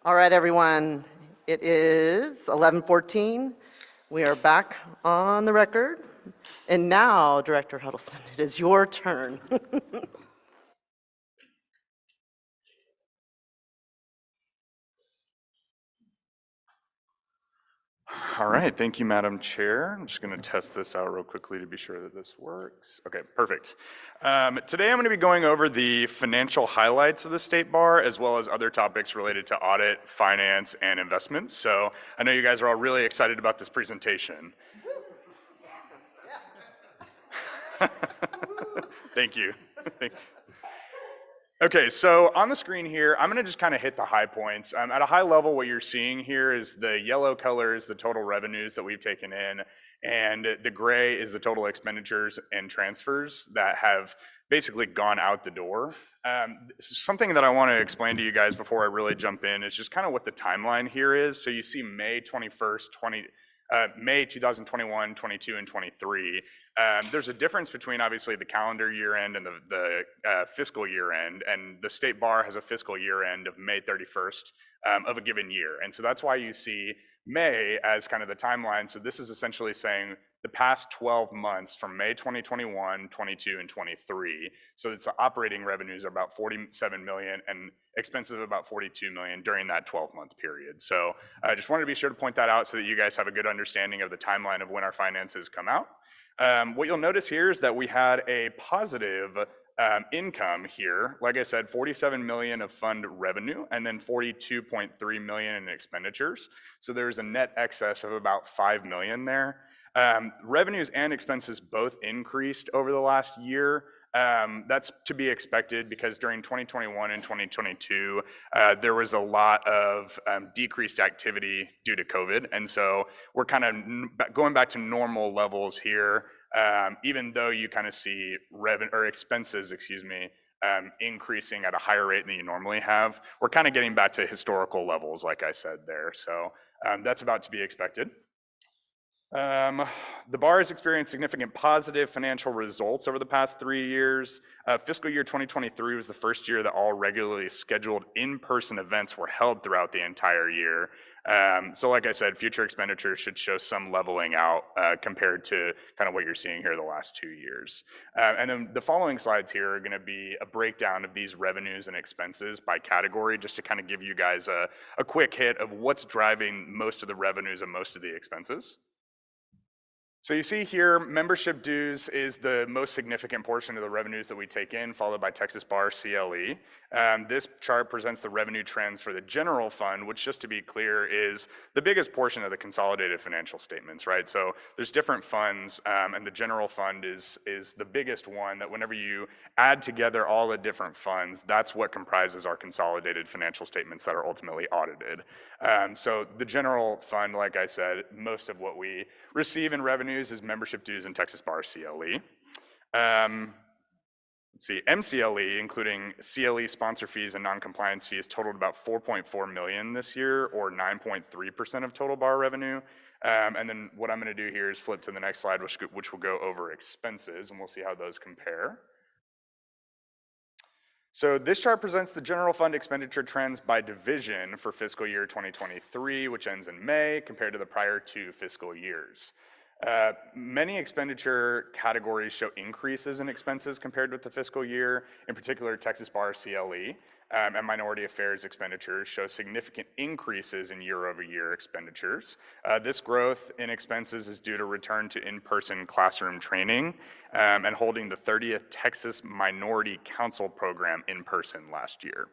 All right, everyone. It is 11:14. We are back on the record. And now, Director Huddleston, it is your turn. All right, thank you, Madam Chair. I'm just going to test this out real quickly to be sure that this works. Okay, perfect. Today I'm going to be going over the financial highlights of the State Bar, as well as other topics related to audit, finance, and investments. So I know you guys are all really excited about this presentation. Thank you. Okay, so on the screen here, I'm gonna just kind of hit the high points. At a high level, what you're seeing here is the yellow color is the total revenues that we've taken in, and the gray is the total expenditures and transfers that have basically gone out the door. Something that I want to explain to you guys before I really jump in is just kind of what the timeline here is. So you see May 21st, May 2021, 22, and 23. There's a difference between obviously the calendar year end and the fiscal year end, and the State Bar has a fiscal year end of May 31st of a given year. And so that's why you see May as kind of the timeline. So this is essentially saying the past 12 months from May 2021, 22, and 23. So it's the operating revenues are about 47 million and expenses of about 42 million during that 12-month period. So I just wanted to be sure to point that out so that you guys have a good understanding of the timeline of when our finances come out. What you'll notice here is that we had a positive income here. Like I said, 47 million of fund revenue and then 42.3 million in expenditures. So there's a net excess of about 5 million there. Revenues and expenses both increased over the last year. That's to be expected because during 2021 and 2022, there was a lot of decreased activity due to COVID. And so we're kind of going back to normal levels here, even though you kind of see expenses, increasing at a higher rate than you normally have. We're kind of getting back to historical levels, like I said there. So that's about to be expected. The bar has experienced significant positive financial results over the past 3 years. Fiscal year 2023 was the first year that all regularly scheduled in-person events were held throughout the entire year. So like I said, future expenditures should show some leveling out compared to kind of what you're seeing here the last 2 years. And then the following slides here are gonna be a breakdown of these revenues and expenses by category, just to kind of give you guys a quick hit of what's driving most of the revenues and most of the expenses. So you see here, membership dues is the most significant portion of the revenues that we take in, followed by Texas Bar CLE. This chart presents the revenue trends for the general fund, which, just to be clear, is the biggest portion of the consolidated financial statements, right? So there's different funds, and the general fund is the biggest one that whenever you add together all the different funds, that's what comprises our consolidated financial statements that are ultimately audited. So the general fund, like I said, most of what we receive in revenues is membership dues and Texas Bar CLE. Let's see, MCLE, including CLE sponsor fees and non-compliance fees, totaled about 4.4 million this year, or 9.3% of total bar revenue. And then what I'm gonna do here is flip to the next slide, which will go over expenses, and we'll see how those compare. So this chart presents the general fund expenditure trends by division for fiscal year 2023, which ends in May, compared to the prior 2 fiscal years. Many expenditure categories show increases in expenses compared with the fiscal year. In particular, Texas Bar CLE and Minority Affairs expenditures show significant increases in year-over-year expenditures. This growth in expenses is due to return to in-person classroom training and holding the 30th Texas Minority Council program in person last year.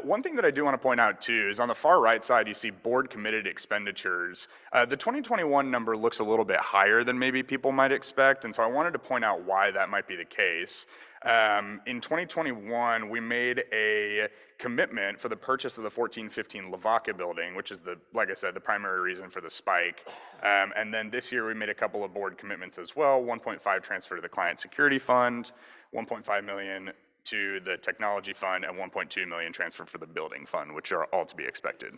One thing that I do want to point out too is on the far right side, you see board committed expenditures. The 2021 number looks a little bit higher than maybe people might expect, and so I wanted to point out why that might be the case. In 2021, we made a commitment for the purchase of the 1415 Lavaca building, which is like I said, the primary reason for the spike. And then this year we made a couple of board commitments as well, 1.5 transfer to the client security fund, 1.5 million to the technology fund, and 1.2 million transfer for the building fund, which are all to be expected.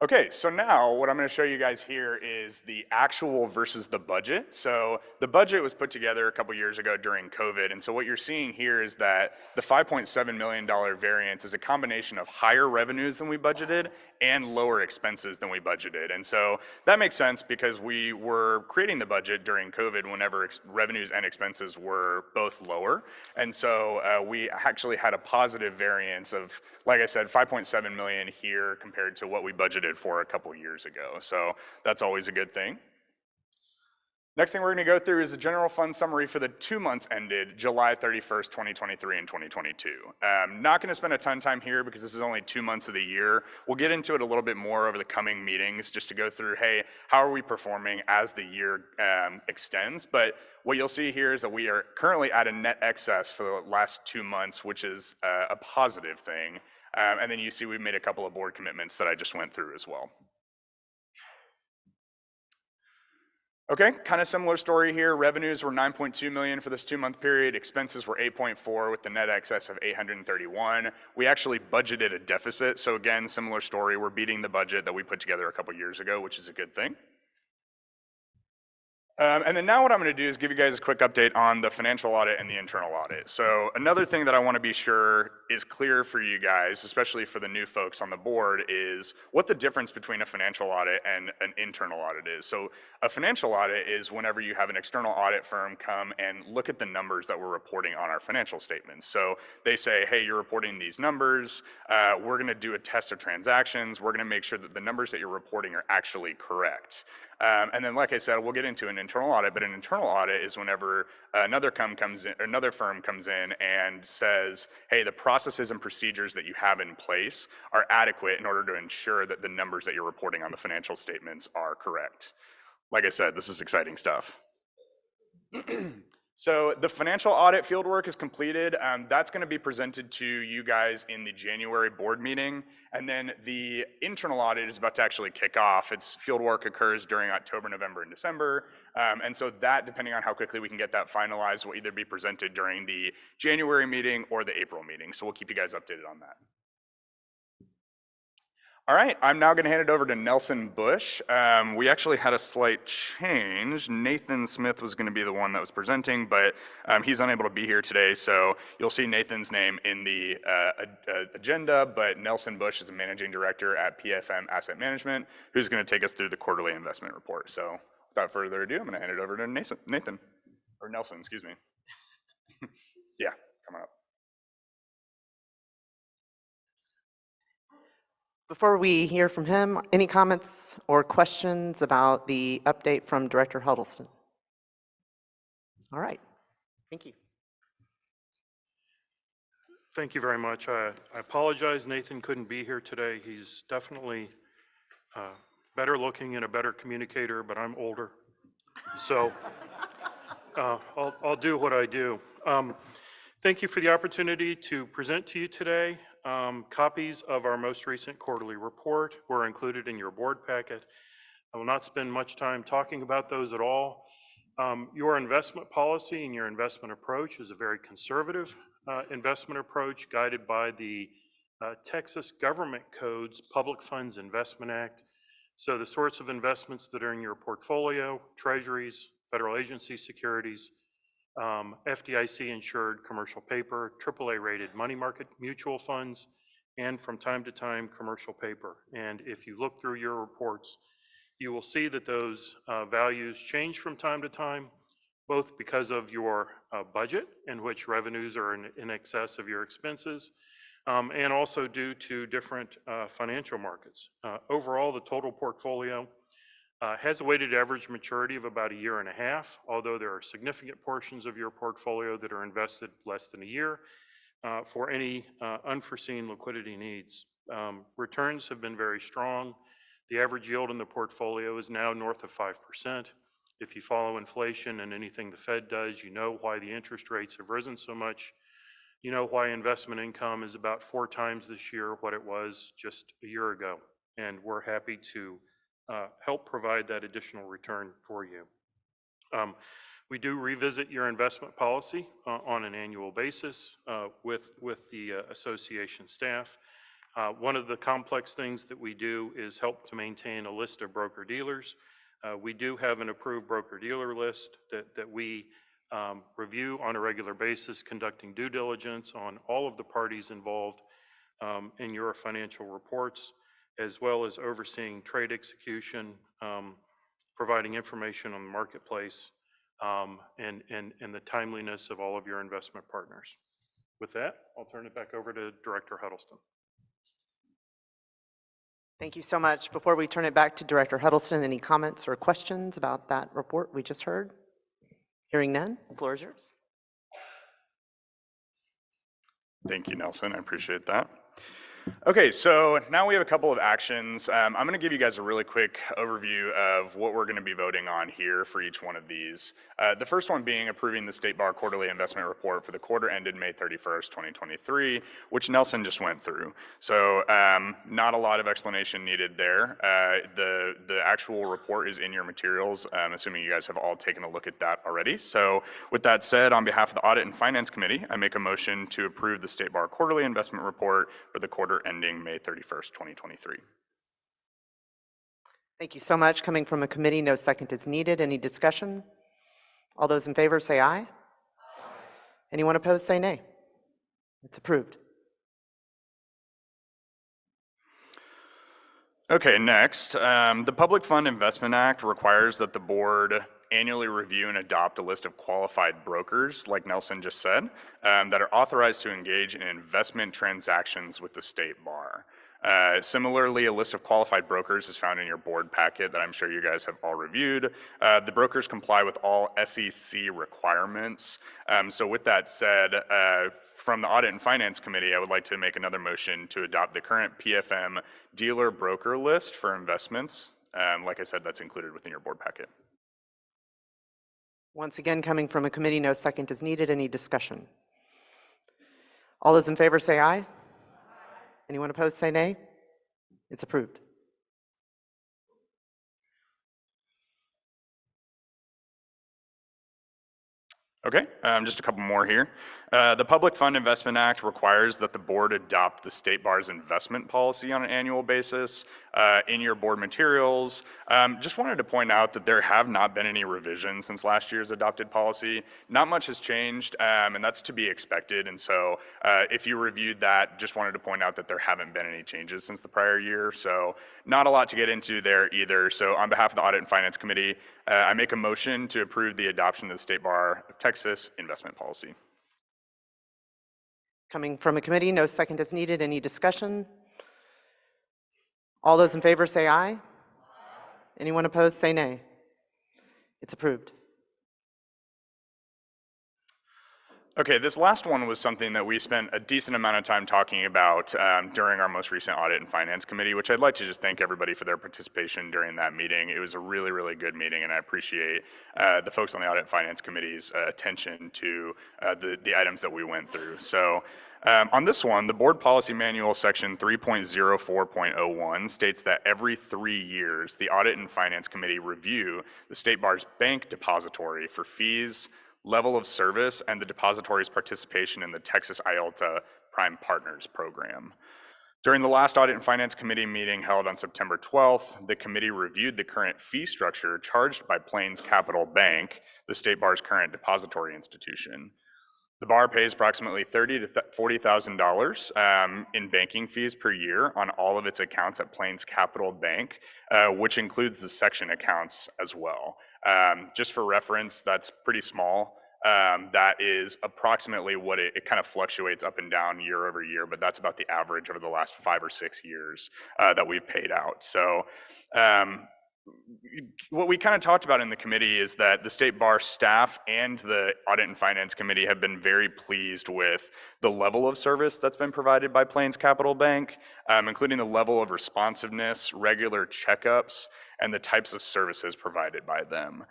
Okay, so now what I'm going to show you guys here is the actual versus the budget. So the budget was put together a couple years ago during COVID, and so what you're seeing here is that the $5.7 million variance is a combination of higher revenues than we budgeted and lower expenses than we budgeted. And so that makes sense because we were creating the budget during COVID whenever revenues and expenses were both lower. And so we actually had a positive variance of, like I said, 5.7 million here compared to what we budgeted for a couple years ago. So that's always a good thing. Next thing we're going to go through is the general fund summary for the 2 months ended July 31st, 2023 and 2022. Not going to spend a ton of time here because this is only 2 months of the year. We'll get into it a little bit more over the coming meetings just to go through, hey, how are we performing as the year extends? But what you'll see here is that we are currently at a net excess for the last 2 months, which is a positive thing. And then you see we've made a couple of board commitments that I just went through as well. Okay, kind of similar story here. Revenues were 9.2 million for this 2 month period. Expenses were 8.4 with the net excess of 831. We actually budgeted a deficit. So again, similar story. We're beating the budget that we put together a couple years ago, which is a good thing. And then now what I'm going to do is give you guys a quick update on the financial audit and the internal audit. So another thing that I want to be sure is clear for you guys, especially for the new folks on the board, is what the difference between a financial audit and an internal audit is. So a financial audit is whenever you have an external audit firm come and look at the numbers that we're reporting on our financial statements. So they say, hey, you're reporting these numbers. We're going to do a test of transactions. We're going to make sure that the numbers that you're reporting are actually correct. And then, like I said, we'll get into an internal audit, but an internal audit is whenever another firm comes in and says, hey, the processes and procedures that you have in place are adequate in order to ensure that the numbers that you're reporting on the financial statements are correct. Like I said, this is exciting stuff. So the financial audit fieldwork is completed. That's going to be presented to you guys in the January board meeting. And then the internal audit is about to actually kick off. Its fieldwork occurs during October, November, and December. And so that, depending on how quickly we can get that finalized, will either be presented during the January meeting or the April meeting. So we'll keep you guys updated on that. All right, I'm now going to hand it over to Nelson Bush. We actually had a slight change. Nathan Smith was going to be the one that was presenting, but he's unable to be here today, so you'll see Nathan's name in the agenda, but Nelson Bush is a managing director at PFM Asset Management, who's going to take us through the quarterly investment report. So without further ado, I'm going to hand it over to Nathan, or Nelson, excuse me. Yeah, come on up. Before we hear from him, any comments or questions about the update from Director Huddleston? All right, thank you. Thank you very much. I apologize Nathan couldn't be here today. He's definitely better looking and a better communicator, but I'm older. So I'll do what I do. Thank you for the opportunity to present to you today. Copies of our most recent quarterly report were included in your board packet. I will not spend much time talking about those at all. Your investment policy and your investment approach is a very conservative investment approach guided by the Texas Government Code's Public Funds Investment Act. So the sorts of investments that are in your portfolio, treasuries, federal agency securities, FDIC insured commercial paper, AAA rated money market mutual funds, and from time to time commercial paper. And if you look through your reports, you will see that those values change from time to time, both because of your budget, in which revenues are in excess of your expenses, and also due to different financial markets. Overall, the total portfolio has a weighted average maturity of about 1.5 years, although there are significant portions of your portfolio that are invested less than a year for any unforeseen liquidity needs. Returns have been very strong. The average yield in the portfolio is now north of 5%. If you follow inflation and anything the Fed does, you know why the interest rates have risen so much. You know why investment income is about 4 times this year what it was just a year ago. And we're happy to help provide that additional return for you. We do revisit your investment policy on an annual basis with the association staff. One of the complex things that we do is help to maintain a list of broker-dealers. We do have an approved broker-dealer list that we review on a regular basis, conducting due diligence on all of the parties involved in your financial reports, as well as overseeing trade execution, providing information on the marketplace, and the timeliness of all of your investment partners. With that, I'll turn it back over to Director Huddleston. Thank you so much. Before we turn it back to Director Huddleston, any comments or questions about that report we just heard? Hearing none, the floor is yours. Thank you, Nelson. I appreciate that. Okay, so now we have a couple of actions. I'm going to give you guys a really quick overview of what we're going to be voting on here for each one of these. The first one being approving the State Bar Quarterly Investment Report for the quarter ended May 31st, 2023, which Nelson just went through. So not a lot of explanation needed there. The actual report is in your materials, assuming you guys have all taken a look at that already. So with that said, on behalf of the Audit and Finance Committee, I make a motion to approve the State Bar Quarterly Investment Report for the quarter ending May 31st, 2023. Thank you so much. Coming from a committee, no second is needed. Any discussion? All those in favor say aye. Aye. Anyone opposed say nay. It's approved. Okay, next, the Public Fund Investment Act requires that the board annually review and adopt a list of qualified brokers, like Nelson just said, that are authorized to engage in investment transactions with the State Bar. Similarly, a list of qualified brokers is found in your board packet that I'm sure you guys have all reviewed. The brokers comply with all SEC requirements. So with that said, from the Audit and Finance Committee, I would like to make another motion to adopt the current PFM dealer broker list for investments. Like I said, that's included within your board packet. Once again, coming from a committee, no second is needed. Any discussion? All those in favor say aye. Aye. Anyone opposed say nay. It's approved. Okay, just a couple more here. The Public Fund Investment Act requires that the board adopt the State Bar's investment policy on an annual basis. In your board materials, just wanted to point out that there have not been any revisions since last year's adopted policy. Not much has changed, and that's to be expected. And so if you reviewed that, just wanted to point out that there haven't been any changes since the prior year. So not a lot to get into there either. So on behalf of the Audit and Finance Committee, I make a motion to approve the adoption of the State Bar of Texas investment policy. Coming from a committee, no second is needed. Any discussion? All those in favor say aye. Aye. Anyone opposed say nay. It's approved. Okay, this last one was something that we spent a decent amount of time talking about during our most recent Audit and Finance Committee, which I'd like to just thank everybody for their participation during that meeting. It was a really, really good meeting, and I appreciate the folks on the Audit and Finance Committee's attention to the items that we went through. So on this one, the Board Policy Manual Section 3.04.01 states that every 3 years, the Audit and Finance Committee review the State Bar's bank depository for fees, level of service, and the depository's participation in the Texas IALTA Prime Partners program. During the last Audit and Finance Committee meeting held on September 12th, the committee reviewed the current fee structure charged by Plains Capital Bank, the State Bar's current depository institution. The bar pays approximately $30,000 to $40,000 in banking fees per year on all of its accounts at Plains Capital Bank, which includes the section accounts as well. Just for reference, that's pretty small. That is approximately what it kind of fluctuates up and down year over year, but that's about the average over the last 5 or 6 years that we've paid out. So what we kind of talked about in the committee is that the State Bar staff and the Audit and Finance Committee have been very pleased with the level of service that's been provided by Plains Capital Bank, including the level of responsiveness, regular checkups, and the types of services provided by them.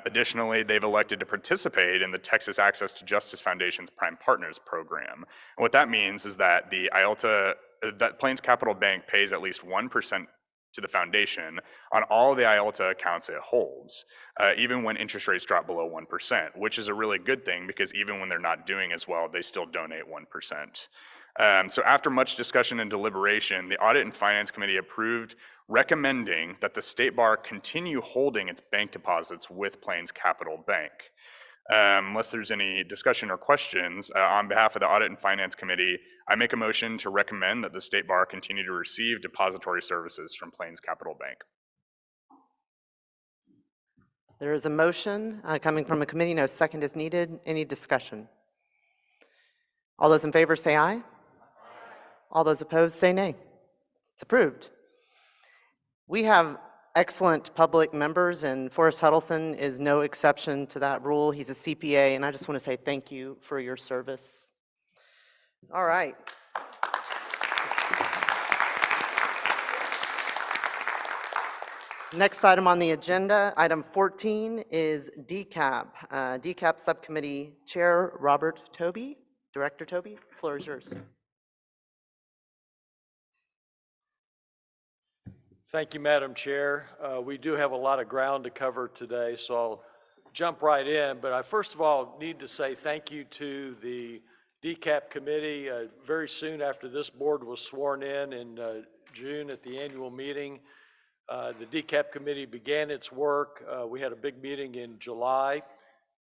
Additionally, they've elected to participate in the Texas Access to Justice Foundation's Prime Partners program. And what that means is that the IALTA, that Plains Capital Bank pays at least 1% to the foundation on all of the IALTA accounts it holds, even when interest rates drop below 1%, which is a really good thing because even when they're not doing as well, they still donate 1%. So after much discussion and deliberation, the Audit and Finance Committee approved recommending that the State Bar continue holding its bank deposits with Plains Capital Bank. Unless there's any discussion or questions, on behalf of the Audit and Finance Committee, I make a motion to recommend that the State Bar continue to receive depository services from Plains Capital Bank. There is a motion coming from a committee. No second is needed. Any discussion? All those in favor say aye. All those opposed say nay. It's approved. We have excellent public members, and Forrest Huddleston is no exception to that rule. He's a CPA, and I just want to say thank you for your service. All right. Next item on the agenda, item 14, is DCAP. DCAP Subcommittee Chair Robert Tobey. Director Tobey, the floor is yours. Thank you, Madam Chair. We do have a lot of ground to cover today, so I'll jump right in. But I first of all need to say thank you to the DCAP committee. Very soon after this board was sworn in June at the annual meeting, the DCAP committee began its work. We had a big meeting in July.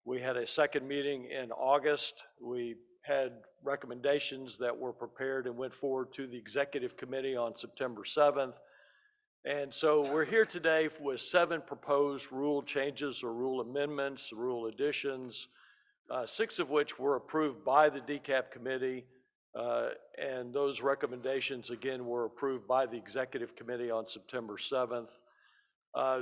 We had a second meeting in August. We had recommendations that were prepared and went forward to the executive committee on September 7th. And so we're here today with 7 proposed rule changes or rule amendments, rule additions, 6 of which were approved by the DCAP committee. And those recommendations, again, were approved by the executive committee on September 7th.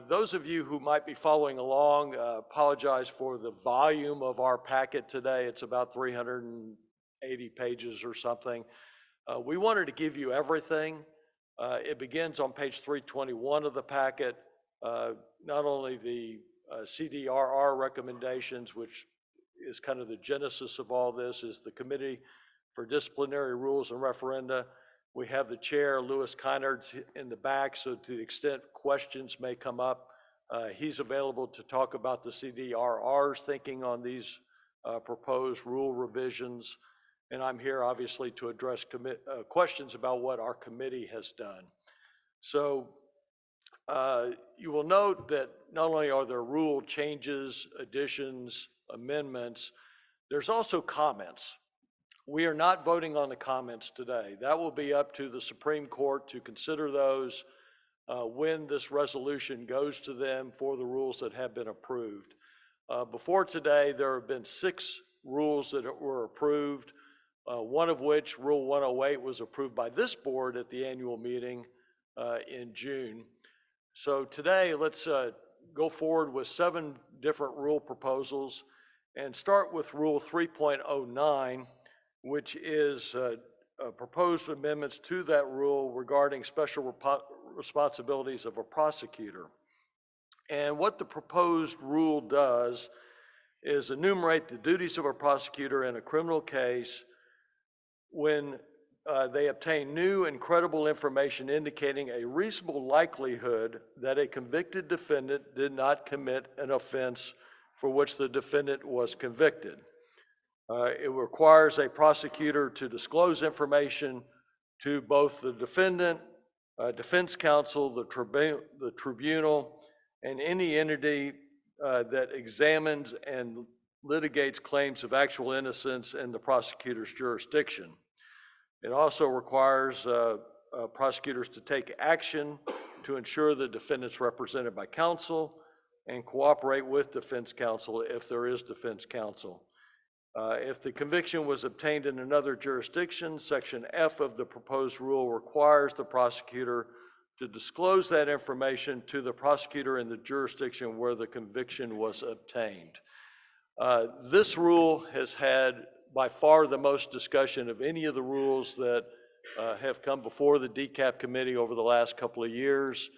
Those of you who might be following along, apologize for the volume of our packet today. It's about 380 pages or something. We wanted to give you everything. It begins on page 321 of the packet, not only the CDRR recommendations, which is kind of the genesis of all this, is the Committee for Disciplinary Rules and Referenda. We have the chair, Louis Kynard's in the back, so to the extent questions may come up, he's available to talk about the CDRR's thinking on these proposed rule revisions. And I'm here obviously to address questions about what our committee has done. So you will note that not only are there rule changes, additions, amendments, there's also comments. We are not voting on the comments today. That will be up to the Supreme Court to consider those when this resolution goes to them for the rules that have been approved. Before today, there have been 6 rules that were approved. One of which, Rule 108, was approved by this board at the annual meeting in June. So today, let's go forward with 7 different rule proposals and start with Rule 3.09, which is proposed amendments to that rule regarding special responsibilities of a prosecutor. And what the proposed rule does is enumerate the duties of a prosecutor in a criminal case when they obtain new and credible information indicating a reasonable likelihood that a convicted defendant did not commit an offense for which the defendant was convicted. It requires a prosecutor to disclose information to both the defendant, defense counsel, the tribunal, and any entity that examines and litigates claims of actual innocence in the prosecutor's jurisdiction. It also requires prosecutors to take action to ensure the defendant's represented by counsel and cooperate with defense counsel if there is defense counsel. If the conviction was obtained in another jurisdiction, Section F of the proposed rule requires the prosecutor to disclose that information to the prosecutor in the jurisdiction where the conviction was obtained. This rule has had by far the most discussion of any of the rules that have come before the DCAP committee over the last couple of years.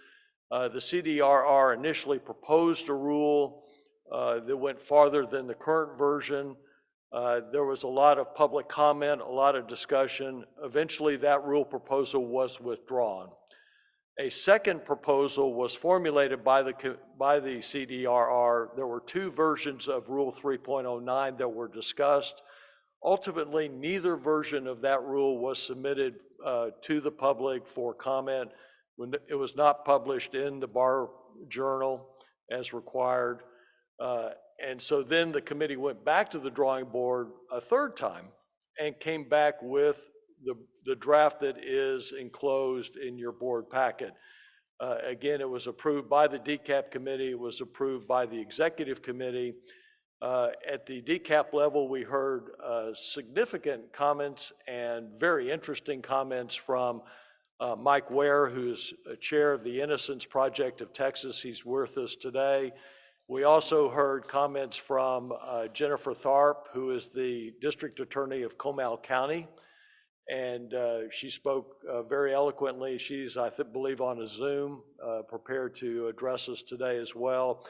The CDRR initially proposed a rule that went farther than the current version. There was a lot of public comment, a lot of discussion. Eventually that rule proposal was withdrawn. A second proposal was formulated by the CDRR. There were 2 versions of Rule 3.09 that were discussed. Ultimately, neither version of that rule was submitted to the public for comment when it was not published in the Bar Journal as required. And so then the committee went back to the drawing board a third time and came back with the draft that is enclosed in your board packet. Again, it was approved by the DCAP committee, it was approved by the executive committee. At the DCAP level, we heard significant comments and very interesting comments from Mike Ware, who's chair of the Innocence Project of Texas. He's with us today. We also heard comments from Jennifer Tharp, who is the district attorney of Comal County. And she spoke very eloquently. She's, I believe, on a Zoom, prepared to address us today as well.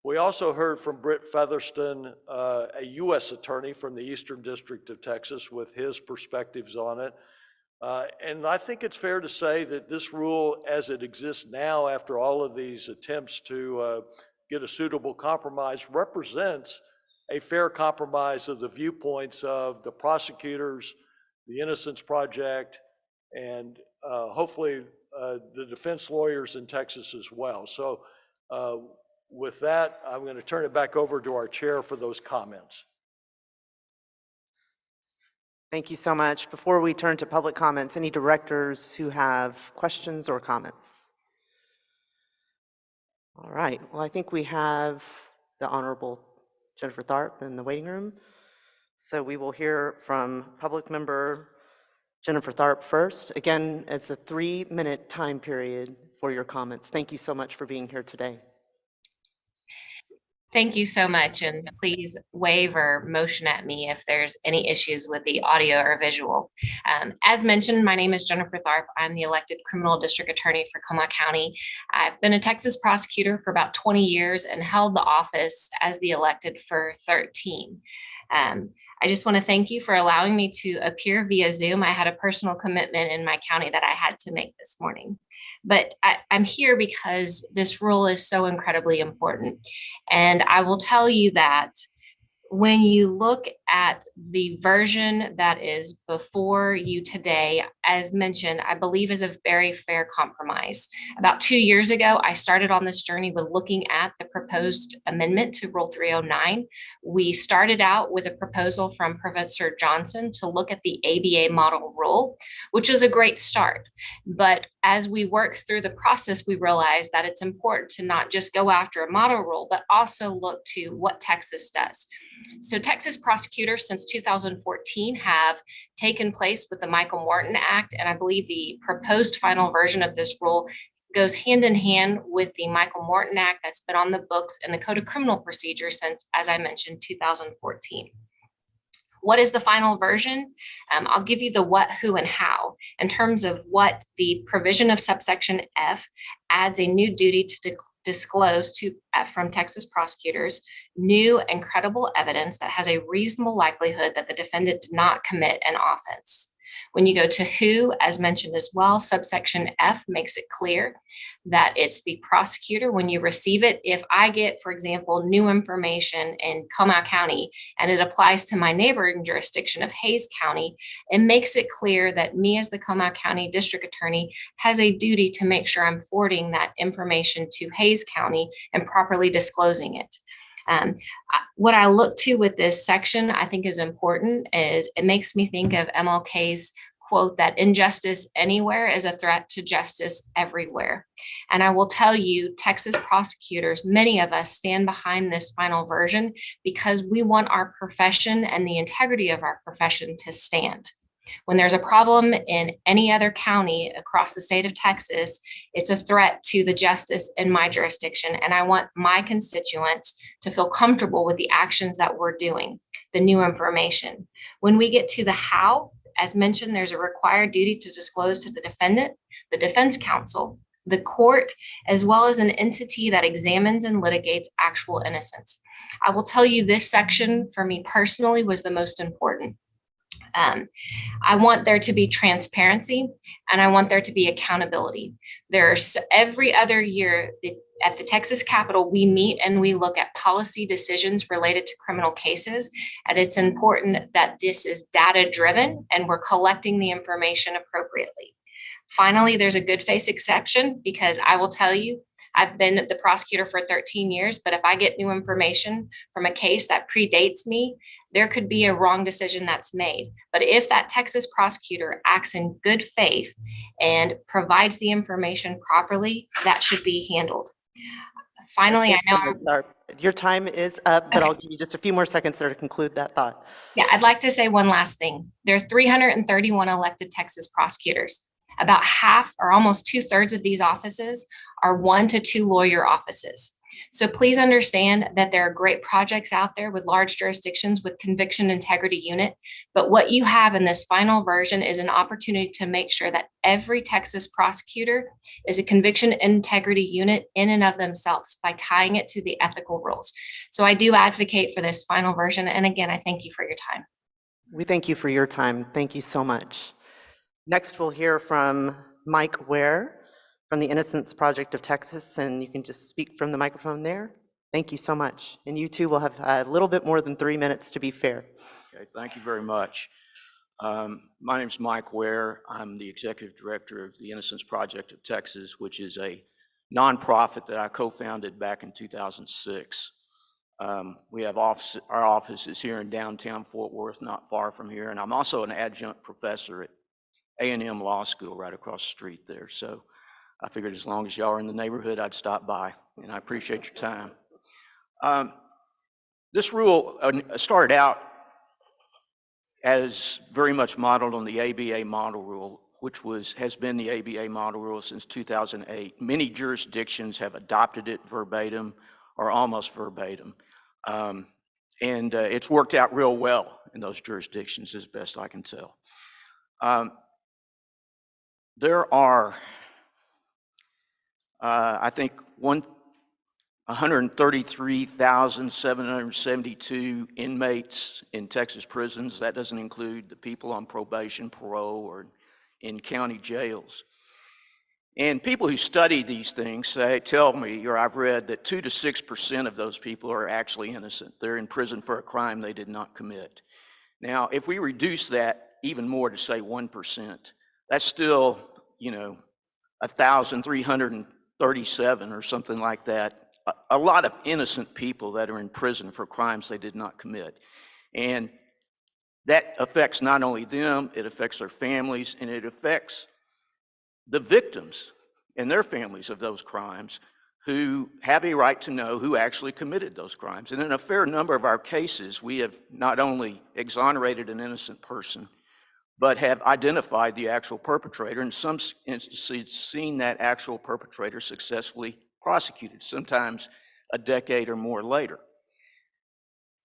We also heard from Britt Featherston, a U.S. attorney from the Eastern District of Texas, with his perspectives on it. And I think it's fair to say that this rule, as it exists now, after all of these attempts to get a suitable compromise, represents a fair compromise of the viewpoints of the prosecutors, the Innocence Project, and hopefully the defense lawyers in Texas as well. So with that, I'm going to turn it back over to our chair for those comments. Thank you so much. Before we turn to public comments, any directors who have questions or comments? All right. Well, I think we have the Honorable Jennifer Tharp in the waiting room. So we will hear from public member Jennifer Tharp first. Again, it's a 3-minute time period for your comments. Thank you so much for being here today. Thank you so much, and please wave or motion at me if there's any issues with the audio or visual. As mentioned, my name is Jennifer Tharp. I'm the elected criminal district attorney for Comal County. I've been a Texas prosecutor for about 20 years and held the office as the elected for 13. I just want to thank you for allowing me to appear via Zoom. I had a personal commitment in my county that I had to make this morning. But I'm here because this rule is so incredibly important. And I will tell you that when you look at the version that is before you today, as mentioned, I believe is a very fair compromise. About 2 years ago, I started on this journey with looking at the proposed amendment to Rule 309. We started out with a proposal from Professor Johnson to look at the ABA model rule, which was a great start. But as we work through the process, we realized that it's important to not just go after a model rule, but also look to what Texas does. So Texas prosecutors since 2014 have taken place with the Michael Morton Act, and I believe the proposed final version of this rule goes hand in hand with the Michael Morton Act that's been on the books and the Code of Criminal Procedure since, as I mentioned, 2014. What is the final version? I'll give you the what, who, and how. In terms of what, the provision of subsection F adds a new duty to disclose to from Texas prosecutors new and credible evidence that has a reasonable likelihood that the defendant did not commit an offense. When you go to who, as mentioned as well, subsection F makes it clear that it's the prosecutor when you receive it. If I get, for example, new information in Comal County and it applies to my neighboring jurisdiction of Hays County, it makes it clear that me as the Comal County district attorney has a duty to make sure I'm forwarding that information to Hays County and properly disclosing it. What I look to with this section, I think is important, is it makes me think of MLK's quote that injustice anywhere is a threat to justice everywhere. And I will tell you, Texas prosecutors, many of us stand behind this final version because we want our profession and the integrity of our profession to stand. When there's a problem in any other county across the state of Texas, it's a threat to the justice in my jurisdiction. And I want my constituents to feel comfortable with the actions that we're doing, the new information. When we get to the how, as mentioned, there's a required duty to disclose to the defendant, the defense counsel, the court, as well as an entity that examines and litigates actual innocence. I will tell you this section for me personally was the most important. I want there to be transparency and I want there to be accountability. There's every other year, At the Texas Capitol, we meet and we look at policy decisions related to criminal cases. And it's important that this is data-driven and we're collecting the information appropriately. Finally, there's a good faith exception because I will tell you, I've been the prosecutor for 13 years, but if I get new information from a case that predates me, there could be a wrong decision that's made. But if that Texas prosecutor acts in good faith and provides the information properly, that should be handled. Finally, I know Your time is up, but I'll give you just a few more seconds there to conclude that thought. Yeah, I'd like to say one last thing. There are 331 elected Texas prosecutors. About half or almost 2/3 of these offices are 1 to 2 lawyer offices. So please understand that there are great projects out there with large jurisdictions with conviction integrity unit. But what you have in this final version is an opportunity to make sure that every Texas prosecutor is a conviction integrity unit in and of themselves by tying it to the ethical rules. So I do advocate for this final version. And again, I thank you for your time. We thank you for your time. Thank you so much. Next, we'll hear from Mike Ware from the Innocence Project of Texas, and you can just speak from the microphone there. Thank you so much. And you two will have a little bit more than 3 minutes to be fair. Okay, thank you very much. My name's Mike Ware. I'm the executive director of the Innocence Project of Texas, which is a nonprofit that I co-founded back in 2006. We have our office is here in downtown Fort Worth, not far from here, and I'm also an adjunct professor at A&M Law School right across the street there. So I figured as long as y'all are in the neighborhood, I'd stop by, and I appreciate your time. This rule started out as very much modeled on the ABA model rule, which has been the ABA model rule since 2008. Many jurisdictions have adopted it verbatim or almost verbatim. And it's worked out real well in those jurisdictions as best I can tell. There are, I think, 133,772 inmates in Texas prisons. That doesn't include the people on probation, parole, or in county jails. And people who study these things tell me, or I've read, that 2 to 6% of those people are actually innocent. They're in prison for a crime they did not commit. Now, if we reduce that even more to say 1%, that's still, 1,337 or something like that. A lot of innocent people that are in prison for crimes they did not commit. And that affects not only them, it affects their families, and it affects the victims and their families of those crimes who have a right to know who actually committed those crimes. And in a fair number of our cases, we have not only exonerated an innocent person, but have identified the actual perpetrator, in some instances seen that actual perpetrator successfully prosecuted, sometimes a decade or more later.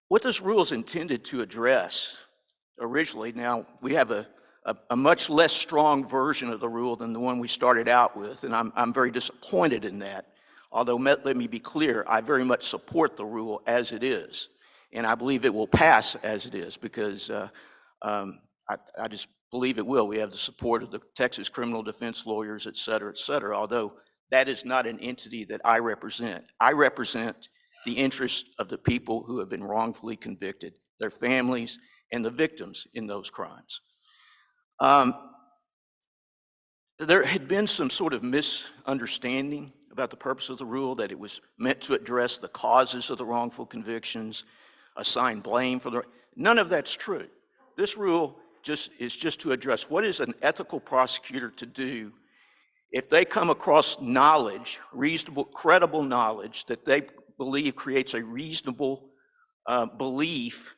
What this rule is intended to address originally, now we have a much less strong version of the rule than the one we started out with, and I'm very disappointed in that. Although, let me be clear, I very much support the rule as it is, and I believe it will pass as it is because I just believe it will. We have the support of the Texas criminal defense lawyers, et cetera, although that is not an entity that I represent. I represent the interests of the people who have been wrongfully convicted, their families, and the victims in those crimes. There had been some sort of misunderstanding about the purpose of the rule, that it was meant to address the causes of the wrongful convictions, assign blame for none of that's true. This rule is just to address what is an ethical prosecutor to do if they come across knowledge, reasonable, credible knowledge that they believe creates a reasonable belief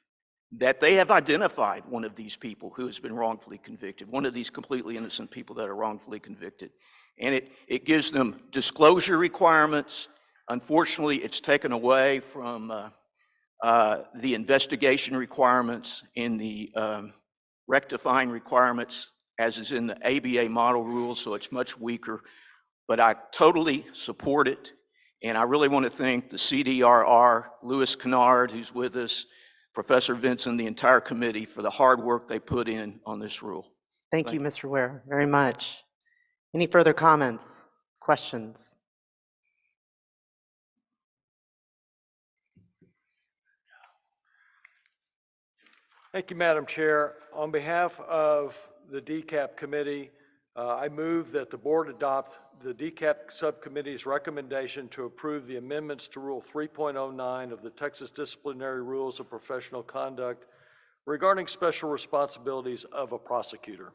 that they have identified one of these people who has been wrongfully convicted, one of these completely innocent people that are wrongfully convicted. And it gives them disclosure requirements. Unfortunately, it's taken away from the investigation requirements in the rectifying requirements, as is in the ABA model rules, so it's much weaker. But I totally support it, and I really want to thank the CDRR, Louis Kennard, who's with us, Professor Vinson, the entire committee for the hard work they put in on this rule. Thank you, Mr. Ware, very much. Any further comments, questions? Thank you, Madam Chair. On behalf of the DCAP committee, I move that the board adopt the DCAP subcommittee's recommendation to approve the amendments to Rule 3.09 of the Texas Disciplinary Rules of Professional Conduct regarding special responsibilities of a prosecutor.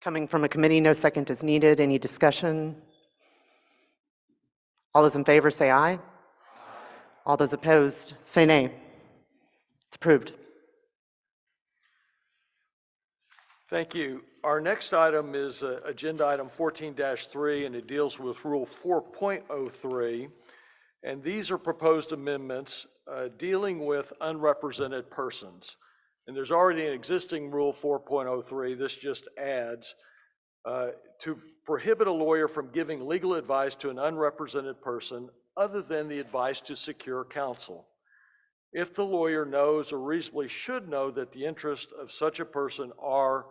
Coming from a committee, no second is needed. Any discussion? All those in favor say aye. All those opposed say nay. It's approved. Thank you. Our next item is Agenda Item 14-3, and it deals with Rule 4.03. And these are proposed amendments dealing with unrepresented persons. And there's already an existing Rule 4.03. This just adds to prohibit a lawyer from giving legal advice to an unrepresented person other than the advice to secure counsel. If the lawyer knows or reasonably should know that the interests of such a person are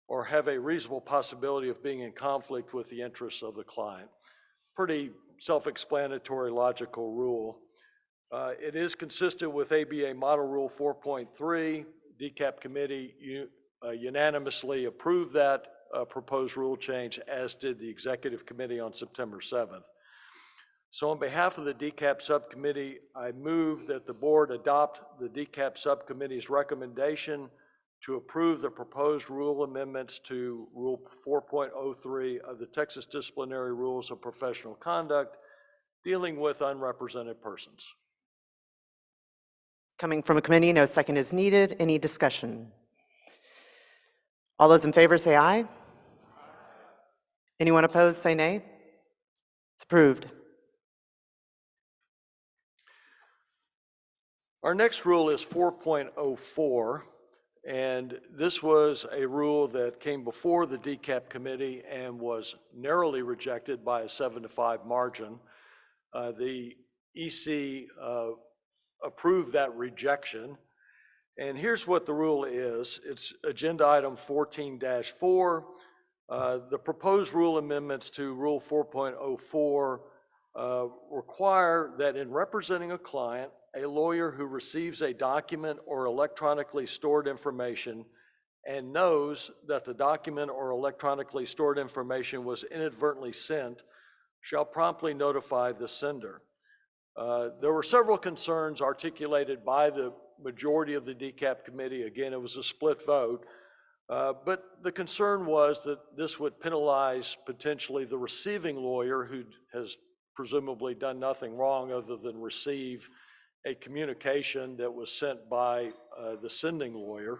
or have a reasonable possibility of being in conflict with the interests of the client. Pretty self-explanatory, logical rule. It is consistent with ABA Model Rule 4.3. DCAP committee unanimously approved that proposed rule change, as did the executive committee on September 7th. So on behalf of the DCAP subcommittee, I move that the board adopt the DCAP subcommittee's recommendation to approve the proposed rule amendments to Rule 4.03 of the Texas Disciplinary Rules of Professional Conduct dealing with unrepresented persons. Coming from a committee, no second is needed. Any discussion? All those in favor say aye. Anyone opposed say nay. It's approved. Our next rule is 4.04, and this was a rule that came before the DCAP committee and was narrowly rejected by a 7-5 margin. The EC approved that rejection, and here's what the rule is. It's Agenda Item 14-4. The proposed rule amendments to Rule 4.04 require that in representing a client, a lawyer who receives a document or electronically stored information and knows that the document or electronically stored information was inadvertently sent shall promptly notify the sender. There were several concerns articulated by the majority of the DCAP committee. Again, it was a split vote, but the concern was that this would penalize potentially the receiving lawyer who has presumably done nothing wrong other than receive a communication that was sent by the sending lawyer,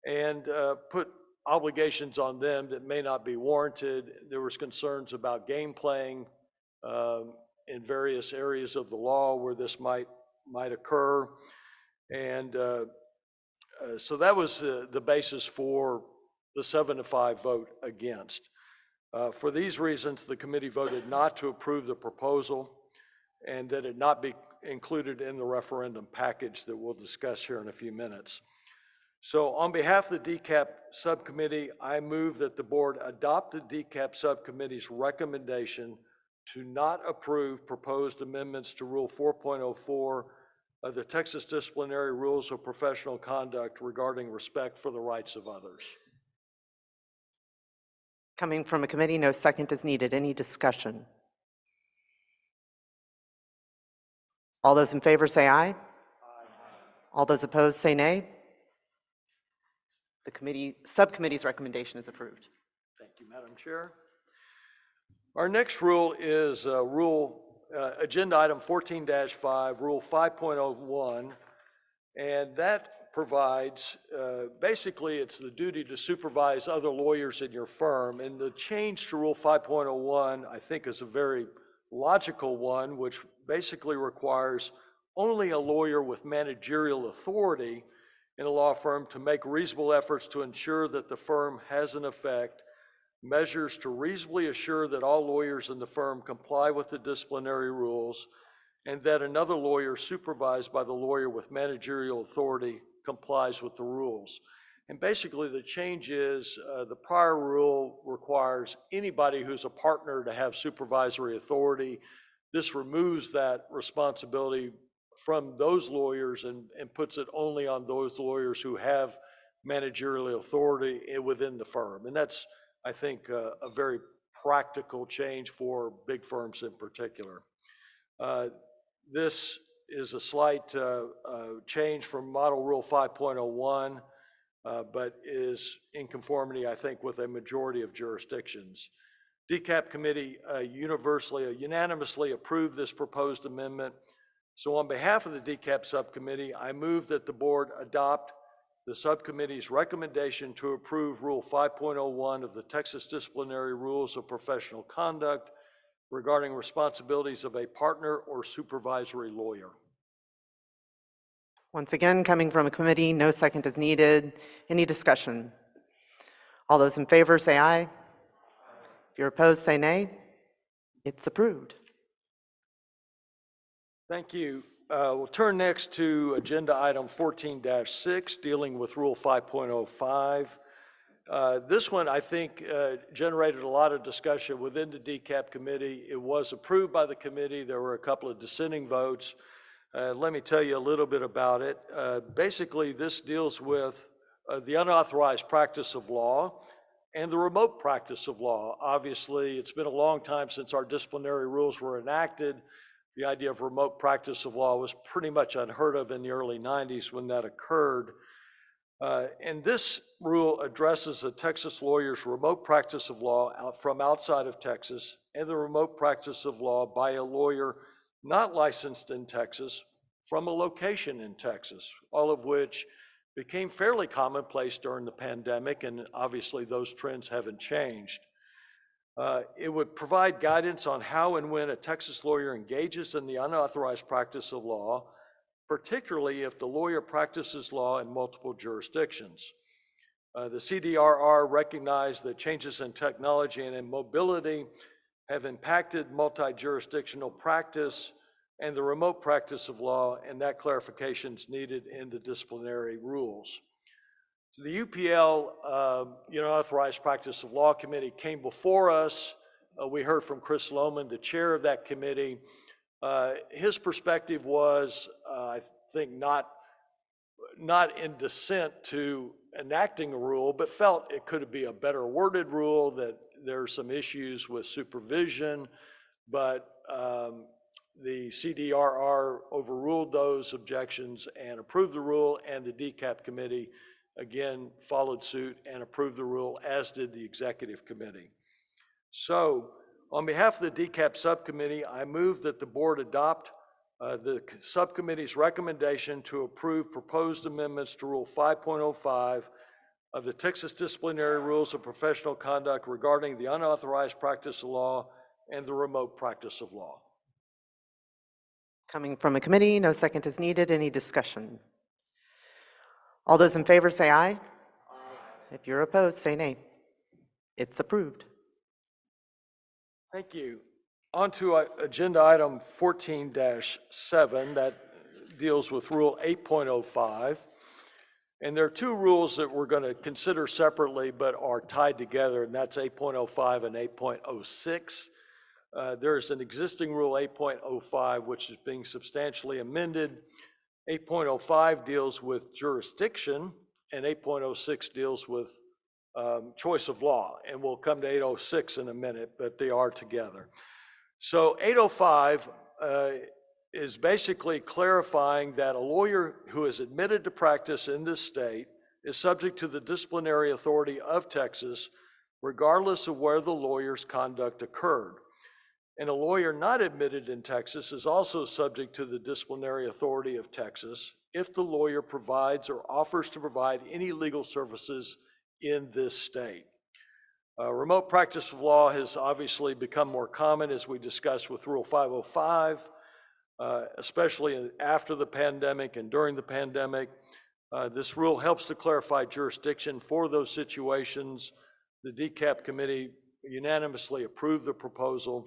and put obligations on them that may not be warranted. There was concerns about game playing in various areas of the law where this might occur. And so that was the basis for the 7-5 vote against. For these reasons, the committee voted not to approve the proposal and that it not be included in the referendum package that we'll discuss here in a few minutes. So on behalf of the DCAP subcommittee, I move that the board adopt the DCAP subcommittee's recommendation to not approve proposed amendments to Rule 4.04 of the Texas Disciplinary Rules of Professional Conduct regarding respect for the rights of others. Coming from a committee, no second is needed. Any discussion? All those in favor say aye. All those opposed say nay. The subcommittee's recommendation is approved. Thank you, Madam Chair. Our next rule is Agenda Item 14-5, Rule 5.01, and that provides, basically it's the duty to supervise other lawyers in your firm, and the change to Rule 5.01 I think is a very logical one, which basically requires only a lawyer with managerial authority in a law firm to make reasonable efforts to ensure that the firm has in effect measures to reasonably assure that all lawyers in the firm comply with the disciplinary rules and that another lawyer supervised by the lawyer with managerial authority complies with the rules. And basically the change is the prior rule requires anybody who's a partner to have supervisory authority. This removes that responsibility from those lawyers and puts it only on those lawyers who have managerial authority within the firm. And that's, I think, a very practical change for big firms in particular. This is a slight change from Model Rule 5.01, but is in conformity, I think, with a majority of jurisdictions. DCAP committee unanimously approved this proposed amendment. So on behalf of the DCAP subcommittee, I move that the board adopt the subcommittee's recommendation to approve Rule 5.01 of the Texas Disciplinary Rules of Professional Conduct regarding responsibilities of a partner or supervisory lawyer. Once again, coming from a committee, no second is needed. Any discussion? All those in favor say aye. If you're opposed, say nay. It's approved. Thank you. We'll turn next to agenda item 14-6, dealing with Rule 5.05. This one, I think, generated a lot of discussion within the DCAP committee. It was approved by the committee. There were a couple of dissenting votes. Let me tell you a little bit about it. Basically, this deals with the unauthorized practice of law and the remote practice of law. Obviously, it's been a long time since our disciplinary rules were enacted. The idea of remote practice of law was pretty much unheard of in the early 90s when that occurred. And this rule addresses a Texas lawyer's remote practice of law from outside of Texas and the remote practice of law by a lawyer not licensed in Texas from a location in Texas, all of which became fairly commonplace during the pandemic, and obviously those trends haven't changed. It would provide guidance on how and when a Texas lawyer engages in the unauthorized practice of law, particularly if the lawyer practices law in multiple jurisdictions. The CDRR recognized that changes in technology and in mobility have impacted multi-jurisdictional practice and the remote practice of law, and that clarification is needed in the disciplinary rules. So the UPL, Unauthorized Practice of Law Committee, came before us. We heard from Chris Lohman, the chair of that committee. His perspective was, I think, not in dissent to enacting a rule, but felt it could be a better worded rule, that there are some issues with supervision, but the CDRR overruled those objections and approved the rule, and the DCAP committee again followed suit and approved the rule, as did the executive committee. So on behalf of the DCAP subcommittee, I move that the board adopt the subcommittee's recommendation to approve proposed amendments to Rule 5.05 of the Texas Disciplinary Rules of Professional Conduct regarding the unauthorized practice of law and the remote practice of law. Coming from a committee, no second is needed. Any discussion? All those in favor say aye. If you're opposed, say nay. It's approved. Thank you. On to agenda item 14-7 that deals with Rule 8.05. And there are two rules that we're going to consider separately but are tied together, and that's 8.05 and 8.06. There's an existing Rule 8.05 which is being substantially amended. 8.05 deals with jurisdiction, and 8.06 deals with choice of law. And we'll come to 8.06 in a minute, but they are together. So 8.05 is basically clarifying that a lawyer who is admitted to practice in this state is subject to the disciplinary authority of Texas, regardless of where the lawyer's conduct occurred. And a lawyer not admitted in Texas is also subject to the disciplinary authority of Texas if the lawyer provides or offers to provide any legal services in this state. Remote practice of law has obviously become more common, as we discussed with Rule 505, especially after the pandemic and during the pandemic. This rule helps to clarify jurisdiction for those situations. The DCAP committee unanimously approved the proposal.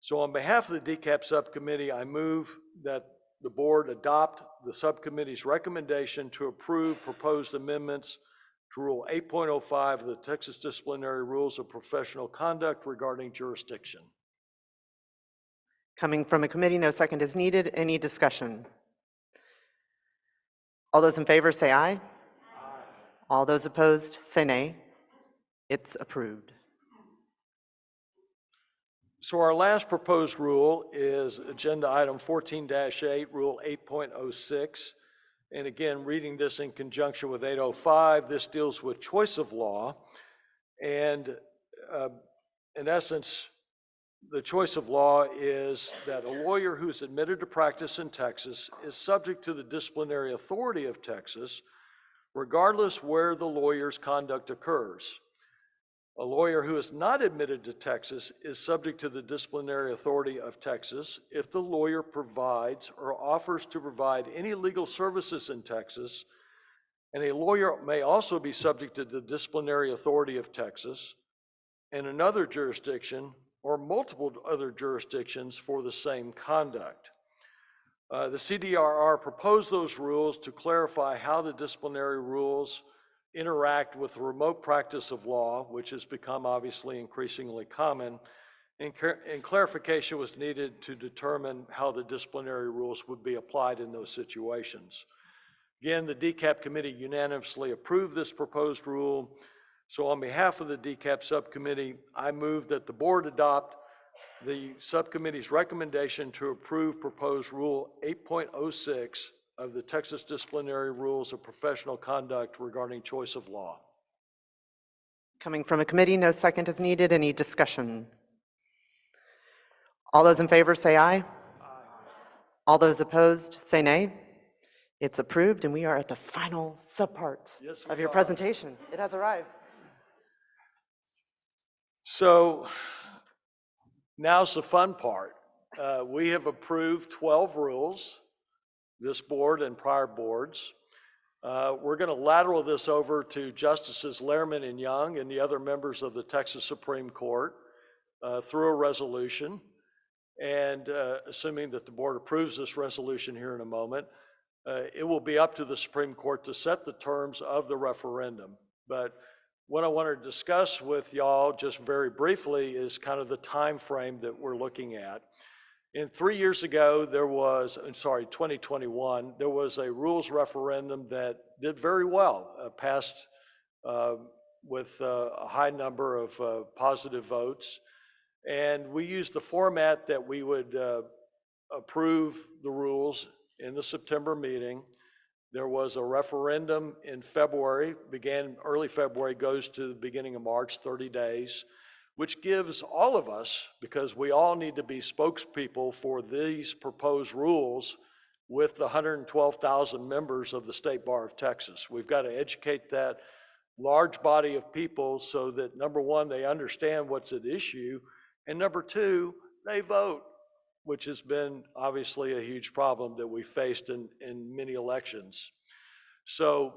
So on behalf of the DCAP subcommittee, I move that the board adopt the subcommittee's recommendation to approve proposed amendments to Rule 8.05 of the Texas Disciplinary Rules of Professional Conduct regarding jurisdiction. Coming from a committee, no second is needed. Any discussion? All those in favor say aye. All those opposed say nay. It's approved. So our last proposed rule is Agenda Item 14-8, Rule 8.06. And again, reading this in conjunction with 805, this deals with choice of law. And in essence, the choice of law is that a lawyer who's admitted to practice in Texas is subject to the disciplinary authority of Texas, regardless where the lawyer's conduct occurs. A lawyer who is not admitted to Texas is subject to the disciplinary authority of Texas if the lawyer provides or offers to provide any legal services in Texas, and a lawyer may also be subject to the disciplinary authority of Texas and another jurisdiction or multiple other jurisdictions for the same conduct. The CDRR proposed those rules to clarify how the disciplinary rules interact with the remote practice of law, which has become obviously increasingly common, and clarification was needed to determine how the disciplinary rules would be applied in those situations. Again, the DCAP committee unanimously approved this proposed rule. So on behalf of the DCAP subcommittee, I move that the board adopt the subcommittee's recommendation to approve proposed Rule 8.06 of the Texas Disciplinary Rules of Professional Conduct regarding choice of law. Coming from a committee, no second is needed. Any discussion? All those in favor say aye. All those opposed say nay. It's approved, and we are at the final subpart of your presentation. It has arrived. So now's the fun part. We have approved 12 rules, this board and prior boards. We're going to lateral this over to Justices Lehrman and Young and the other members of the Texas Supreme Court through a resolution. And assuming that the board approves this resolution here in a moment, it will be up to the Supreme Court to set the terms of the referendum. But what I want to discuss with y'all just very briefly is kind of the time frame that we're looking at. And 3 years ago, 2021, there was a rules referendum that did very well, passed with a high number of positive votes. And we used the format that we would approve the rules in the September meeting. There was a referendum in February, began early February, goes to the beginning of March, 30 days, which gives all of us, because we all need to be spokespeople for these proposed rules with the 112,000 members of the State Bar of Texas. We've got to educate that large body of people so that, number one, they understand what's at issue, and number two, they vote, which has been obviously a huge problem that we faced in many elections. So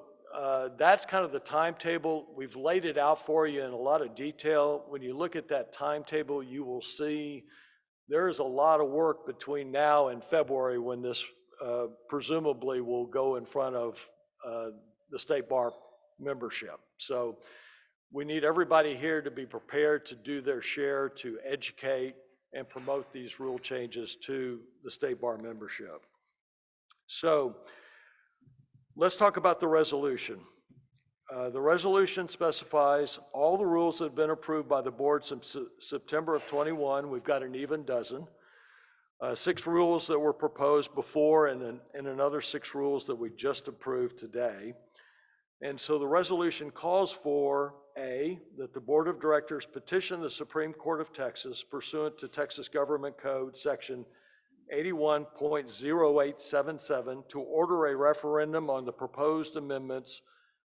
that's kind of the timetable. We've laid it out for you in a lot of detail. When you look at that timetable, you will see there is a lot of work between now and February when this presumably will go in front of the State Bar membership. So we need everybody here to be prepared to do their share to educate and promote these rule changes to the State Bar membership. So let's talk about the resolution. The resolution specifies all the rules that have been approved by the board since September of 21. We've got an even dozen. 6 rules that were proposed before and another 6 rules that we just approved today. And so the resolution calls for A, that the Board of Directors petition the Supreme Court of Texas pursuant to Texas Government Code Section 81.0877 to order a referendum on the proposed amendments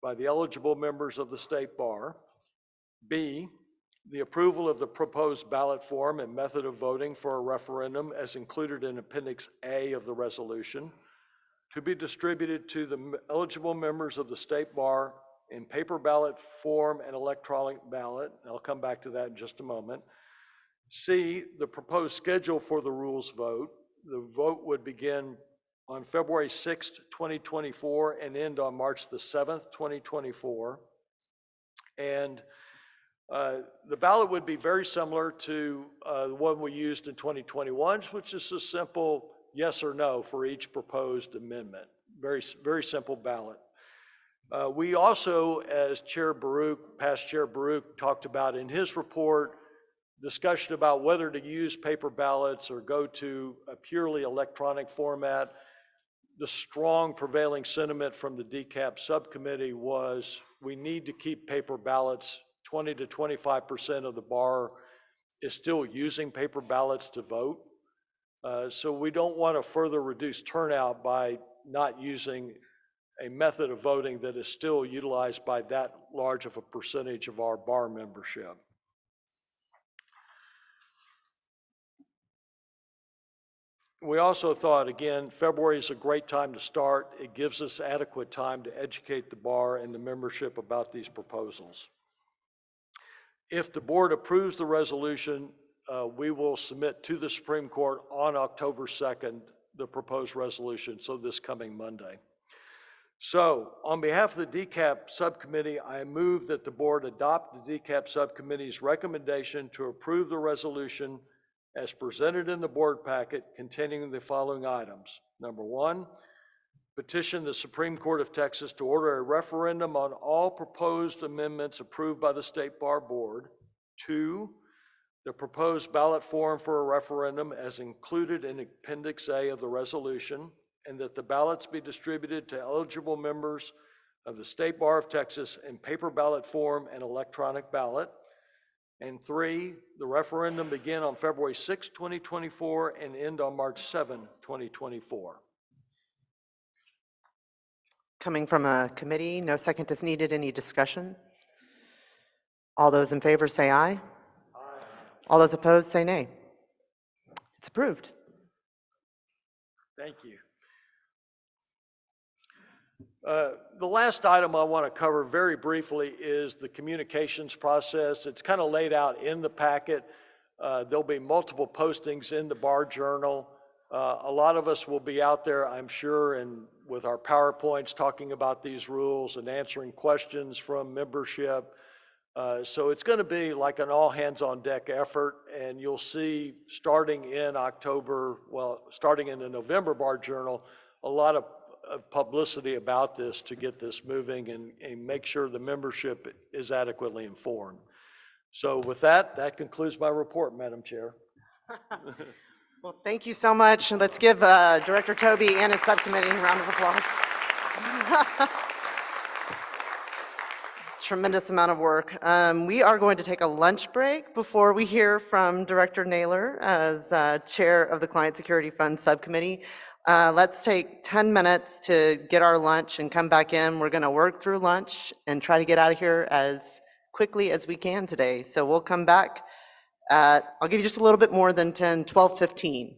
by the eligible members of the State Bar. B, the approval of the proposed ballot form and method of voting for a referendum as included in Appendix A of the resolution, to be distributed to the eligible members of the State Bar in paper ballot form and electronic ballot. I'll come back to that in just a moment. C, the proposed schedule for the rules vote. The vote would begin on February 6th, 2024 and end on March the 7th, 2024. And the ballot would be very similar to the one we used in 2021, which is a simple yes or no for each proposed amendment. very simple ballot. We also, as past Chair Baruch talked about in his report, discussion about whether to use paper ballots or go to a purely electronic format. The strong prevailing sentiment from the DCAP subcommittee was we need to keep paper ballots. 20 to 25% of the bar is still using paper ballots to vote. So we don't want to further reduce turnout by not using a method of voting that is still utilized by that large of a percentage of our bar membership. We also thought, again, February is a great time to start. It gives us adequate time to educate the bar and the membership about these proposals. If the board approves the resolution, we will submit to the Supreme Court on October 2nd the proposed resolution, so this coming Monday. So on behalf of the DCAP subcommittee, I move that the board adopt the DCAP subcommittee's recommendation to approve the resolution as presented in the board packet containing the following items. Number one, petition the Supreme Court of Texas to order a referendum on all proposed amendments approved by the State Bar Board. Two, the proposed ballot form for a referendum as included in Appendix A of the resolution, and that the ballots be distributed to eligible members of the State Bar of Texas in paper ballot form and electronic ballot. And three, the referendum begin on February 6, 2024 and end on March 7, 2024. Coming from a committee, no second is needed. Any discussion? All those in favor say aye. Aye. All those opposed say nay. It's approved. Thank you. The last item I want to cover very briefly is the communications process. It's kind of laid out in the packet. There'll be multiple postings in the Bar Journal. A lot of us will be out there, I'm sure, and with our PowerPoints talking about these rules and answering questions from membership. So it's going to be like an all-hands-on-deck effort, and you'll see starting in October, well, starting in the November Bar Journal, a lot of publicity about this to get this moving and make sure the membership is adequately informed. So with that, that concludes my report, Madam Chair. Well, thank you so much. And let's give Director Toby and his subcommittee a round of applause. Tremendous amount of work. We are going to take a lunch break before we hear from Director Naylor as Chair of the Client Security Fund Subcommittee. Let's take 10 minutes to get our lunch and come back in. We're going to work through lunch and try to get out of here as quickly as we can today. So we'll come back at, I'll give you just a little bit more than 10, 12:15.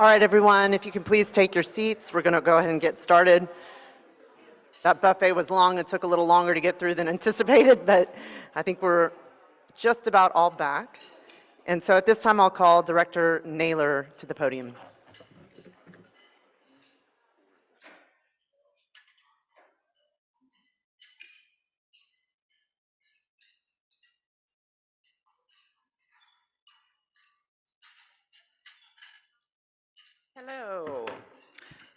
All right, everyone, if you can please take your seats, we're going to go ahead and get started. That buffet was long and took a little longer to get through than anticipated, but I think we're just about all back. And so at this time, I'll call Director Naylor to the podium. Hello.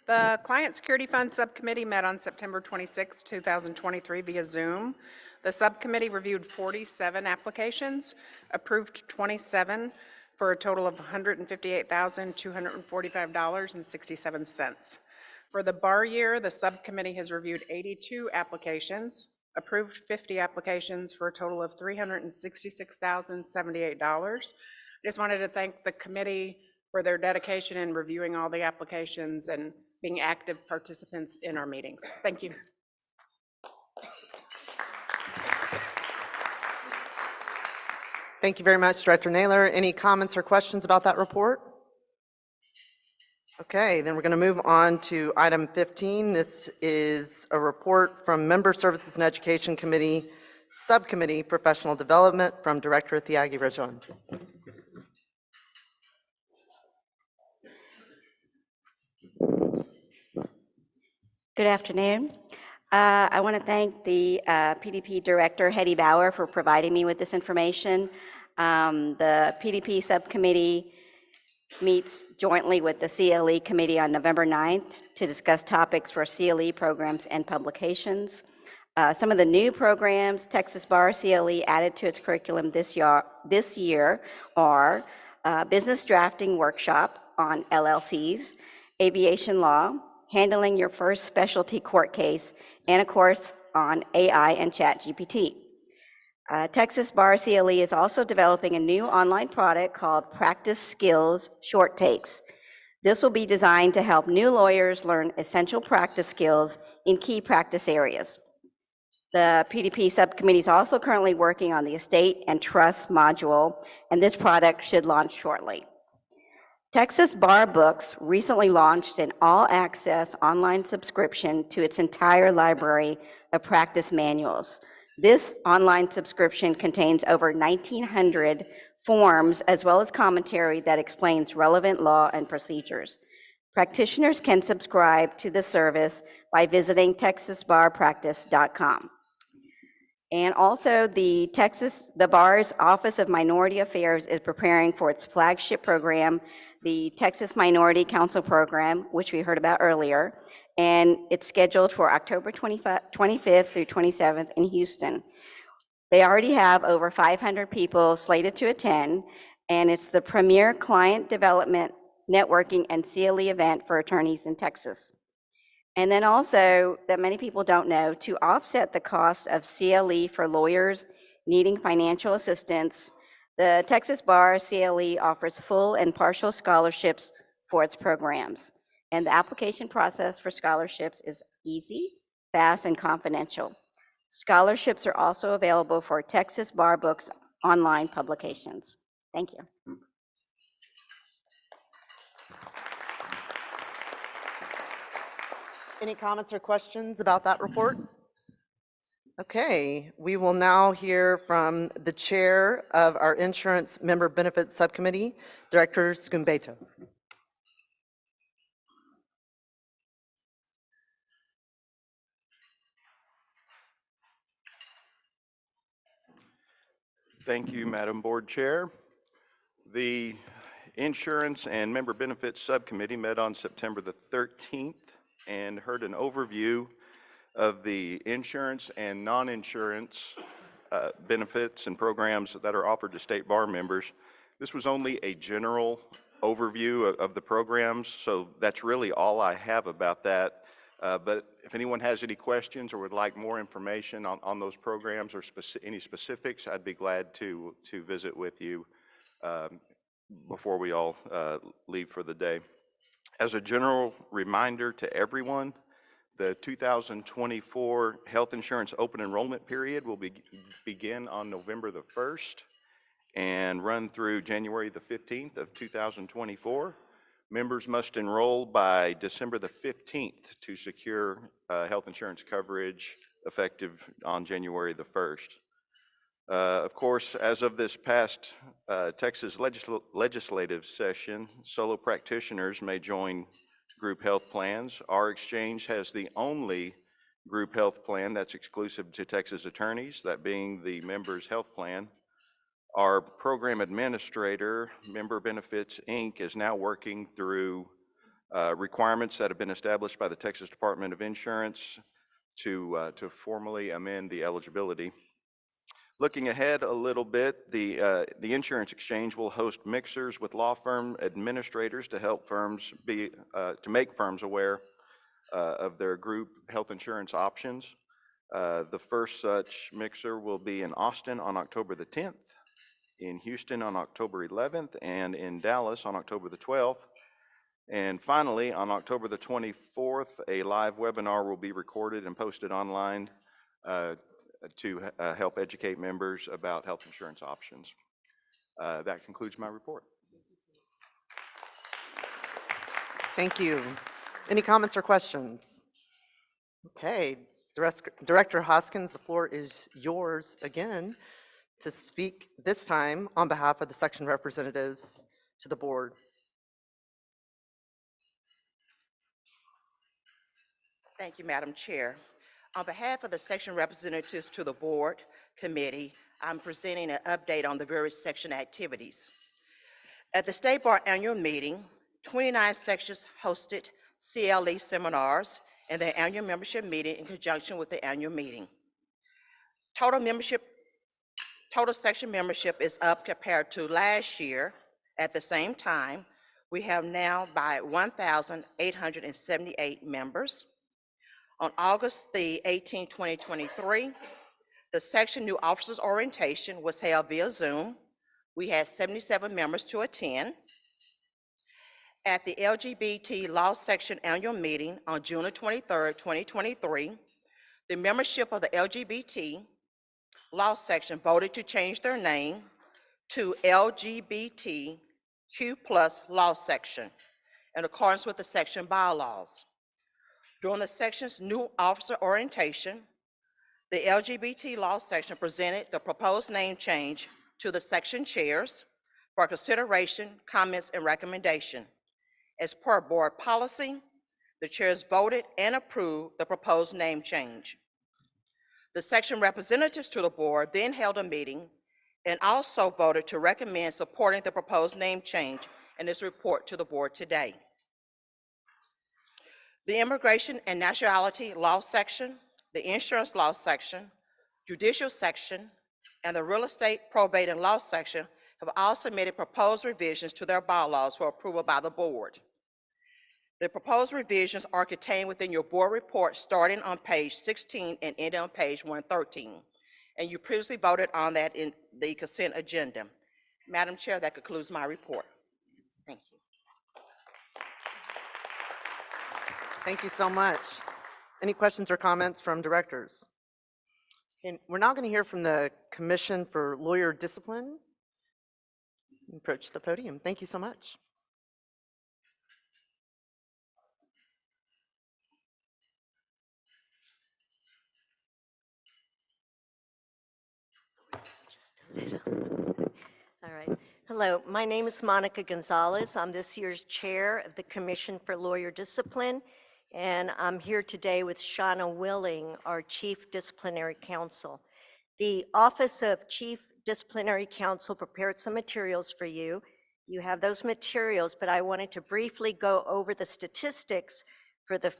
The Client Security Fund Subcommittee met on September 26, 2023 via Zoom. The subcommittee reviewed 47 applications, approved 27 for a total of $158,245.67. For the bar year, the subcommittee has reviewed 82 applications, approved 50 applications for a total of $366,078. I just wanted to thank the committee for their dedication in reviewing all the applications and being active participants in our meetings. Thank you. Thank you very much, Director Naylor. Any comments or questions about that report? Okay, then we're going to move on to item 15. This is a report from Member Services and Education Committee, Subcommittee Professional Development from Director Thiagi Rajan. Good afternoon. I want to thank the PDP Director, Hetty Bauer, for providing me with this information. The PDP Subcommittee meets jointly with the CLE Committee on November 9th to discuss topics for CLE programs and publications. Some of the new programs Texas Bar CLE added to its curriculum this year are Business Drafting Workshop on LLCs, Aviation Law, Handling Your First Specialty Court Case, and a course on AI and ChatGPT. Texas Bar CLE is also developing a new online product called Practice Skills Short Takes. This will be designed to help new lawyers learn essential practice skills in key practice areas. The PDP subcommittee is also currently working on the estate and trust module, and this product should launch shortly. Texas Bar Books recently launched an all-access online subscription to its entire library of practice manuals. This online subscription contains over 1,900 forms as well as commentary that explains relevant law and procedures. Practitioners can subscribe to the service by visiting texasbarpractice.com. And also the Bar's Office of Minority Affairs is preparing for its flagship program, the Texas Minority Council Program, which we heard about earlier, and it's scheduled for October 25th through 27th in Houston. They already have over 500 people slated to attend, and it's the premier client development, networking, and CLE event for attorneys in Texas. And then also, that many people don't know, to offset the cost of CLE for lawyers needing financial assistance, the Texas Bar CLE offers full and partial scholarships for its programs. And the application process for scholarships is easy, fast, and confidential. Scholarships are also available for Texas Bar Books online publications. Thank you. Any comments or questions about that report? Okay, we will now hear from the chair of our Insurance Member Benefits Subcommittee, Director Scumbeto. Thank you, Madam Board Chair. The Insurance and Member Benefits Subcommittee met on September the 13th and heard an overview of the insurance and non-insurance benefits and programs that are offered to state bar members. This was only a general overview of the programs, so that's really all I have about that. But if anyone has any questions or would like more information on those programs or any specifics, I'd be glad to visit with you before we all leave for the day. As a general reminder to everyone, the 2024 health insurance open enrollment period will begin on November the 1st and run through January the 15th of 2024. Members must enroll by December the 15th to secure health insurance coverage effective on January the 1st. Of course, as of this past Texas legislative session, solo practitioners may join group health plans. Our exchange has the only group health plan that's exclusive to Texas attorneys, that being the Members Health Plan. Our program administrator, Member Benefits, Inc., is now working through requirements that have been established by the Texas Department of Insurance to formally amend the eligibility. Looking ahead a little bit, the insurance exchange will host mixers with law firm administrators to help firms to make firms aware of their group health insurance options. The first such mixer will be in Austin on October the 10th, in Houston on October 11th, and in Dallas on October the 12th. And finally, on October the 24th, a live webinar will be recorded and posted online to help educate members about health insurance options. That concludes my report. Thank you. Any comments or questions? Okay, Director Hoskins, the floor is yours again to speak, this time on behalf of the section representatives to the board. Thank you, Madam Chair. On behalf of the section representatives to the board committee, I'm presenting an update on the various section activities. At the State Bar annual meeting, 29 sections hosted CLE seminars and their annual membership meeting in conjunction with the annual meeting. Total section membership is up compared to last year. At the same time, we have now by 1,878 members. On August the 18th, 2023, the section new officers orientation was held via Zoom. We had 77 members to attend. At the LGBT Law Section annual meeting on June 23rd, 2023, the membership of the LGBT Law Section voted to change their name to LGBTQ+ Law Section in accordance with the section bylaws. During the section's new officer orientation, the LGBT Law Section presented the proposed name change to the section chairs for consideration, comments, and recommendation. As per board policy, the chairs voted and approved the proposed name change. The section representatives to the board then held a meeting and also voted to recommend supporting the proposed name change in its report to the board today. The Immigration and Nationality Law Section, the Insurance Law Section, Judicial Section, and the Real Estate, Probate, and Law Section have all submitted proposed revisions to their bylaws for approval by the board. The proposed revisions are contained within your board report starting on page 16 and ending on page 113. And you previously voted on that in the consent agenda. Madam Chair, that concludes my report. Thank you. Thank you so much. Any questions or comments from directors? Okay, we're now going to hear from the Commission for Lawyer Discipline. Approach the podium. Thank you so much. All right. Hello, my name is Monica Gonzalez. I'm this year's chair of the Commission for Lawyer Discipline, and I'm here today with Shauna Willing, our Chief Disciplinary Counsel. The Office of Chief Disciplinary Counsel prepared some materials for you. You have those materials, but I wanted to briefly go over the statistics for the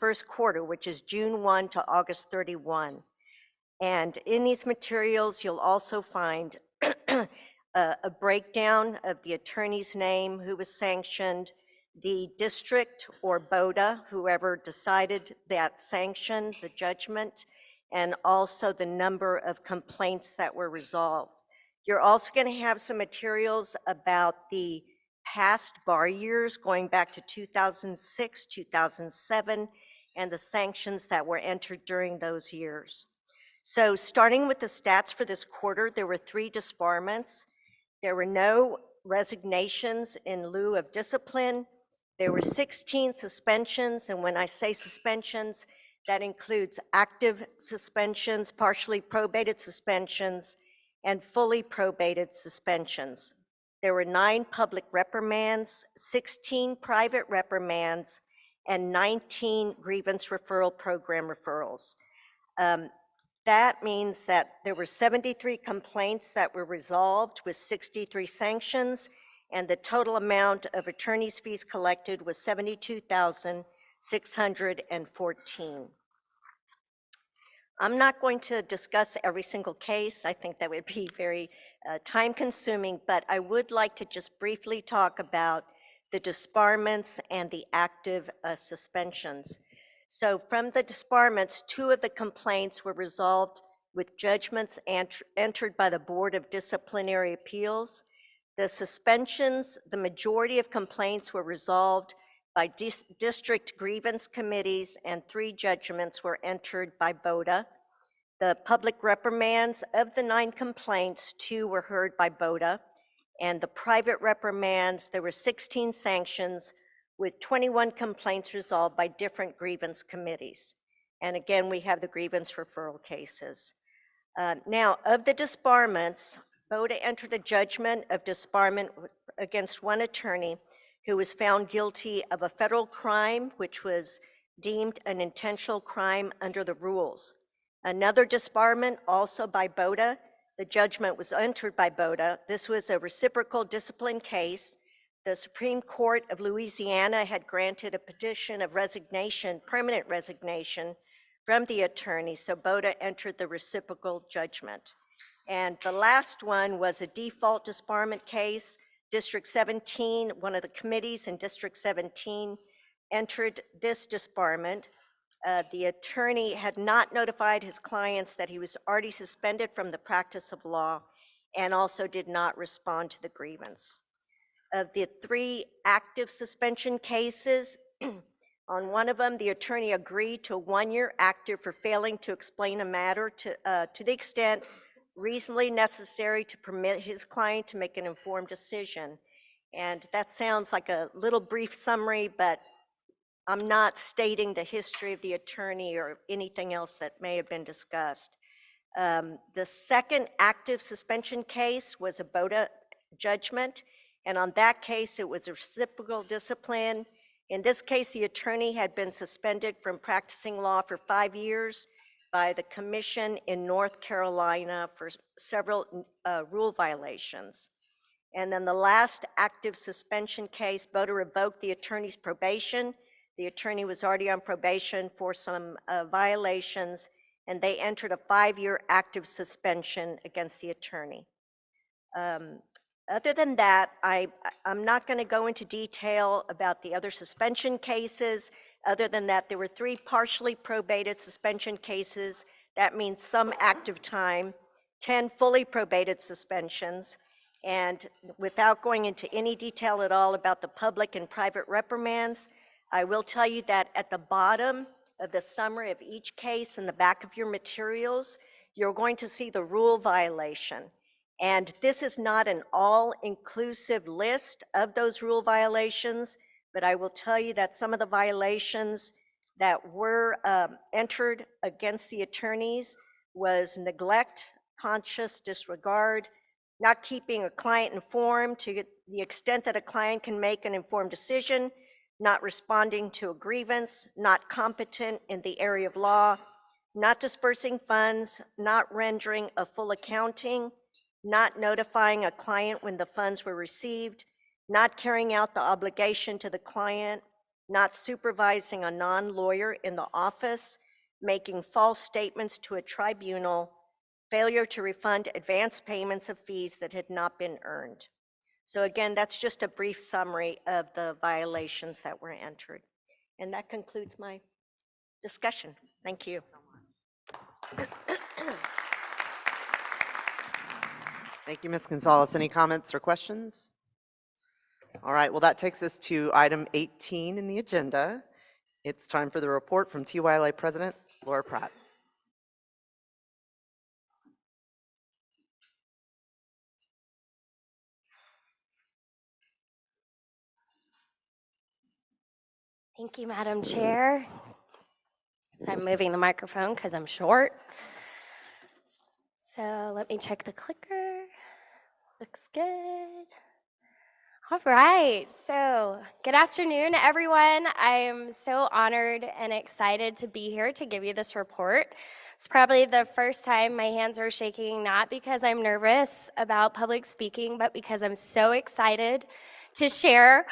first quarter, which is June 1 to August 31. And in these materials, you'll also find a breakdown of the attorney's name, who was sanctioned, the district or BODA, whoever decided that sanction, the judgment, and also the number of complaints that were resolved. You're also going to have some materials about the past bar years going back to 2006, 2007, and the sanctions that were entered during those years. So starting with the stats for this quarter, there were 3 disbarments. There were no resignations in lieu of discipline. There were 16 suspensions, and when I say suspensions, that includes active suspensions, partially probated suspensions, and fully probated suspensions. There were 9 public reprimands, 16 private reprimands, and 19 grievance referral program referrals. That means that there were 73 complaints that were resolved with 63 sanctions, and the total amount of attorney's fees collected was $72,614. I'm not going to discuss every single case. I think that would be very time-consuming, but I would like to just briefly talk about the disbarments and the active suspensions. So from the disbarments, 2 of the complaints were resolved with judgments entered by the Board of Disciplinary Appeals. The suspensions, the majority of complaints were resolved by district grievance committees, and 3 judgments were entered by BODA. The public reprimands, of the 9 complaints, 2 were heard by BODA, and the private reprimands, there were 16 sanctions with 21 complaints resolved by different grievance committees. And again, we have the grievance referral cases. Now, of the disbarments, BODA entered a judgment of disbarment against 1 attorney who was found guilty of a federal crime, which was deemed an intentional crime under the rules. Another disbarment, also by BODA, the judgment was entered by BODA. This was a reciprocal discipline case. The Supreme Court of Louisiana had granted a petition of resignation, permanent resignation, from the attorney, so BODA entered the reciprocal judgment. And the last one was a default disbarment case. District 17, one of the committees in District 17 entered this disbarment. The attorney had not notified his clients that he was already suspended from the practice of law and also did not respond to the grievance. Of the 3 active suspension cases, on one of them, the attorney agreed to a 1-year active for failing to explain a matter to the extent reasonably necessary to permit his client to make an informed decision. And that sounds like a little brief summary, but I'm not stating the history of the attorney or anything else that may have been discussed. The second active suspension case was a BODA judgment, and on that case, it was a reciprocal discipline. In this case, the attorney had been suspended from practicing law for 5 years by the commission in North Carolina for several rule violations. And then the last active suspension case, BODA revoked the attorney's probation. The attorney was already on probation for some violations, and they entered a 5-year active suspension against the attorney. Other than that, I'm not going to go into detail about the other suspension cases. Other than that, there were 3 partially probated suspension cases. That means some active time, 10 fully probated suspensions. And without going into any detail at all about the public and private reprimands, I will tell you that at the bottom of the summary of each case in the back of your materials, you're going to see the rule violation. And this is not an all-inclusive list of those rule violations, but I will tell you that some of the violations that were entered against the attorneys was neglect, conscious disregard, not keeping a client informed to the extent that a client can make an informed decision, not responding to a grievance, not competent in the area of law, not dispersing funds, not rendering a full accounting, not notifying a client when the funds were received, not carrying out the obligation to the client, not supervising a non-lawyer in the office, making false statements to a tribunal, failure to refund advance payments of fees that had not been earned. So again, that's just a brief summary of the violations that were entered. And that concludes my discussion. Thank you. Thank you, Ms. Gonzalez. Any comments or questions? All right, well, that takes us to item 18 in the agenda. It's time for the report from TYLA President Laura Pratt. Thank you, Madam Chair. So I'm moving the microphone because I'm short. So let me check the clicker. Looks good. All right, so good afternoon, everyone. I am so honored and excited to be here to give you this report. It's probably the first time my hands are shaking, not because I'm nervous about public speaking, but because I'm so excited to share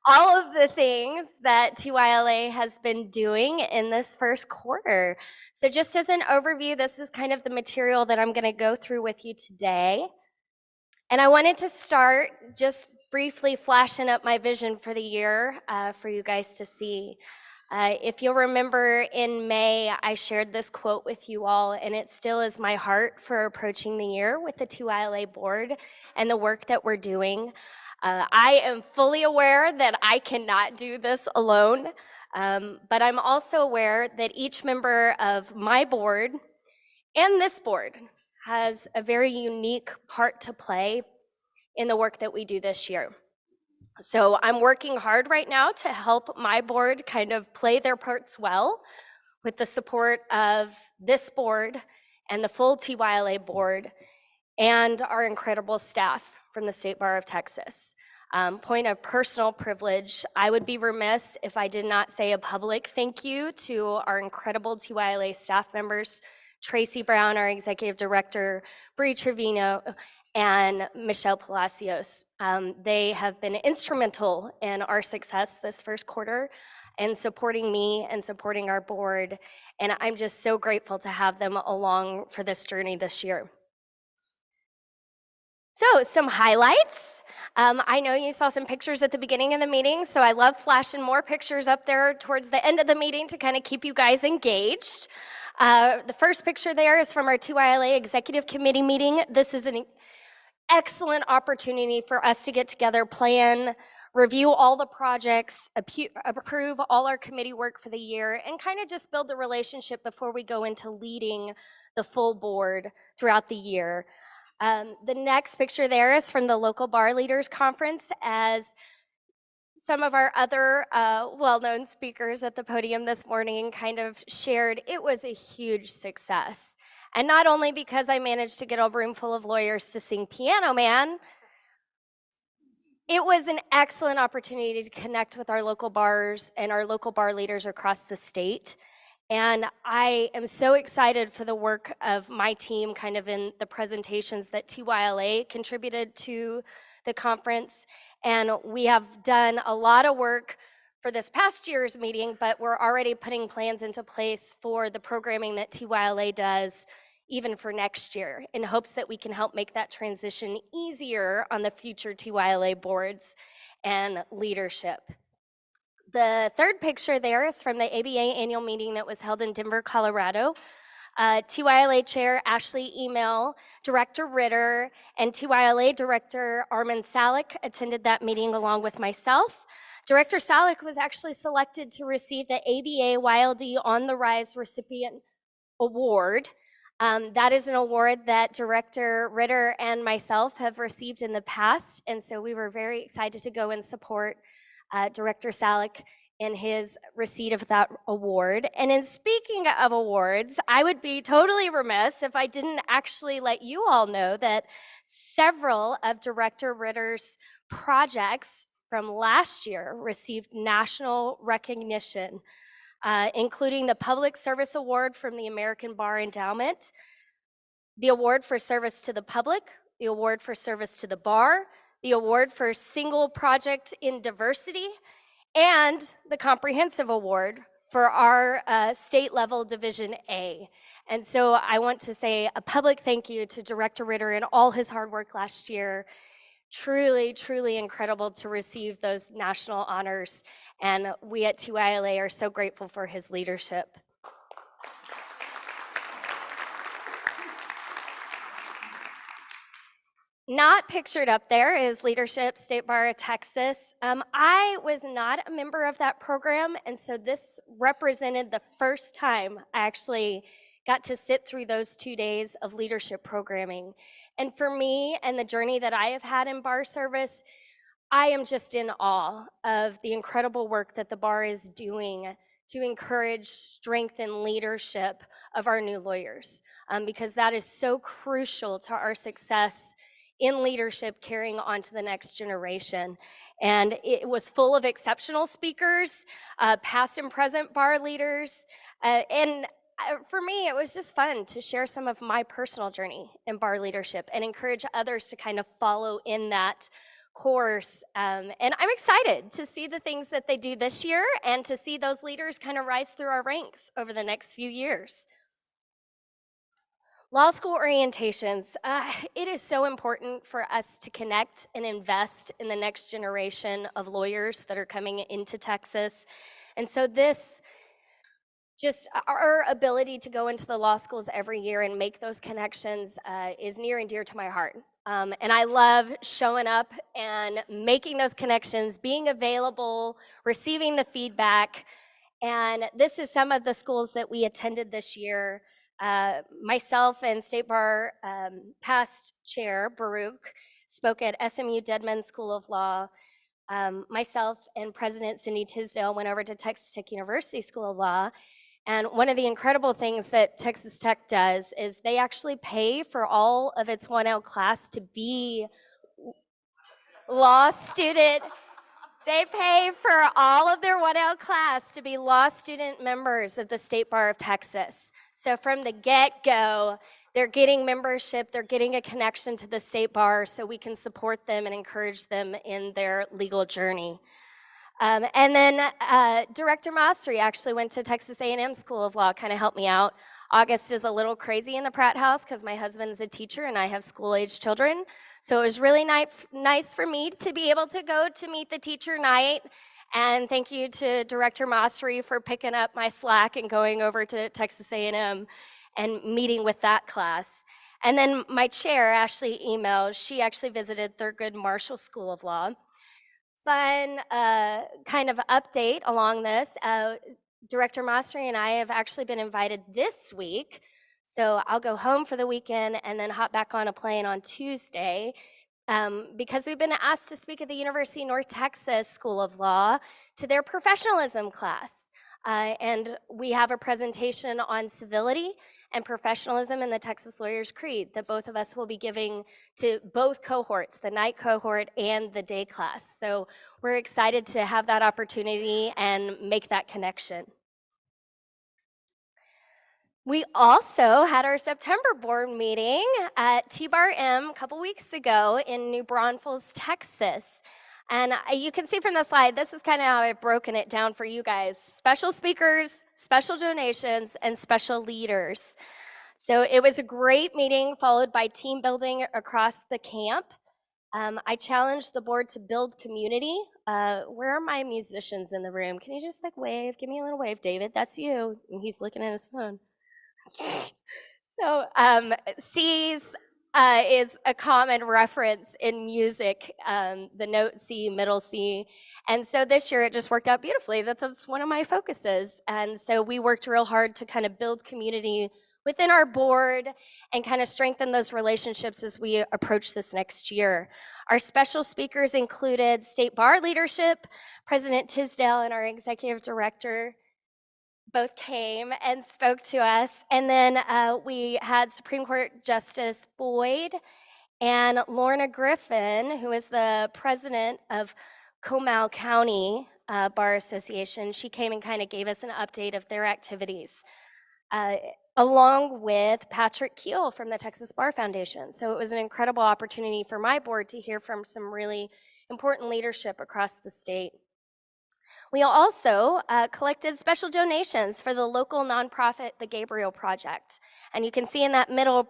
all of the things that TYLA has been doing in this first quarter. So just as an overview, this is kind of the material that I'm going to go through with you today. And I wanted to start just briefly flashing up my vision for the year for you guys to see. If you'll remember in May, I shared this quote with you all, and it still is my heart for approaching the year with the TYLA board and the work that we're doing. I am fully aware that I cannot do this alone, but I'm also aware that each member of my board and this board has a very unique part to play in the work that we do this year. So I'm working hard right now to help my board kind of play their parts well with the support of this board and the full TYLA board and our incredible staff from the State Bar of Texas. Point of personal privilege, I would be remiss if I did not say a public thank you to our incredible TYLA staff members, Tracy Brown, our executive director, Bree Trevino, and Michelle Palacios. They have been instrumental in our success this first quarter and supporting me and supporting our board. And I'm just so grateful to have them along for this journey this year. So some highlights. I know you saw some pictures at the beginning of the meeting, so I love flashing more pictures up there towards the end of the meeting to kind of keep you guys engaged. The first picture there is from our TYLA Executive Committee meeting. This is an excellent opportunity for us to get together, plan, review all the projects, approve all our committee work for the year, and kind of just build the relationship before we go into leading the full board throughout the year. The next picture there is from the Local Bar Leaders Conference, as some of our other well-known speakers at the podium this morning kind of shared. It was a huge success. And not only because I managed to get a room full of lawyers to sing Piano Man, it was an excellent opportunity to connect with our local bars and our local bar leaders across the state. And I am so excited for the work of my team kind of in the presentations that TYLA contributed to the conference. And we have done a lot of work for this past year's meeting, but we're already putting plans into place for the programming that TYLA does even for next year, in hopes that we can help make that transition easier on the future TYLA boards and leadership. The third picture there is from the ABA annual meeting that was held in Denver, Colorado. TYLA Chair Ashley Email, Director Ritter, and TYLA Director Armin Salick attended that meeting along with myself. Director Salick was actually selected to receive the ABA YLD On the Rise Recipient Award. That is an award that Director Ritter and myself have received in the past, and so we were very excited to go and support Director Salick in his receipt of that award. And in speaking of awards, I would be totally remiss if I didn't actually let you all know that several of Director Ritter's projects from last year received national recognition, including the Public Service Award from the American Bar Endowment, the Award for Service to the Public, the Award for Service to the Bar, the Award for Single Project in Diversity, and the Comprehensive Award for our state level Division A. And so I want to say a public thank you to Director Ritter and all his hard work last year. Truly, truly incredible to receive those national honors. And we at TYLA are so grateful for his leadership. Not pictured up there is Leadership State Bar of Texas. I was not a member of that program, and so this represented the first time I actually got to sit through those 2 days of leadership programming. And for me and the journey that I have had in bar service, I am just in awe of the incredible work that the bar is doing to encourage strength and leadership of our new lawyers, because that is so crucial to our success in leadership carrying on to the next generation. And it was full of exceptional speakers, past and present bar leaders, for me, it was just fun to share some of my personal journey in bar leadership and encourage others to kind of follow in that course. And I'm excited to see the things that they do this year and to see those leaders kind of rise through our ranks over the next few years. Law school orientations. It is so important for us to connect and invest in the next generation of lawyers that are coming into Texas. And so this, just our ability to go into the law schools every year and make those connections is near and dear to my heart. And I love showing up and making those connections, being available, receiving the feedback. And this is some of the schools that we attended this year. Myself and State Bar past chair, Baruch, spoke at SMU Dedman School of Law. Myself and President Cindy Tisdale went over to Texas Tech University School of Law. And one of the incredible things that Texas Tech does is they actually pay for all of its 1L class to be law student. They pay for all of their 1L class to be law student members of the State Bar of Texas. So from the get-go, they're getting membership, they're getting a connection to the State Bar so we can support them and encourage them in their legal journey. And then Director Masri actually went to Texas A&M School of Law, kind of helped me out. August is a little crazy in the Pratt House because my husband is a teacher and I have school-age children. So it was really nice for me to be able to go to meet the teacher night. And thank you to Director Masri for picking up my slack and going over to Texas A&M and meeting with that class. And then my chair, Ashley Email, she actually visited Thurgood Marshall School of Law. Fun kind of update along this. Director Masri and I have actually been invited this week. So I'll go home for the weekend and then hop back on a plane on Tuesday because we've been asked to speak at the University of North Texas School of Law to their professionalism class. And we have a presentation on civility and professionalism in the Texas Lawyers Creed that both of us will be giving to both cohorts, the night cohort and the day class. So we're excited to have that opportunity and make that connection. We also had our September board meeting at T-Bar M a couple weeks ago in New Braunfels, Texas. And you can see from the slide, this is kind of how I've broken it down for you guys. Special speakers, special donations, and special leaders. So it was a great meeting followed by team building across the camp. I challenged the board to build community. Where are my musicians in the room? Can you just like wave? Give me a little wave, David. That's you. And he's looking at his phone. So C's is a common reference in music, the note C, middle C. And so this year it just worked out beautifully. That's one of my focuses. And so we worked real hard to kind of build community within our board and kind of strengthen those relationships as we approach this next year. Our special speakers included State Bar leadership, President Tisdale and our executive director both came and spoke to us. And then we had Supreme Court Justice Boyd and Lorna Griffin, who is the president of Comal County Bar Association. She came and kind of gave us an update of their activities, along with Patrick Keel from the Texas Bar Foundation. So it was an incredible opportunity for my board to hear from some really important leadership across the state. We also collected special donations for the local nonprofit, the Gabriel Project. And you can see in that middle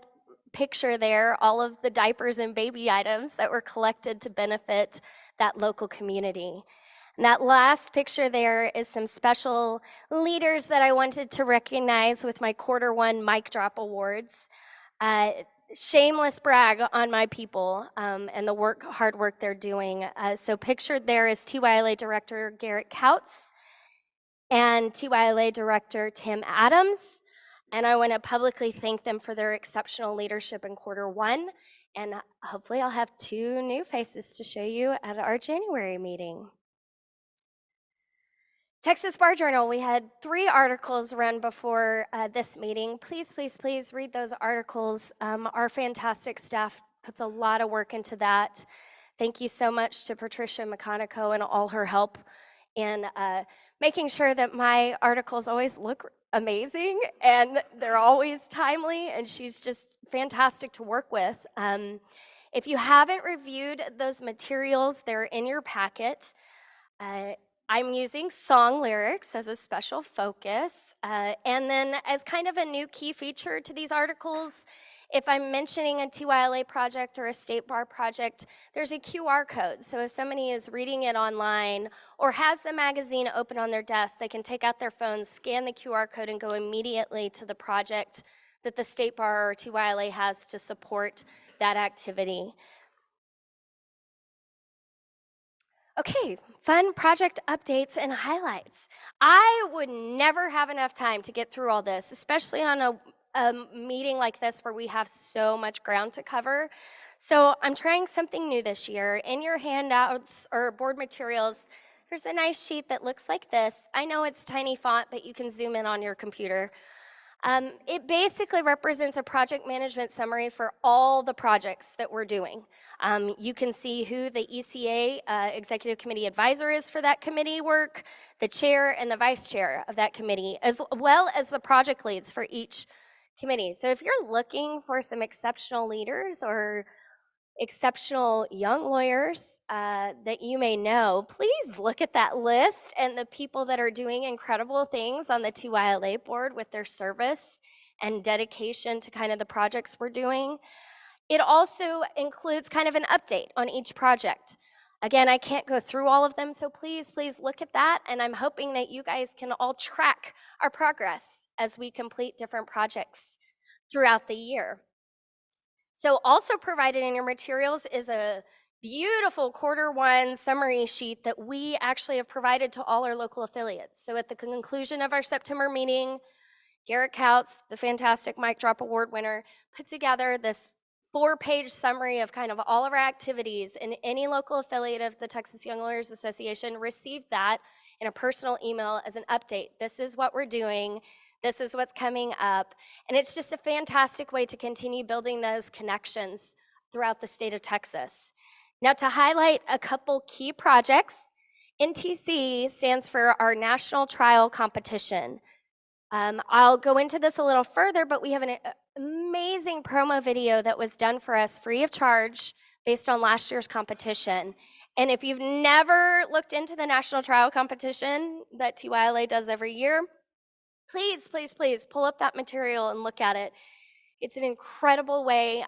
picture there, all of the diapers and baby items that were collected to benefit that local community. And that last picture there is some special leaders that I wanted to recognize with my Q1 Mic Drop Awards. Shameless brag on my people and the hard work they're doing. So pictured there is TYLA Director Garrett Kautz and TYLA Director Tim Adams, And I want to publicly thank them for their exceptional leadership in Q1. And hopefully I'll have 2 new faces to show you at our January meeting. Texas Bar Journal, we had 3 articles run before this meeting. Please, please, please read those articles. Our fantastic staff puts a lot of work into that. Thank you so much to Patricia McConico and all her help in making sure that my articles always look amazing and they're always timely, and she's just fantastic to work with. If you haven't reviewed those materials, they're in your packet. I'm using song lyrics as a special focus. And then as kind of a new key feature to these articles, if I'm mentioning a TYLA project or a state bar project, there's a QR code. So if somebody is reading it online or has the magazine open on their desk, they can take out their phone, scan the QR code, and go immediately to the project that the state bar or TYLA has to support that activity. Okay, fun project updates and highlights. I would never have enough time to get through all this, especially on a meeting like this where we have so much ground to cover. So I'm trying something new this year. In your handouts or board materials, there's a nice sheet that looks like this. I know it's tiny font, but you can zoom in on your computer. It basically represents a project management summary for all the projects that we're doing. You can see who the ECA Executive Committee Advisor is for that committee work, the chair and the vice chair of that committee, as well as the project leads for each committee. So if you're looking for some exceptional leaders or exceptional young lawyers that you may know, please look at that list and the people that are doing incredible things on the TYLA board with their service and dedication to kind of the projects we're doing. It also includes kind of an update on each project. Again, I can't go through all of them, so please, please look at that, and I'm hoping that you guys can all track our progress as we complete different projects throughout the year. So also provided in your materials is a beautiful Q1 summary sheet that we actually have provided to all our local affiliates. So at the conclusion of our September meeting, Garrett Kautz, the fantastic Mic Drop Award winner, put together this 4-page summary of kind of all of our activities, and any local affiliate of the Texas Young Lawyers Association received that in a personal email as an update. This is what we're doing. This is what's coming up. And it's just a fantastic way to continue building those connections throughout the state of Texas. Now, to highlight a couple key projects, NTC stands for our National Trial Competition. I'll go into this a little further, but we have an amazing promo video that was done for us free of charge based on last year's competition. And if you've never looked into the National Trial Competition that TYLA does every year, please, please, please pull up that material and look at it. It's an incredible way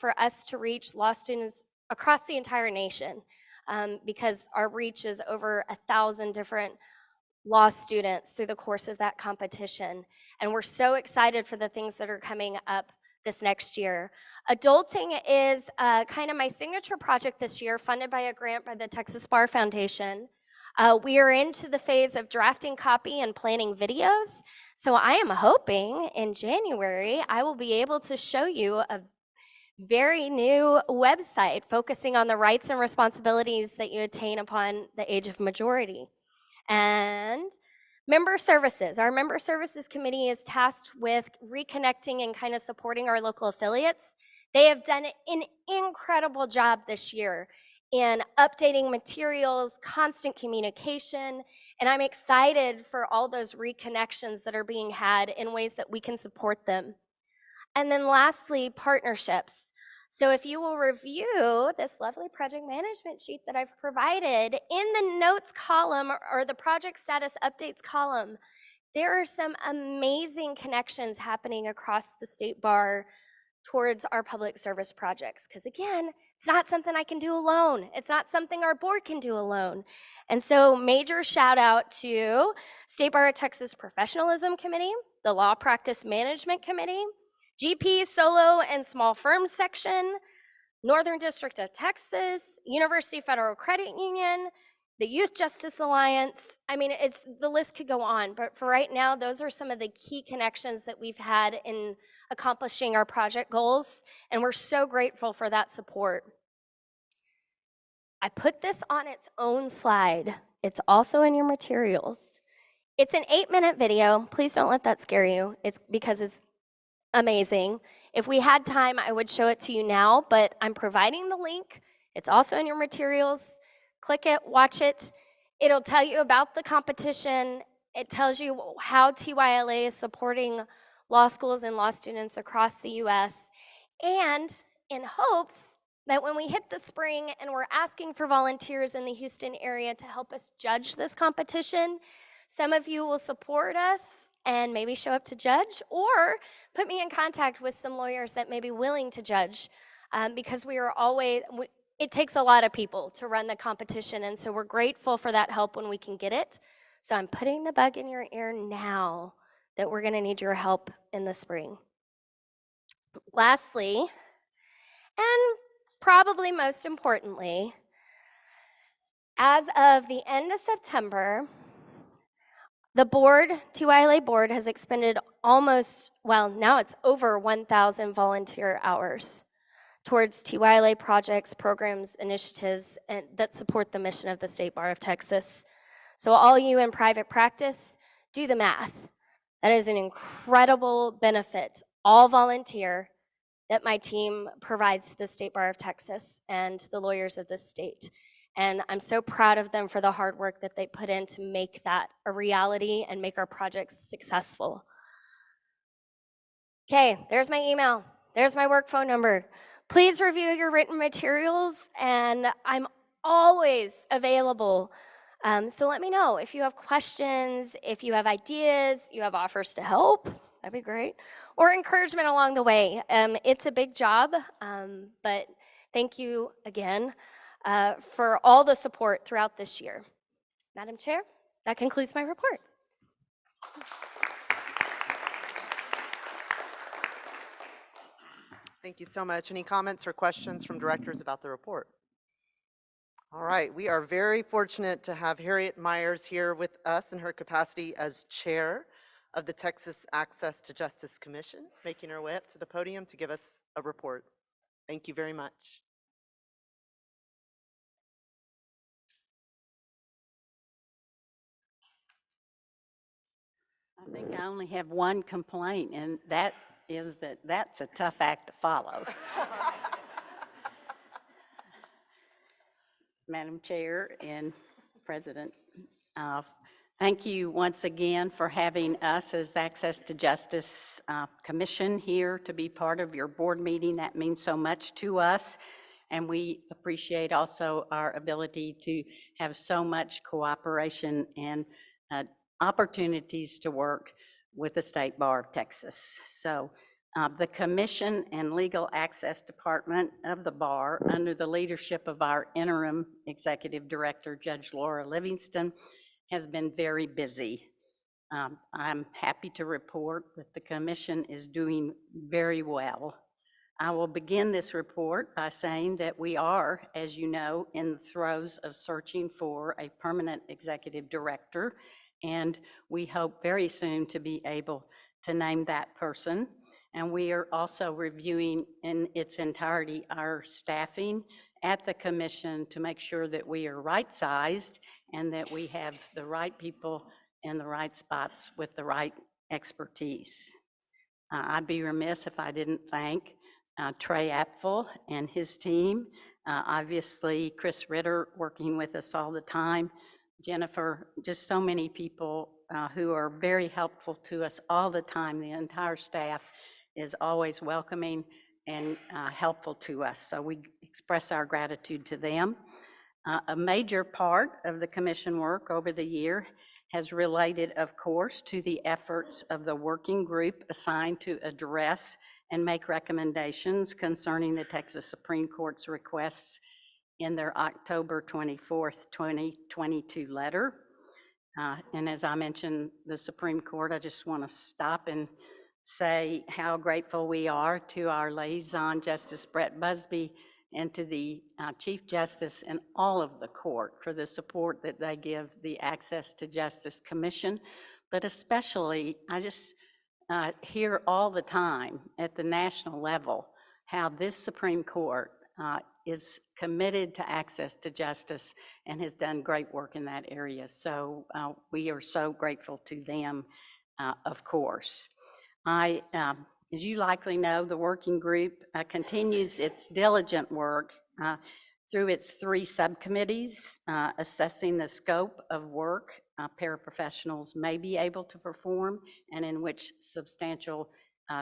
for us to reach law students across the entire nation because our reach is over 1,000 different law students through the course of that competition. And we're so excited for the things that are coming up this next year. Adulting is kind of my signature project this year, funded by a grant by the Texas Bar Foundation. We are into the phase of drafting copy and planning videos. So I am hoping in January, I will be able to show you a very new website focusing on the rights and responsibilities that you attain upon the age of majority. And member services. Our member services committee is tasked with reconnecting and kind of supporting our local affiliates. They have done an incredible job this year in updating materials, constant communication, and I'm excited for all those reconnections that are being had in ways that we can support them. And then lastly, partnerships. So if you will review this lovely project management sheet that I've provided, in the notes column or the project status updates column, there are some amazing connections happening across the state bar towards our public service projects. Because again, it's not something I can do alone. It's not something our board can do alone. And so major shout out to State Bar of Texas Professionalism Committee, the Law Practice Management Committee, GP Solo and Small Firms Section, Northern District of Texas, University Federal Credit Union, the Youth Justice Alliance. I mean, the list could go on, but for right now, those are some of the key connections that we've had in accomplishing our project goals, and we're so grateful for that support. I put this on its own slide. It's also in your materials. It's an 8-minute video. Please don't let that scare you. It's because it's amazing. If we had time, I would show it to you now, but I'm providing the link. It's also in your materials. Click it, watch it. It'll tell you about the competition. It tells you how TYLA is supporting law schools and law students across the US. And in hopes that when we hit the spring and we're asking for volunteers in the Houston area to help us judge this competition, some of you will support us and maybe show up to judge, or put me in contact with some lawyers that may be willing to judge, because it takes a lot of people to run the competition, and so we're grateful for that help when we can get it. So I'm putting the bug in your ear now that we're gonna need your help in the spring. Lastly, and probably most importantly, as of the end of September, the board, TYLA board, has expended now it's over 1,000 volunteer hours towards TYLA projects, programs, initiatives that support the mission of the State Bar of Texas. So all you in private practice, do the math. That is an incredible benefit, all volunteer, that my team provides to the State Bar of Texas and the lawyers of this state. And I'm so proud of them for the hard work that they put in to make that a reality and make our projects successful. Okay, there's my email. There's my work phone number. Please review your written materials, and I'm always available. So let me know if you have questions, if you have ideas, you have offers to help, that'd be great, or encouragement along the way. It's a big job, but thank you again for all the support throughout this year. Madam Chair, that concludes my report. Thank you so much. Any comments or questions from directors about the report? All right, we are very fortunate to have Harriet Myers here with us in her capacity as chair of the Texas Access to Justice Commission, making her way up to the podium to give us a report. Thank you very much. I think I only have one complaint, and that is that's a tough act to follow. Madam Chair and President, thank you once again for having us as the Access to Justice Commission here to be part of your board meeting. That means so much to us, and we appreciate also our ability to have so much cooperation and opportunities to work with the State Bar of Texas. So the Commission and Legal Access Department of the Bar, under the leadership of our interim Executive Director, Judge Laura Livingston, has been very busy. I'm happy to report that the Commission is doing very well. I will begin this report by saying that we are, as you know, in the throes of searching for a permanent Executive Director, and we hope very soon to be able to name that person. And we are also reviewing in its entirety our staffing at the Commission to make sure that we are right-sized and that we have the right people in the right spots with the right expertise. I'd be remiss if I didn't thank Trey Apfel and his team. Obviously, Chris Ritter working with us all the time. Jennifer, just so many people who are very helpful to us all the time. The entire staff is always welcoming and helpful to us. So we express our gratitude to them. A major part of the Commission work over the year has related, of course, to the efforts of the working group assigned to address and make recommendations concerning the Texas Supreme Court's requests in their October 24th, 2022 letter. And as I mentioned, the Supreme Court, I just want to stop and say how grateful we are to our liaison, Justice Brett Busby, and to the Chief Justice and all of the court for the support that they give the Access to Justice Commission. But especially, I just hear all the time at the national level how this Supreme Court is committed to access to justice and has done great work in that area. So we are so grateful to them, of course. As you likely know, the working group continues its diligent work through its 3 subcommittees, assessing the scope of work paraprofessionals may be able to perform and in which substantial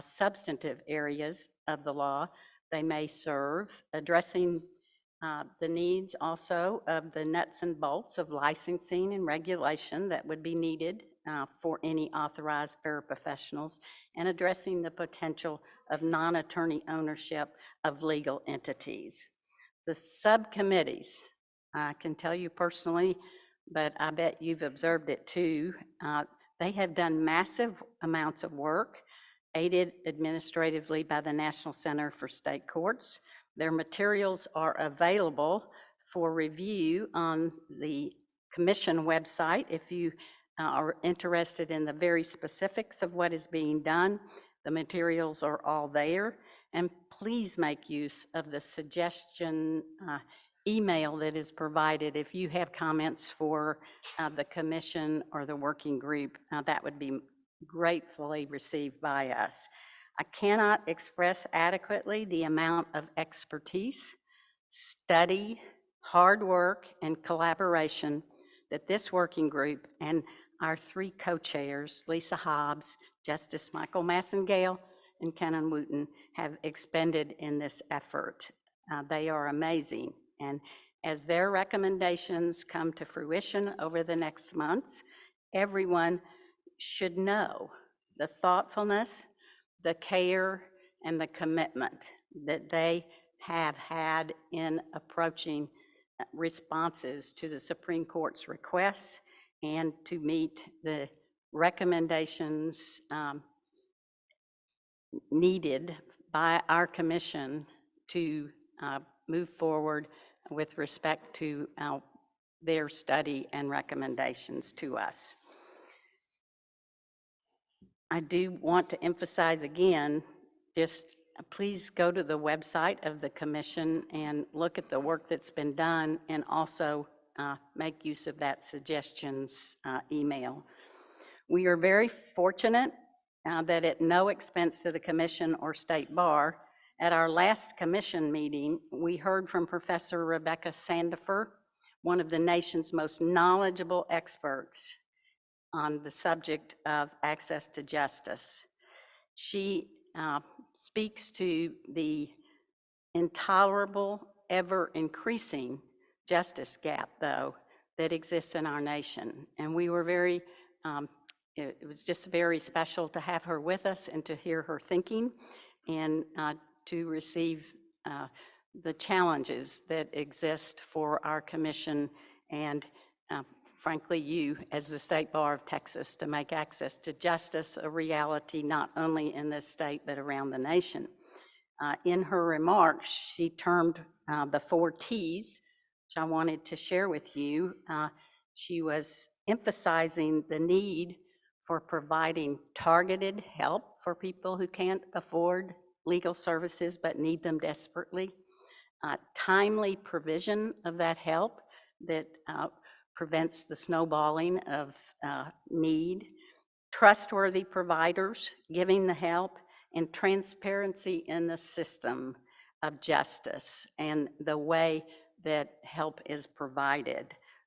substantive areas of the law they may serve, addressing the needs also of the nuts and bolts of licensing and regulation that would be needed for any authorized paraprofessionals, and addressing the potential of non-attorney ownership of legal entities. The subcommittees, I can tell you personally, but I bet you've observed it too, they have done massive amounts of work, aided administratively by the National Center for State Courts. Their materials are available for review on the Commission website. If you are interested in the very specifics of what is being done, the materials are all there. And please make use of the suggestion email that is provided. If you have comments for the Commission or the working group, that would be gratefully received by us. I cannot express adequately the amount of expertise, study, hard work, and collaboration that this working group and our 3 co-chairs, Lisa Hobbs, Justice Michael Massengale, and Kenan Wooten, have expended in this effort. They are amazing. And as their recommendations come to fruition over the next months, everyone should know the thoughtfulness, the care, and the commitment that they have had in approaching responses to the Supreme Court's requests and to meet the recommendations needed by our commission to move forward with respect to their study and recommendations to us. I do want to emphasize again, just please go to the website of the commission and look at the work that's been done, and also make use of that suggestions email. We are very fortunate that at no expense to the commission or State Bar, at our last commission meeting, we heard from Professor Rebecca Sandifer, one of the nation's most knowledgeable experts on the subject of access to justice. She speaks to the intolerable, ever-increasing justice gap, though, that exists in our nation. And we were very, it was just very special to have her with us and to hear her thinking and to receive the challenges that exist for our commission and frankly, you as the State Bar of Texas, to make access to justice a reality not only in this state but around the nation. In her remarks, she termed the 4 T's, which I wanted to share with you. She was emphasizing the need for providing targeted help for people who can't afford legal services but need them desperately, timely provision of that help that prevents the snowballing of need, trustworthy providers giving the help, and transparency in the system of justice and the way that help is provided.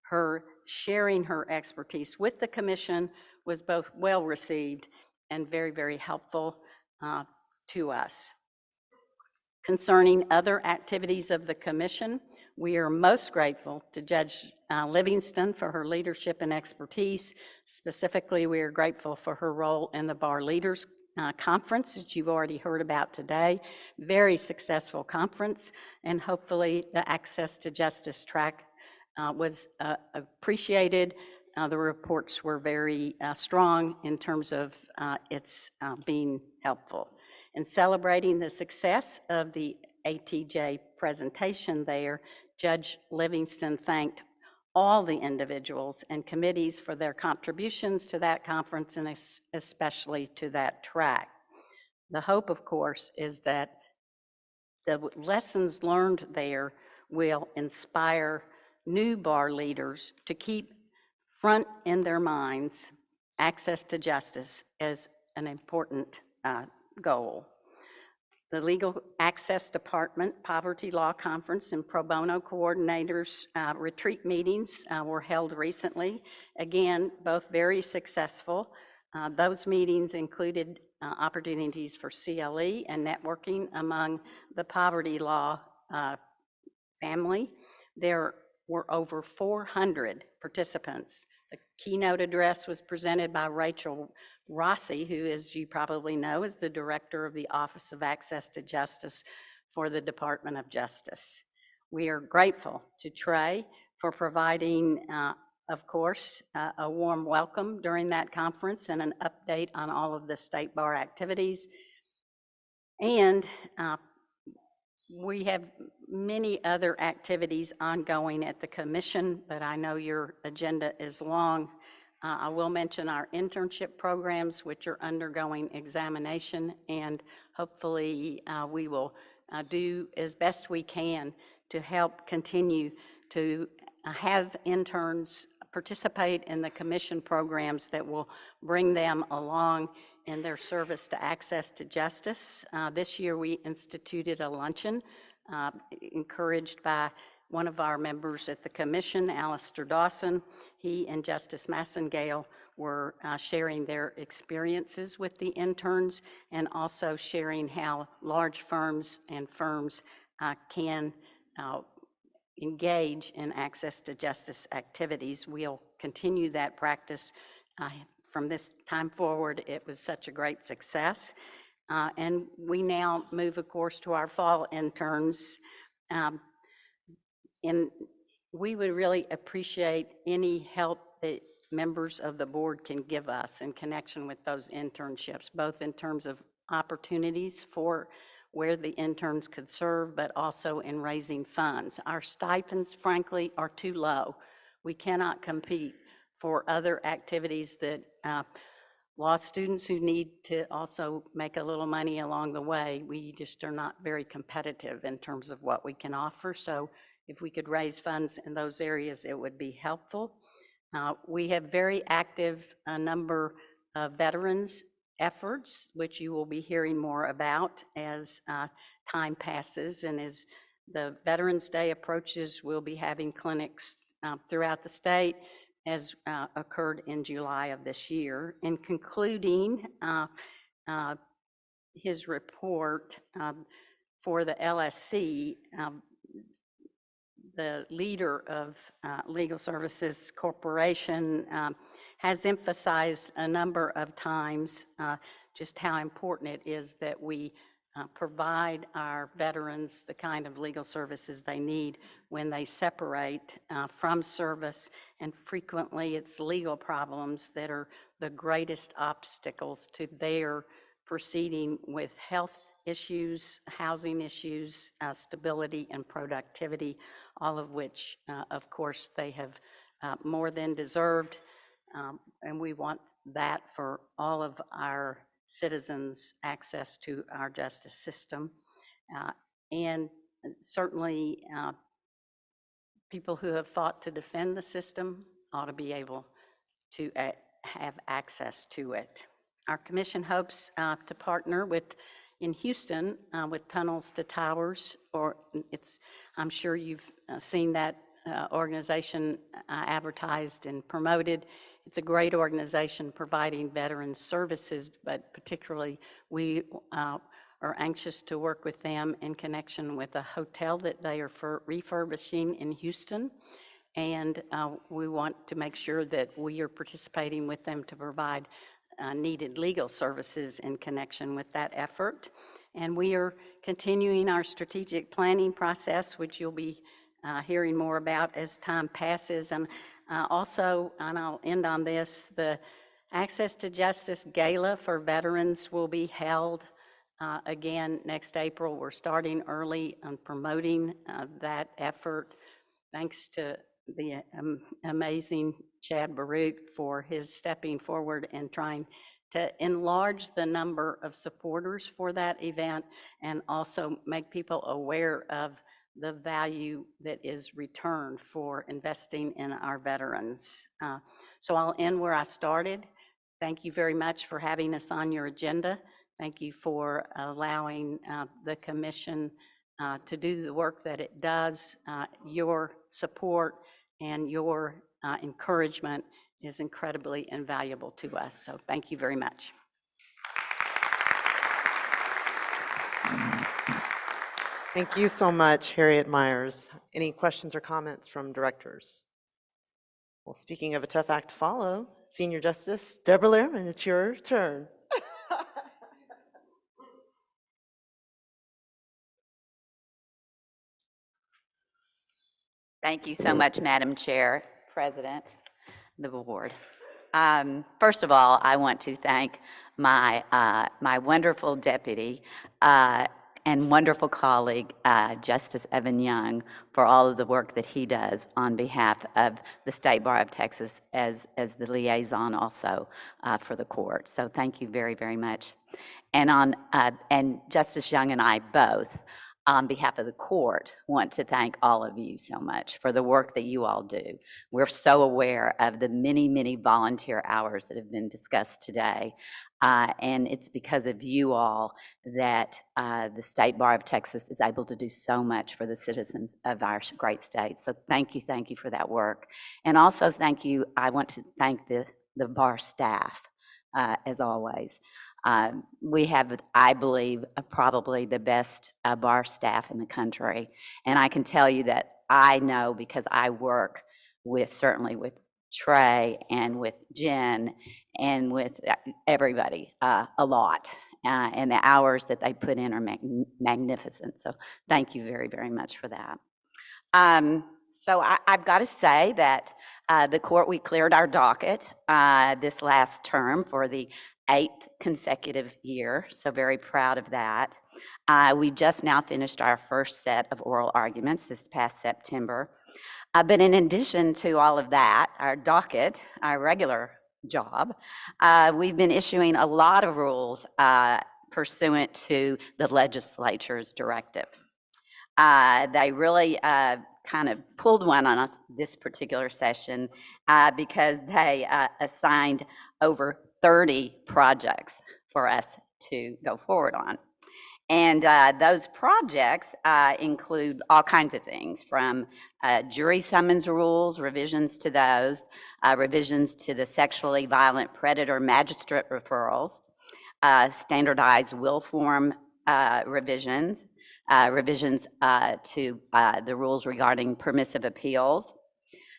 Her sharing her expertise with the commission was both well received and very, very helpful to us. Concerning other activities of the commission, we are most grateful to Judge Livingston for her leadership and expertise. Specifically, we are grateful for her role in the Bar Leaders Conference that you've already heard about today. Very successful conference, and hopefully the Access to Justice track was appreciated. The reports were very strong in terms of its being helpful. In celebrating the success of the ATJ presentation there, Judge Livingston thanked all the individuals and committees for their contributions to that conference and especially to that track. The hope, of course, is that the lessons learned there will inspire new bar leaders to keep front in their minds access to justice as an important goal. The Legal Access Department Poverty Law Conference and Pro Bono Coordinators retreat meetings were held recently. Again, both very successful. Those meetings included opportunities for CLE and networking among the poverty law family. There were over 400 participants. The keynote address was presented by Rachel Rossi, who, as you probably know, is the director of the Office of Access to Justice for the Department of Justice. We are grateful to Trey for providing, of course, a warm welcome during that conference and an update on all of the state bar activities. And we have many other activities ongoing at the commission, but I know your agenda is long. I will mention our internship programs, which are undergoing examination, and hopefully we will do as best we can to help continue to have interns participate in the commission programs that will bring them along in their service to access to justice. This year we instituted a luncheon encouraged by one of our members at the commission, Alistair Dawson. He and Justice Massengale were sharing their experiences with the interns and also sharing how large firms and firms can engage in access to justice activities. We'll continue that practice from this time forward. It was such a great success. And we now move, of course, to our fall interns. And we would really appreciate any help that members of the board can give us in connection with those internships, both in terms of opportunities for where the interns could serve, but also in raising funds. Our stipends, frankly, are too low. We cannot compete for other activities that law students who need to also make a little money along the way. We just are not very competitive in terms of what we can offer. So if we could raise funds in those areas, it would be helpful. We have very active number of veterans efforts, which you will be hearing more about as time passes. And as the Veterans Day approaches, we'll be having clinics throughout the state, as occurred in July of this year. In concluding his report for the LSC, the leader of Legal Services Corporation has emphasized a number of times just how important it is that we provide our veterans the kind of legal services they need when they separate from service, and frequently it's legal problems that are the greatest obstacles to their proceeding with health issues, housing issues, stability and productivity, all of which, of course, they have more than deserved. And we want that for all of our citizens' access to our justice system. And certainly people who have fought to defend the system ought to be able to have access to it. Our commission hopes to partner in Houston with Tunnels to Towers, or I'm sure you've seen that organization advertised and promoted. It's a great organization providing veterans services, but particularly we are anxious to work with them in connection with a hotel that they are refurbishing in Houston. And we want to make sure that we are participating with them to provide needed legal services in connection with that effort. And we are continuing our strategic planning process, which you'll be hearing more about as time passes. And also, and I'll end on this, the Access to Justice Gala for Veterans will be held Again, next April, we're starting early on promoting that effort. Thanks to the amazing Chad Baruch for his stepping forward and trying to enlarge the number of supporters for that event and also make people aware of the value that is returned for investing in our veterans. So I'll end where I started. Thank you very much for having us on your agenda. Thank you for allowing the commission to do the work that it does. Your support and your encouragement is incredibly invaluable to us. So thank you very much. Thank you so much, Harriet Myers. Any questions or comments from directors? Well, speaking of a tough act to follow, Senior Justice Deborah Lehrman, it's your turn. Thank you so much, Madam Chair, President, the board. First of all, I want to thank my wonderful deputy and wonderful colleague, Justice Evan Young, for all of the work that he does on behalf of the State Bar of Texas as the liaison also for the court. So thank you very, very much. And Justice Young and I both, on behalf of the court, want to thank all of you so much for the work that you all do. We're so aware of the many, many volunteer hours that have been discussed today. And it's because of you all that the State Bar of Texas is able to do so much for the citizens of our great state. So thank you for that work. And also thank you, I want to thank the bar staff, as always. We have, I believe, probably the best bar staff in the country. And I can tell you that I know because I work certainly with Trey and with Jen and with everybody a lot. And the hours that they put in are magnificent. So thank you very, very much for that. So I've got to say that the court, we cleared our docket this last term for the 8th consecutive year, so very proud of that. We just now finished our first set of oral arguments this past September. But in addition to all of that, our docket, our regular job, we've been issuing a lot of rules pursuant to the legislature's directive. They really kind of pulled one on us this particular session because they assigned over 30 projects for us to go forward on. And those projects include all kinds of things from jury summons rules, revisions to those, revisions to the sexually violent predator magistrate referrals, standardized will form revisions, revisions to the rules regarding permissive appeals,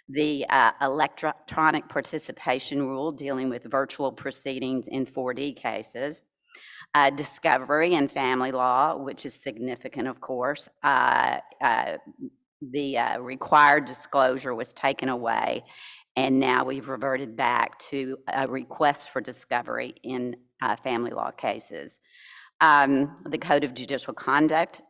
the electronic participation rule dealing with virtual proceedings in 4D cases, discovery and family law, which is significant, of course. The required disclosure was taken away, and now we've reverted back to a request for discovery in family law cases. The Code of Judicial Conduct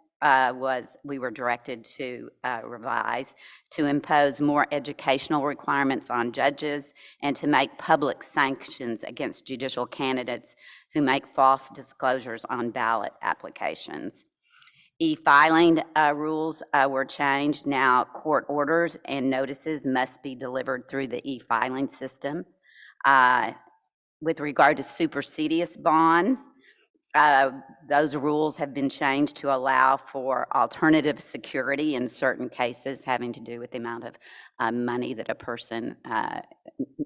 we were directed to revise to impose more educational requirements on judges and to make public sanctions against judicial candidates who make false disclosures on ballot applications. E-filing rules were changed. Now court orders and notices must be delivered through the e-filing system. With regard to supersedious bonds, those rules have been changed to allow for alternative security in certain cases having to do with the amount of money that a person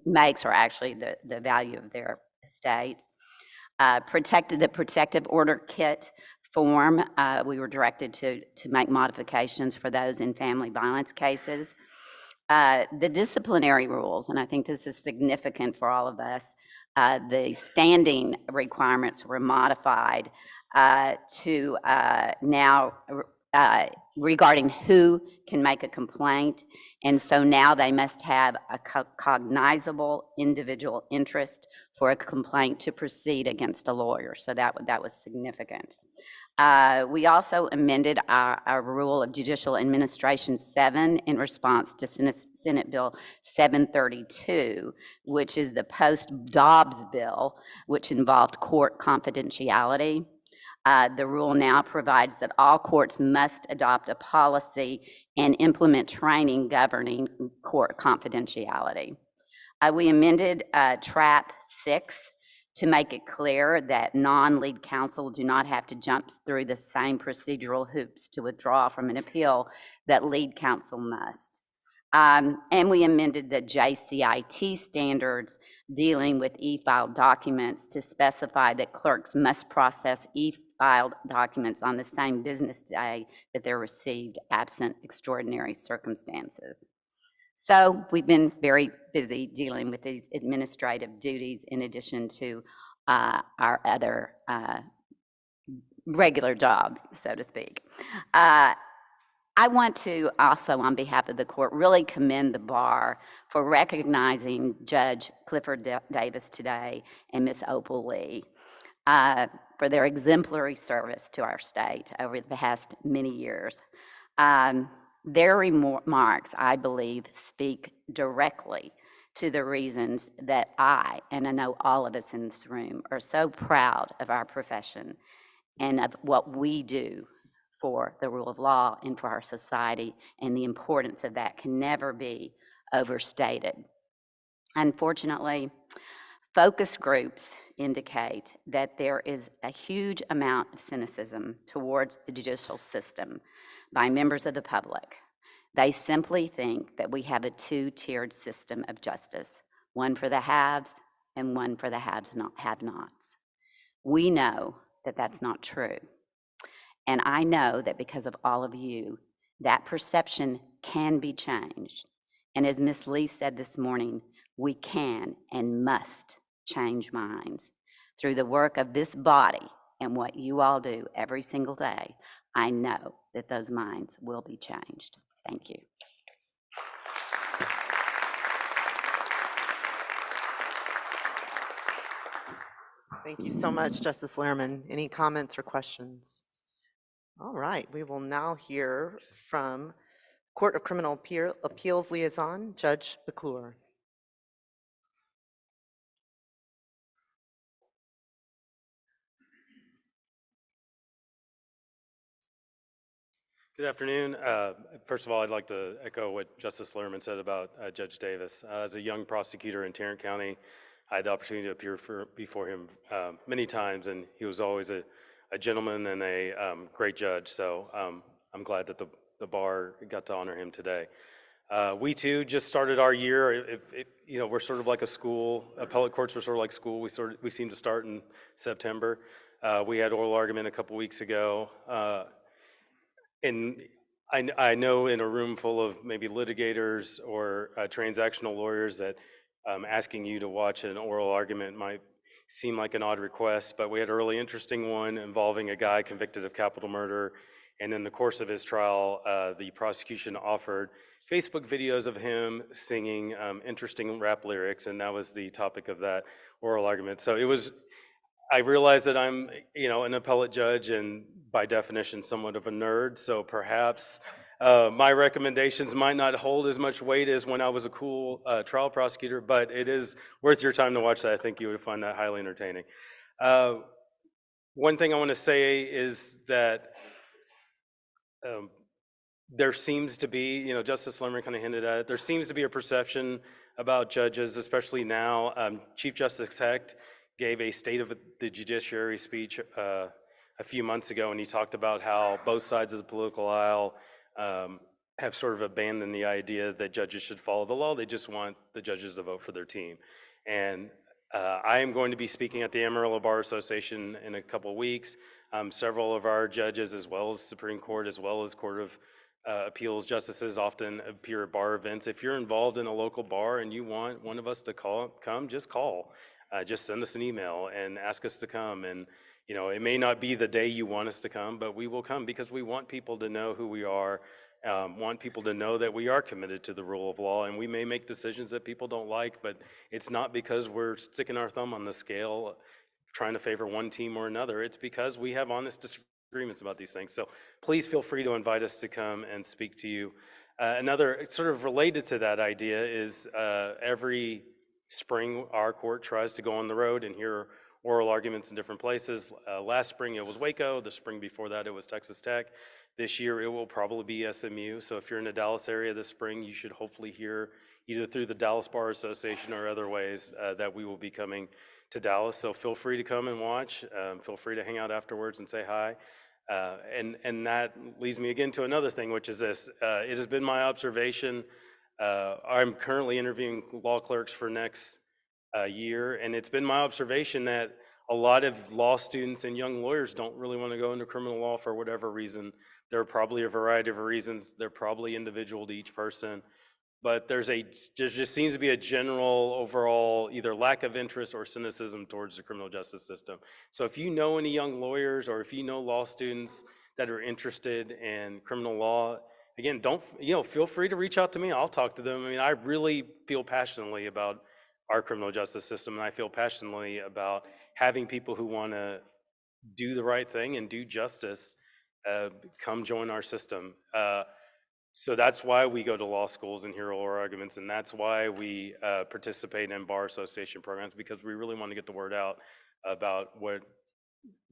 makes, or actually the value of their estate. The protective order kit form, we were directed to make modifications for those in family violence cases. The disciplinary rules, and I think this is significant for all of us, the standing requirements were modified to now regarding who can make a complaint. And so now they must have a cognizable individual interest for a complaint to proceed against a lawyer. So that was significant. We also amended our Rule of Judicial Administration 7 in response to Senate Bill 732, which is the post-Dobbs bill, which involved court confidentiality. The rule now provides that all courts must adopt a policy and implement training governing court confidentiality. We amended TRAP 6 to make it clear that non-lead counsel do not have to jump through the same procedural hoops to withdraw from an appeal that lead counsel must. And we amended the JCIT standards dealing with e-filed documents to specify that clerks must process e-filed documents on the same business day that they're received, absent extraordinary circumstances. So we've been very busy dealing with these administrative duties in addition to our other regular job, so to speak. I want to also, on behalf of the court, really commend the bar for recognizing Judge Clifford Davis today and Ms. Opal Lee for their exemplary service to our state over the past many years. Their remarks, I believe, speak directly to the reasons that I, and I know all of us in this room, are so proud of our profession and of what we do for the rule of law and for our society, and the importance of that can never be overstated. Unfortunately, focus groups indicate that there is a huge amount of cynicism towards the judicial system by members of the public. They simply think that we have a two-tiered system of justice, one for the haves and one for the have-nots. We know that that's not true. And I know that because of all of you, that perception can be changed. And as Ms. Lee said this morning, we can and must change minds. Through the work of this body and what you all do every single day, I know that those minds will be changed. Thank you. Thank you so much, Justice Lehrman. Any comments or questions? All right, we will now hear from Court of Criminal Appeals Liaison, Judge McClure. Good afternoon. First of all, I'd like to echo what Justice Lehrman said about Judge Davis. As a young prosecutor in Tarrant County, I had the opportunity to appear before him many times, and he was always a gentleman and a great judge. So I'm glad that the bar got to honor him today. We too just started our year. We're sort of like a school. Appellate courts are sort of like school. We seem to start in September. We had oral argument a couple weeks ago. And I know in a room full of maybe litigators or transactional lawyers that asking you to watch an oral argument might seem like an odd request, but we had a really interesting one involving a guy convicted of capital murder. And in the course of his trial, the prosecution offered Facebook videos of him singing interesting rap lyrics, and that was the topic of that oral argument. So I realize that I'm, an appellate judge and by definition somewhat of a nerd, so perhaps my recommendations might not hold as much weight as when I was a cool trial prosecutor, but it is worth your time to watch that. I think you would find that highly entertaining. One thing I want to say is that there seems to be, Justice Lehrman kind of hinted at it, there seems to be a perception about judges, especially now. Chief Justice Hecht gave a State of the Judiciary speech a few months ago, and he talked about how both sides of the political aisle have sort of abandoned the idea that judges should follow the law. They just want the judges to vote for their team. And I am going to be speaking at the Amarillo Bar Association in a couple weeks. Several of our judges, as well as Supreme Court, as well as Court of Appeals justices, often appear at bar events. If you're involved in a local bar and you want one of us to come, just call. Just send us an email and ask us to come. And You know, it may not be the day you want us to come, but we will come because we want people to know who we are, want people to know that we are committed to the rule of law, and we may make decisions that people don't like, but it's not because we're sticking our thumb on the scale trying to favor one team or another. It's because we have honest disagreements about these things. So please feel free to invite us to come and speak to you. Another sort of related to that idea is every spring our court tries to go on the road and hear oral arguments in different places. Last spring it was Waco, the spring before that it was Texas Tech. This year it will probably be SMU. So if you're in the Dallas area this spring, you should hopefully hear either through the Dallas Bar Association or other ways that we will be coming to Dallas. So feel free to come and watch. Feel free to hang out afterwards and say hi. And that leads me again to another thing, which is this. It has been my observation. I'm currently interviewing law clerks for next year, and it's been my observation that a lot of law students and young lawyers don't really want to go into criminal law for whatever reason. There are probably a variety of reasons. They're probably individual to each person. But there just seems to be a general overall either lack of interest or cynicism towards the criminal justice system. So if you know any young lawyers or if you know law students that are interested in criminal law, again, feel free to reach out to me. I'll talk to them. I mean, I really feel passionately about our criminal justice system, and I feel passionately about having people who want to do the right thing and do justice come join our system. So that's why we go to law schools and hear oral arguments, and that's why we participate in bar association programs, because we really want to get the word out about what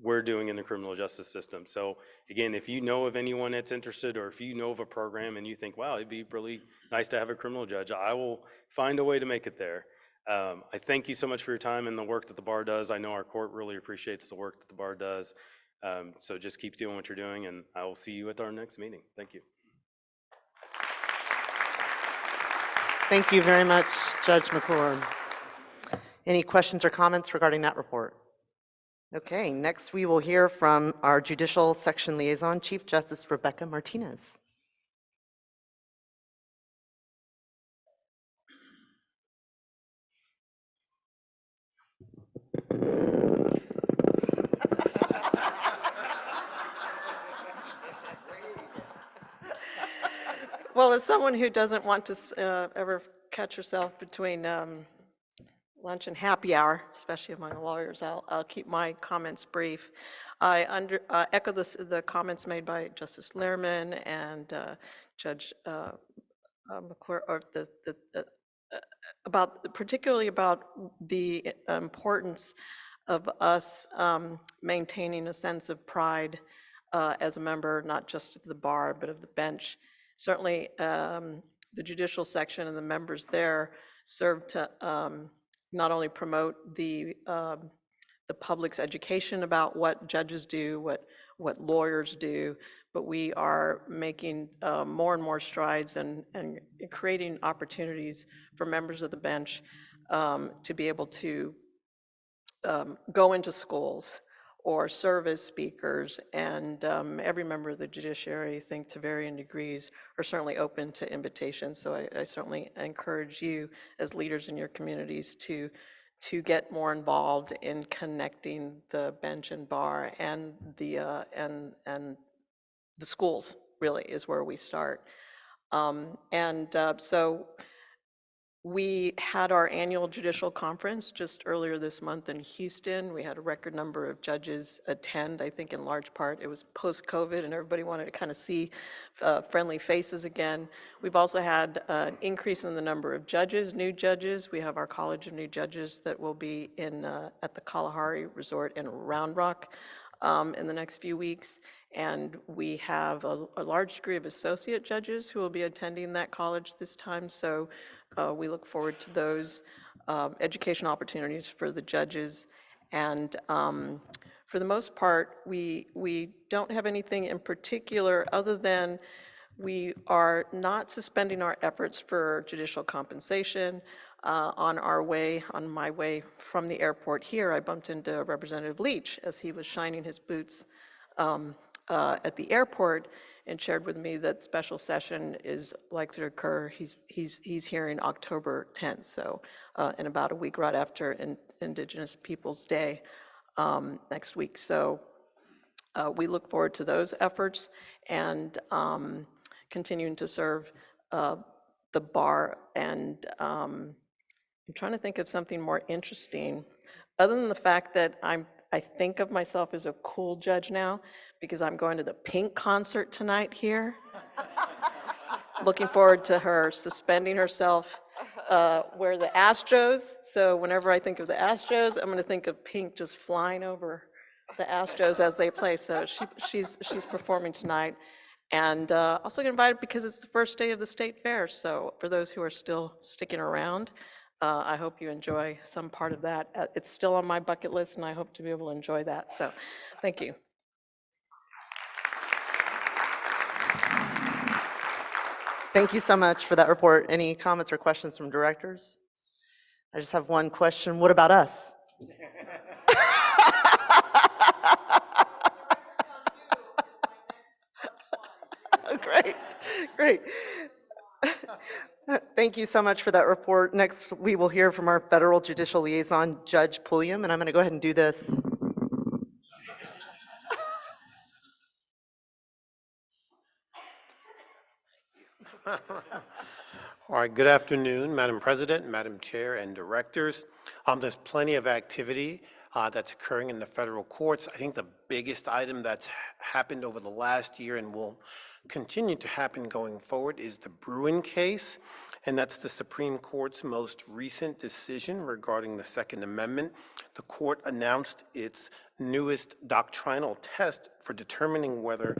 we're doing in the criminal justice system. So again, if you know of anyone that's interested, or if you know of a program and you think, wow, it'd be really nice to have a criminal judge, I will find a way to make it there. I thank you so much for your time and the work that the bar does. I know our court really appreciates the work that the bar does. So just keep doing what you're doing, and I will see you at our next meeting. Thank you. Thank you very much, Judge McClure. Any questions or comments regarding that report? Okay, next we will hear from our Judicial Section Liaison, Chief Justice Rebecca Martinez. Well, as someone who doesn't want to ever catch herself between lunch and happy hour, especially among lawyers, I'll keep my comments brief. I echo the comments made by Justice Lehrman and Judge McClure, or particularly about the importance of us maintaining a sense of pride as a member, not just of the bar, but of the bench. Certainly, the judicial section and the members there serve to not only promote the public's education about what judges do, what lawyers do, but we are making more and more strides and creating opportunities for members of the bench to be able to go into schools or serve as speakers, and every member of the judiciary, I think, to varying degrees, are certainly open to invitations. So I certainly encourage you as leaders in your communities to get more involved in connecting the bench and bar, and the schools really is where we start. So we had our annual judicial conference just earlier this month in Houston. We had a record number of judges attend. I think in large part it was post-COVID and everybody wanted to kind of see friendly faces again. We've also had an increase in the number of judges, new judges. We have our College of New Judges that will be at the Kalahari Resort in Round Rock in the next few weeks. And we have a large degree of associate judges who will be attending that college this time. So we look forward to those education opportunities for the judges. And for the most part, we don't have anything in particular other than we are not suspending our efforts for judicial compensation. On my way from the airport here, I bumped into Representative Leach as he was shining his boots at the airport, and shared with me that special session is likely to occur. He's hearing October 10th, so in about a week right after Indigenous Peoples Day. next week. So we look forward to those efforts and continuing to serve the bar. And I'm trying to think of something more interesting, other than the fact that I think of myself as a cool judge now because I'm going to the Pink concert tonight here. Looking forward to her suspending herself where the Astros. So whenever I think of the Astros, I'm going to think of Pink just flying over the Astros as they play. So she's performing tonight. And also get invited because it's the first day of the state fair. So for those who are still sticking around, I hope you enjoy some part of that. It's still on my bucket list, and I hope to be able to enjoy that. So thank you. Thank you so much for that report. Any comments or questions from directors? I just have one question. What about us? Great, great. Thank you so much for that report. Next, we will hear from our federal judicial liaison, Judge Pulliam, and I'm going to go ahead and do this. All right, good afternoon, Madam President, Madam Chair, and directors. There's plenty of activity that's occurring in the federal courts. I think the biggest item that's happened over the last year and will continue to happen going forward is the Bruen case, and that's the Supreme Court's most recent decision regarding the Second Amendment. The court announced its newest doctrinal test for determining whether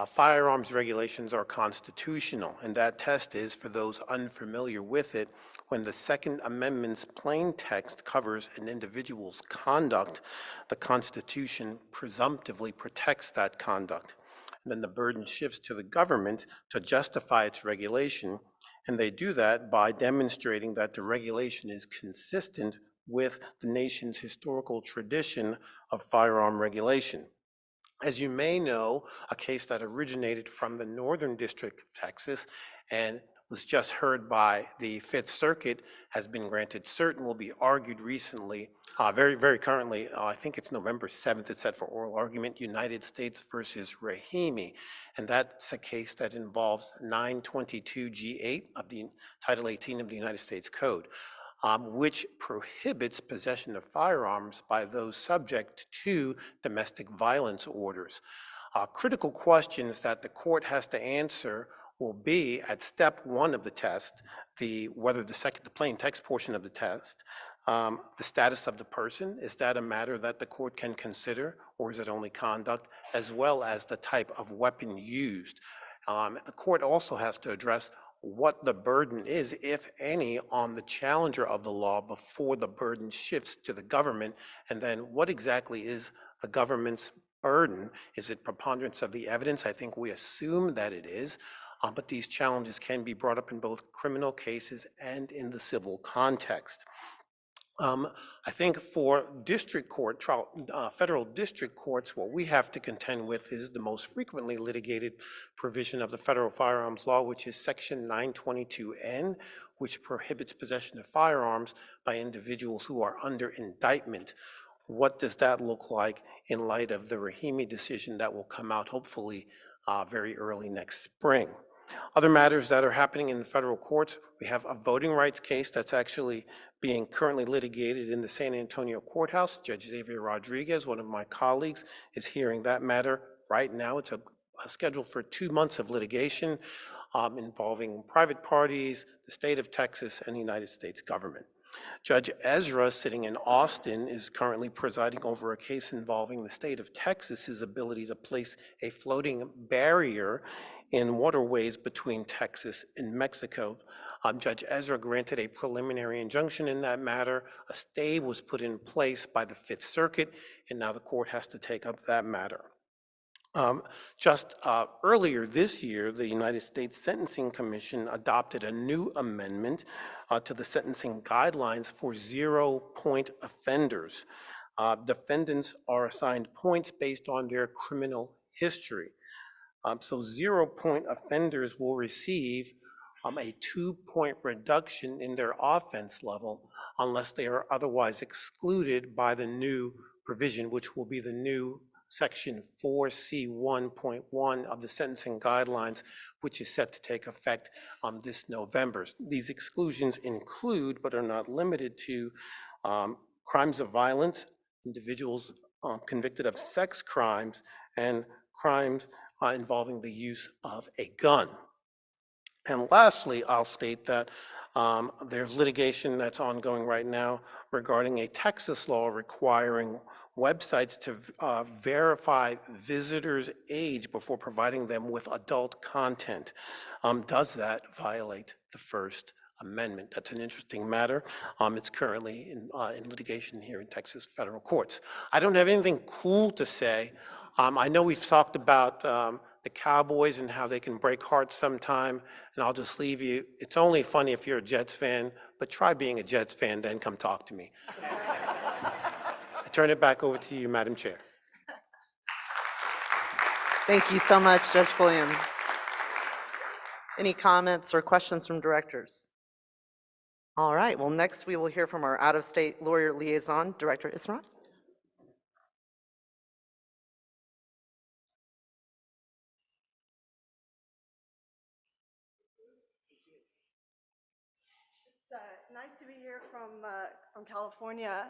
firearms regulations are constitutional, and that test is, for those unfamiliar with it, when the Second Amendment's plain text covers an individual's conduct, the Constitution presumptively protects that conduct. And then the burden shifts to the government to justify its regulation, and they do that by demonstrating that the regulation is consistent with the nation's historical tradition of firearm regulation. As you may know, a case that originated from the Northern District of Texas and was just heard by the Fifth Circuit has been granted cert and will be argued recently, very currently. I think it's November 7th. It's set for oral argument, United States versus Rahimi. And that's a case that involves 922G8 of the Title 18 of the United States Code, which prohibits possession of firearms by those subject to domestic violence orders. Critical questions that the court has to answer will be at step one of the test, whether the plain text portion of the test, the status of the person, is that a matter that the court can consider, or is it only conduct, as well as the type of weapon used. The court also has to address what the burden is, if any, on the challenger of the law before the burden shifts to the government, and then what exactly is the government's burden? Is it preponderance of the evidence? I think we assume that it is, but these challenges can be brought up in both criminal cases and in the civil context. I think for district court, federal district courts, what we have to contend with is the most frequently litigated provision of the federal firearms law, which is Section 922N, which prohibits possession of firearms by individuals who are under indictment. What does that look like in light of the Rahimi decision that will come out hopefully very early next spring? Other matters that are happening in the federal courts, we have a voting rights case that's actually being currently litigated in the San Antonio courthouse. Judge Xavier Rodriguez, one of my colleagues, is hearing that matter right now. It's a schedule for 2 months of litigation involving private parties, the state of Texas, and the United States government. Judge Ezra, sitting in Austin, is currently presiding over a case involving the state of Texas's ability to place a floating barrier in waterways between Texas and Mexico. Judge Ezra granted a preliminary injunction in that matter. A stay was put in place by the Fifth Circuit, and now the court has to take up that matter. Just earlier this year, the United States Sentencing Commission adopted a new amendment to the sentencing guidelines for 0-point offenders. Defendants are assigned points based on their criminal history. So 0-point offenders will receive a 2-point reduction in their offense level unless they are otherwise excluded by the new provision, which will be the new Section 4C1.1 of the sentencing guidelines, which is set to take effect this November. These exclusions include, but are not limited to, crimes of violence, individuals convicted of sex crimes, and crimes involving the use of a gun. And lastly, I'll state that there's litigation that's ongoing right now regarding a Texas law requiring websites to verify visitors' age before providing them with adult content. Does that violate the First Amendment? That's an interesting matter. It's currently in litigation here in Texas federal courts. I don't have anything cool to say. I know we've talked about the Cowboys and how they can break hearts sometime, and I'll just leave you. It's only funny if you're a Jets fan, but try being a Jets fan, then come talk to me. I turn it back over to you, Madam Chair. Thank you so much, Judge Bullion. Any comments or questions from directors? All right, well, next we will hear from our out-of-state lawyer liaison, Director Ismarat. Nice to be here from California.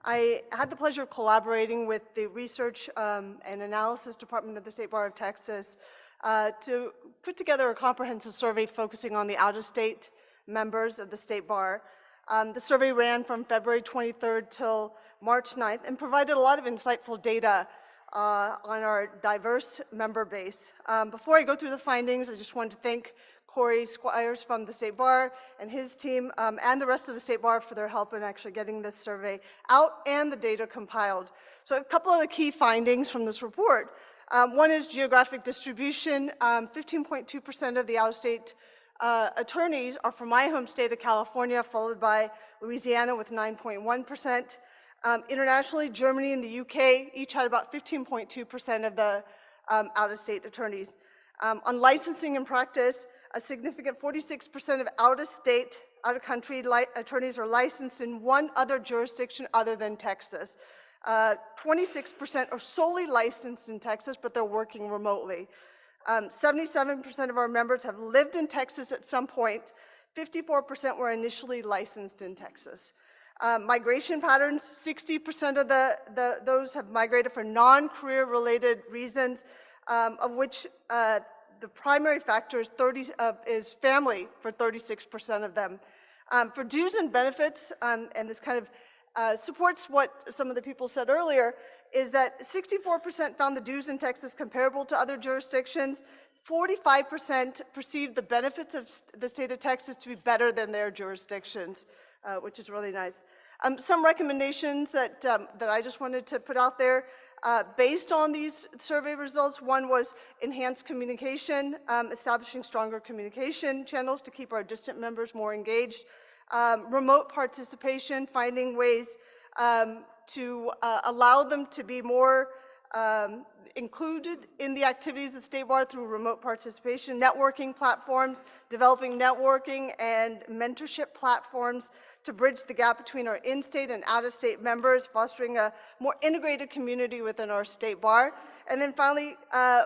I had the pleasure of collaborating with the Research and Analysis Department of the State Bar of Texas to put together a comprehensive survey focusing on the out-of-state members of the State Bar. The survey ran from February 23rd till March 9th and provided a lot of insightful data on our diverse member base. Before I go through the findings, I just wanted to thank Corey Squires from the State Bar and his team and the rest of the State Bar for their help in actually getting this survey out and the data compiled. So a couple of the key findings from this report. One is geographic distribution. 15.2% of the out-of-state attorneys are from my home state of California, followed by Louisiana with 9.1%. Internationally, Germany and the UK each had about 15.2% of the out-of-state attorneys. On licensing and practice, a significant 46% of out-of-state, out-of-country attorneys are licensed in one other jurisdiction other than Texas. 26% are solely licensed in Texas, but they're working remotely. 77% of our members have lived in Texas at some point. 54% were initially licensed in Texas. Migration patterns, 60% of those have migrated for non-career related reasons, of which the primary factor is family for 36% of them. For dues and benefits, and this kind of supports what some of the people said earlier, is that 64% found the dues in Texas comparable to other jurisdictions. 45% perceived the benefits of the state of Texas to be better than their jurisdictions, which is really nice. Some recommendations that I just wanted to put out there. Based on these survey results, one was enhanced communication, establishing stronger communication channels to keep our distant members more engaged, remote participation, finding ways to allow them to be more included in the activities of State Bar through remote participation, networking platforms, developing networking and mentorship platforms to bridge the gap between our in-state and out-of-state members, fostering a more integrated community within our State Bar. And then finally,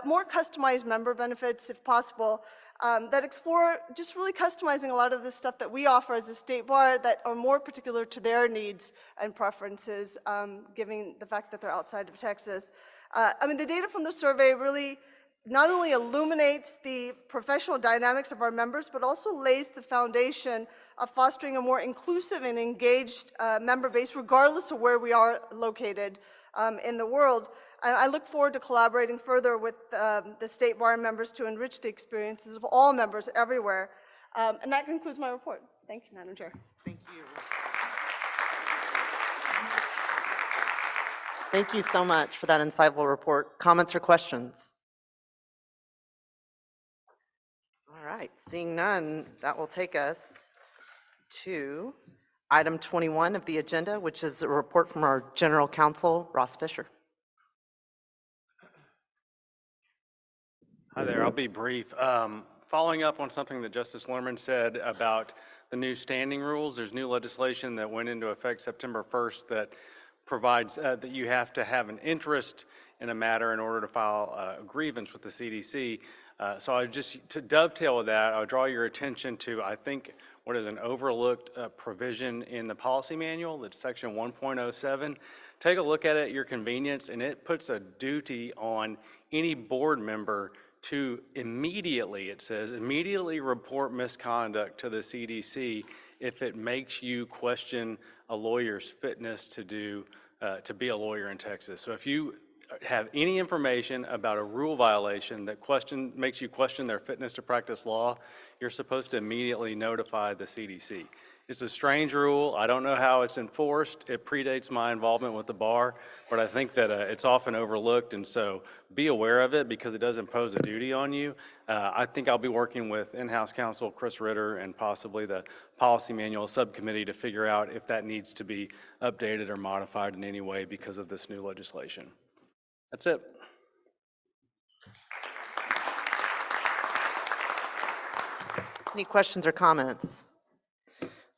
more customized member benefits, if possible, that explore just really customizing a lot of the stuff that we offer as a State Bar that are more particular to their needs and preferences, given the fact that they're outside of Texas. I mean, the data from the survey really not only illuminates the professional dynamics of our members, but also lays the foundation of fostering a more inclusive and engaged member base, regardless of where we are located in the world. I look forward to collaborating further with the State Bar members to enrich the experiences of all members everywhere. And that concludes my report. Thank you, Madam Chair. Thank you. Thank you so much for that insightful report. Comments or questions? All right, seeing none, that will take us to item 21 of the agenda, which is a report from our General Counsel, Ross Fisher. Hi there, I'll be brief. Following up on something that Justice Lerman said about the new standing rules, there's new legislation that went into effect September 1st that provides that you have to have an interest in a matter in order to file a grievance with the CDC. So I just, to dovetail with that, I would draw your attention to, I think, what is an overlooked provision in the policy manual, that's section 1.07. Take a look at it at your convenience, and it puts a duty on any board member to immediately, it says, immediately report misconduct to the CDC if it makes you question a lawyer's fitness to be a lawyer in Texas. So if you have any information about a rule violation that makes you question their fitness to practice law, you're supposed to immediately notify the CDC. It's a strange rule. I don't know how it's enforced. It predates my involvement with the bar, but I think that it's often overlooked, and so be aware of it because it does impose a duty on you. I think I'll be working with in-house counsel Chris Ritter and possibly the policy manual subcommittee to figure out if that needs to be updated or modified in any way because of this new legislation. That's it. Any questions or comments?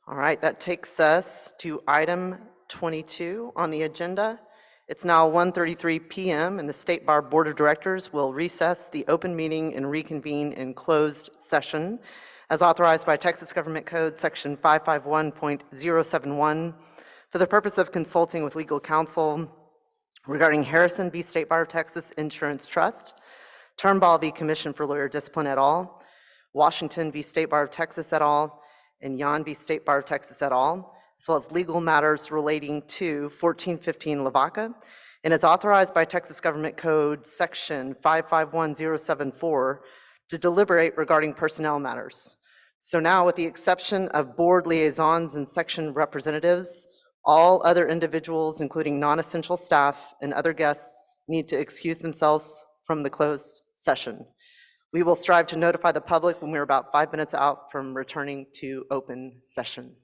All right, that takes us to item 22 on the agenda. It's now 1:33 p.m. and the State Bar Board of Directors will recess the open meeting and reconvene in closed session as authorized by Texas Government Code Section 551.071 for the purpose of consulting with legal counsel regarding Harrison v. State Bar of Texas Insurance Trust, Turnbull v. Commission for Lawyer Discipline et al., Washington v. State Bar of Texas et al., and Yan v. State Bar of Texas et al., as well as legal matters relating to 1415 Lavaca, and is authorized by Texas Government Code Section 551074 to deliberate regarding personnel matters. So now, with the exception of board liaisons and section representatives, all other individuals, including non-essential staff and other guests, need to excuse themselves from the closed session. We will strive to notify the public when we're about 5 minutes out from returning to open session.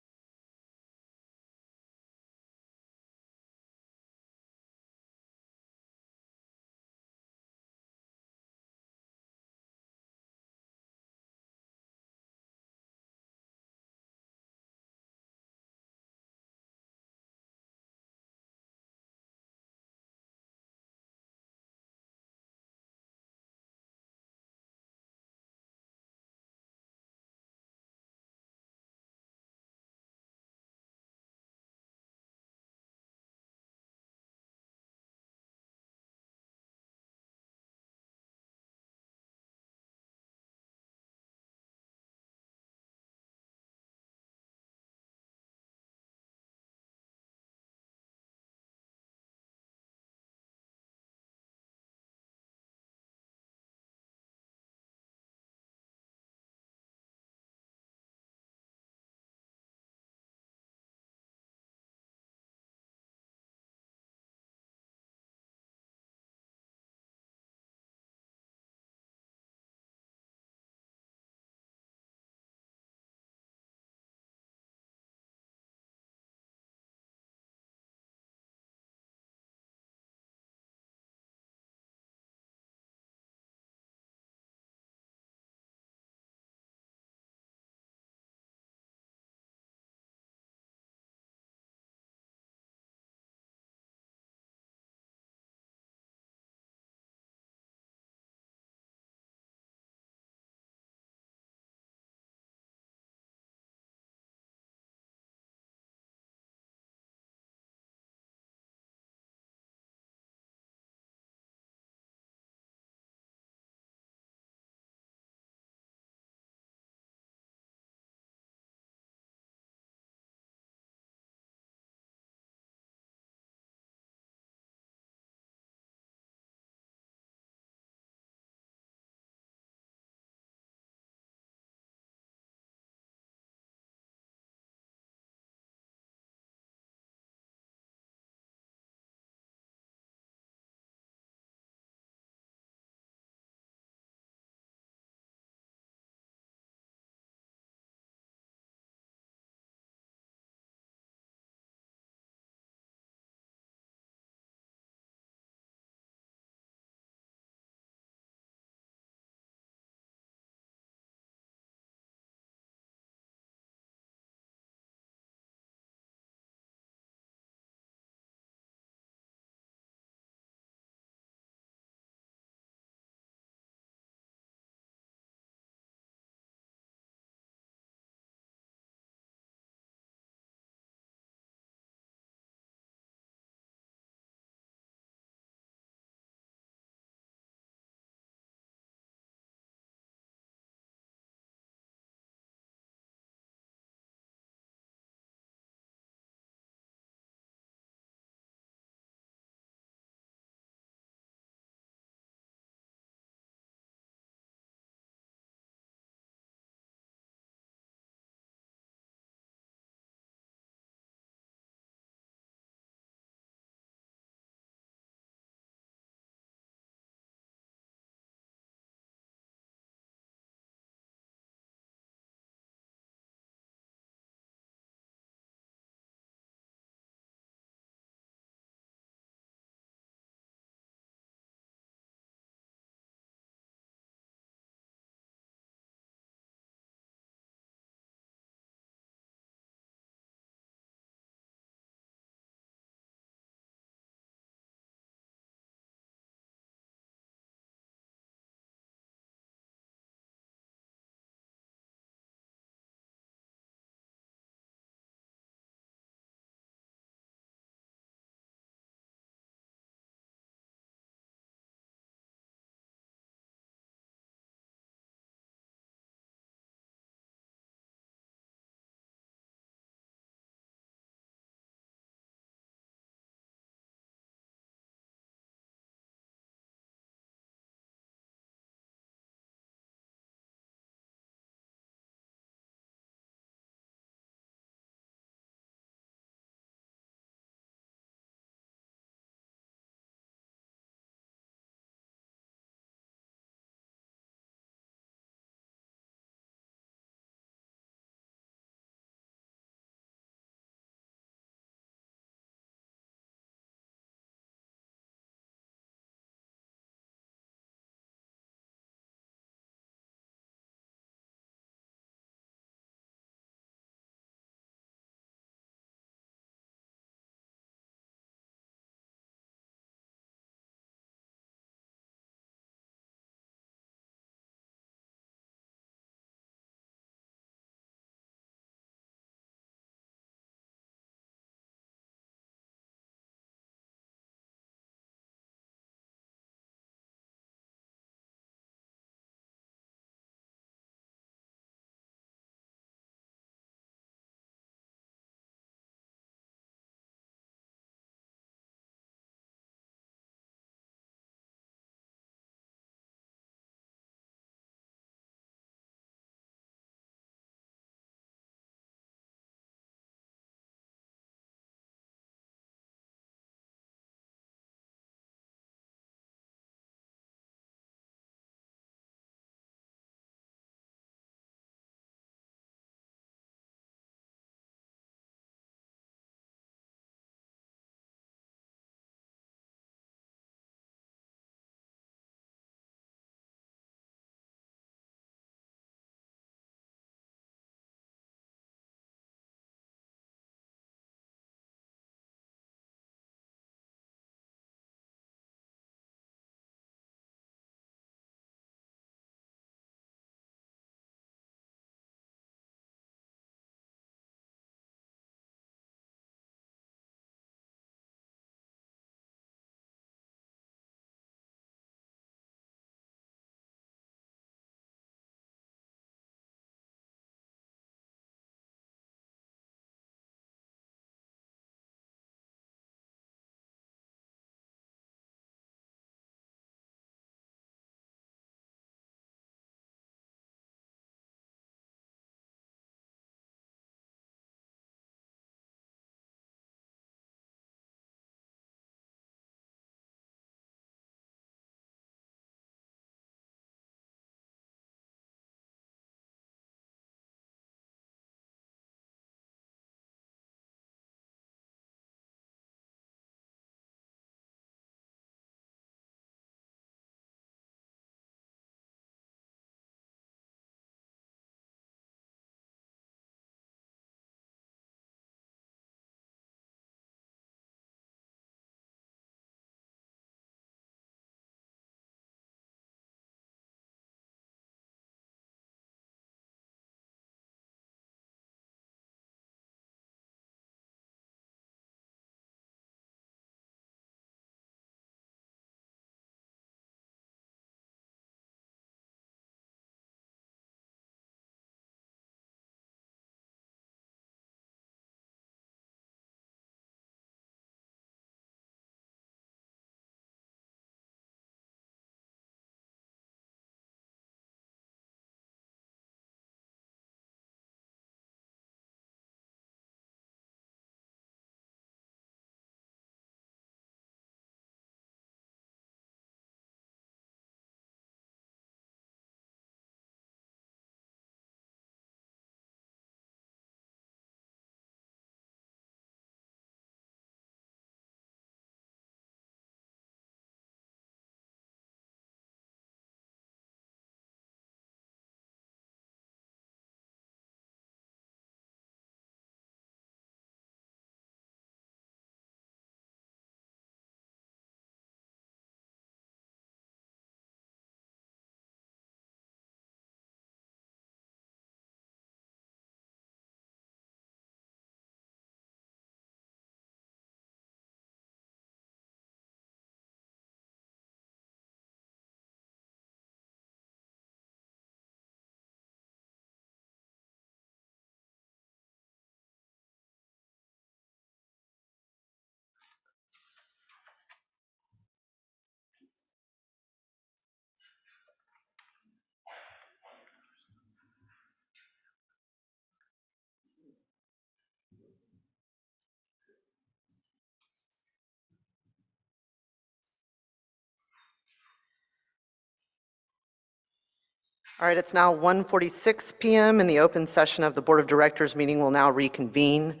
All right, it's now 1:46 PM, and the open session of the Board of Directors meeting will now reconvene.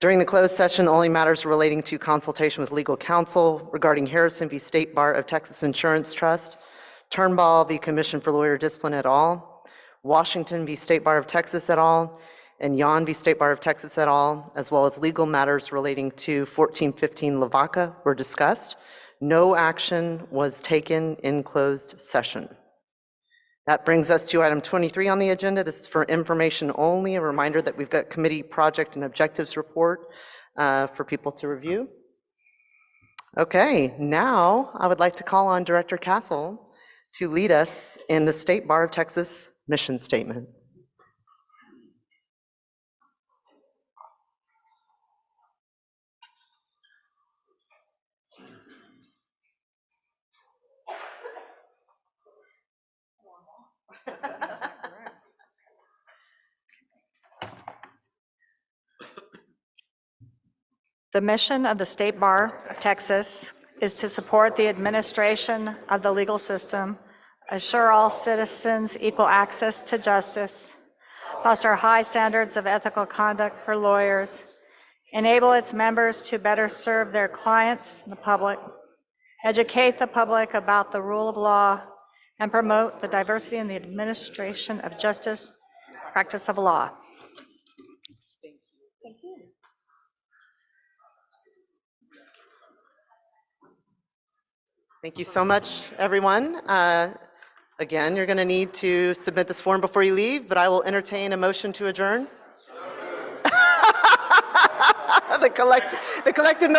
During the closed session, only matters relating to consultation with legal counsel regarding Harrison v. State Bar of Texas Insurance Trust, Turnbull v. Commission for Lawyer Discipline et al., Washington v. State Bar of Texas et al., and Yon v. State Bar of Texas et al., as well as legal matters relating to 1415 Lavaca were discussed. No action was taken in closed session. That brings us to item 23 on the agenda. This is for information only. A reminder that we've got committee project and objectives report for people to review. Okay, now I would like to call on Director Castle to lead us in the State Bar of Texas mission statement. The mission of the State Bar of Texas is to support the administration of the legal system, assure all citizens equal access to justice, foster high standards of ethical conduct for lawyers, enable its members to better serve their clients and the public, educate the public about the rule of law, and promote the diversity in the administration of justice, practice of law. Thank you. Thank you so much, everyone. Again, you're going to need to submit this form before you leave, but I will entertain a motion to adjourn. The collective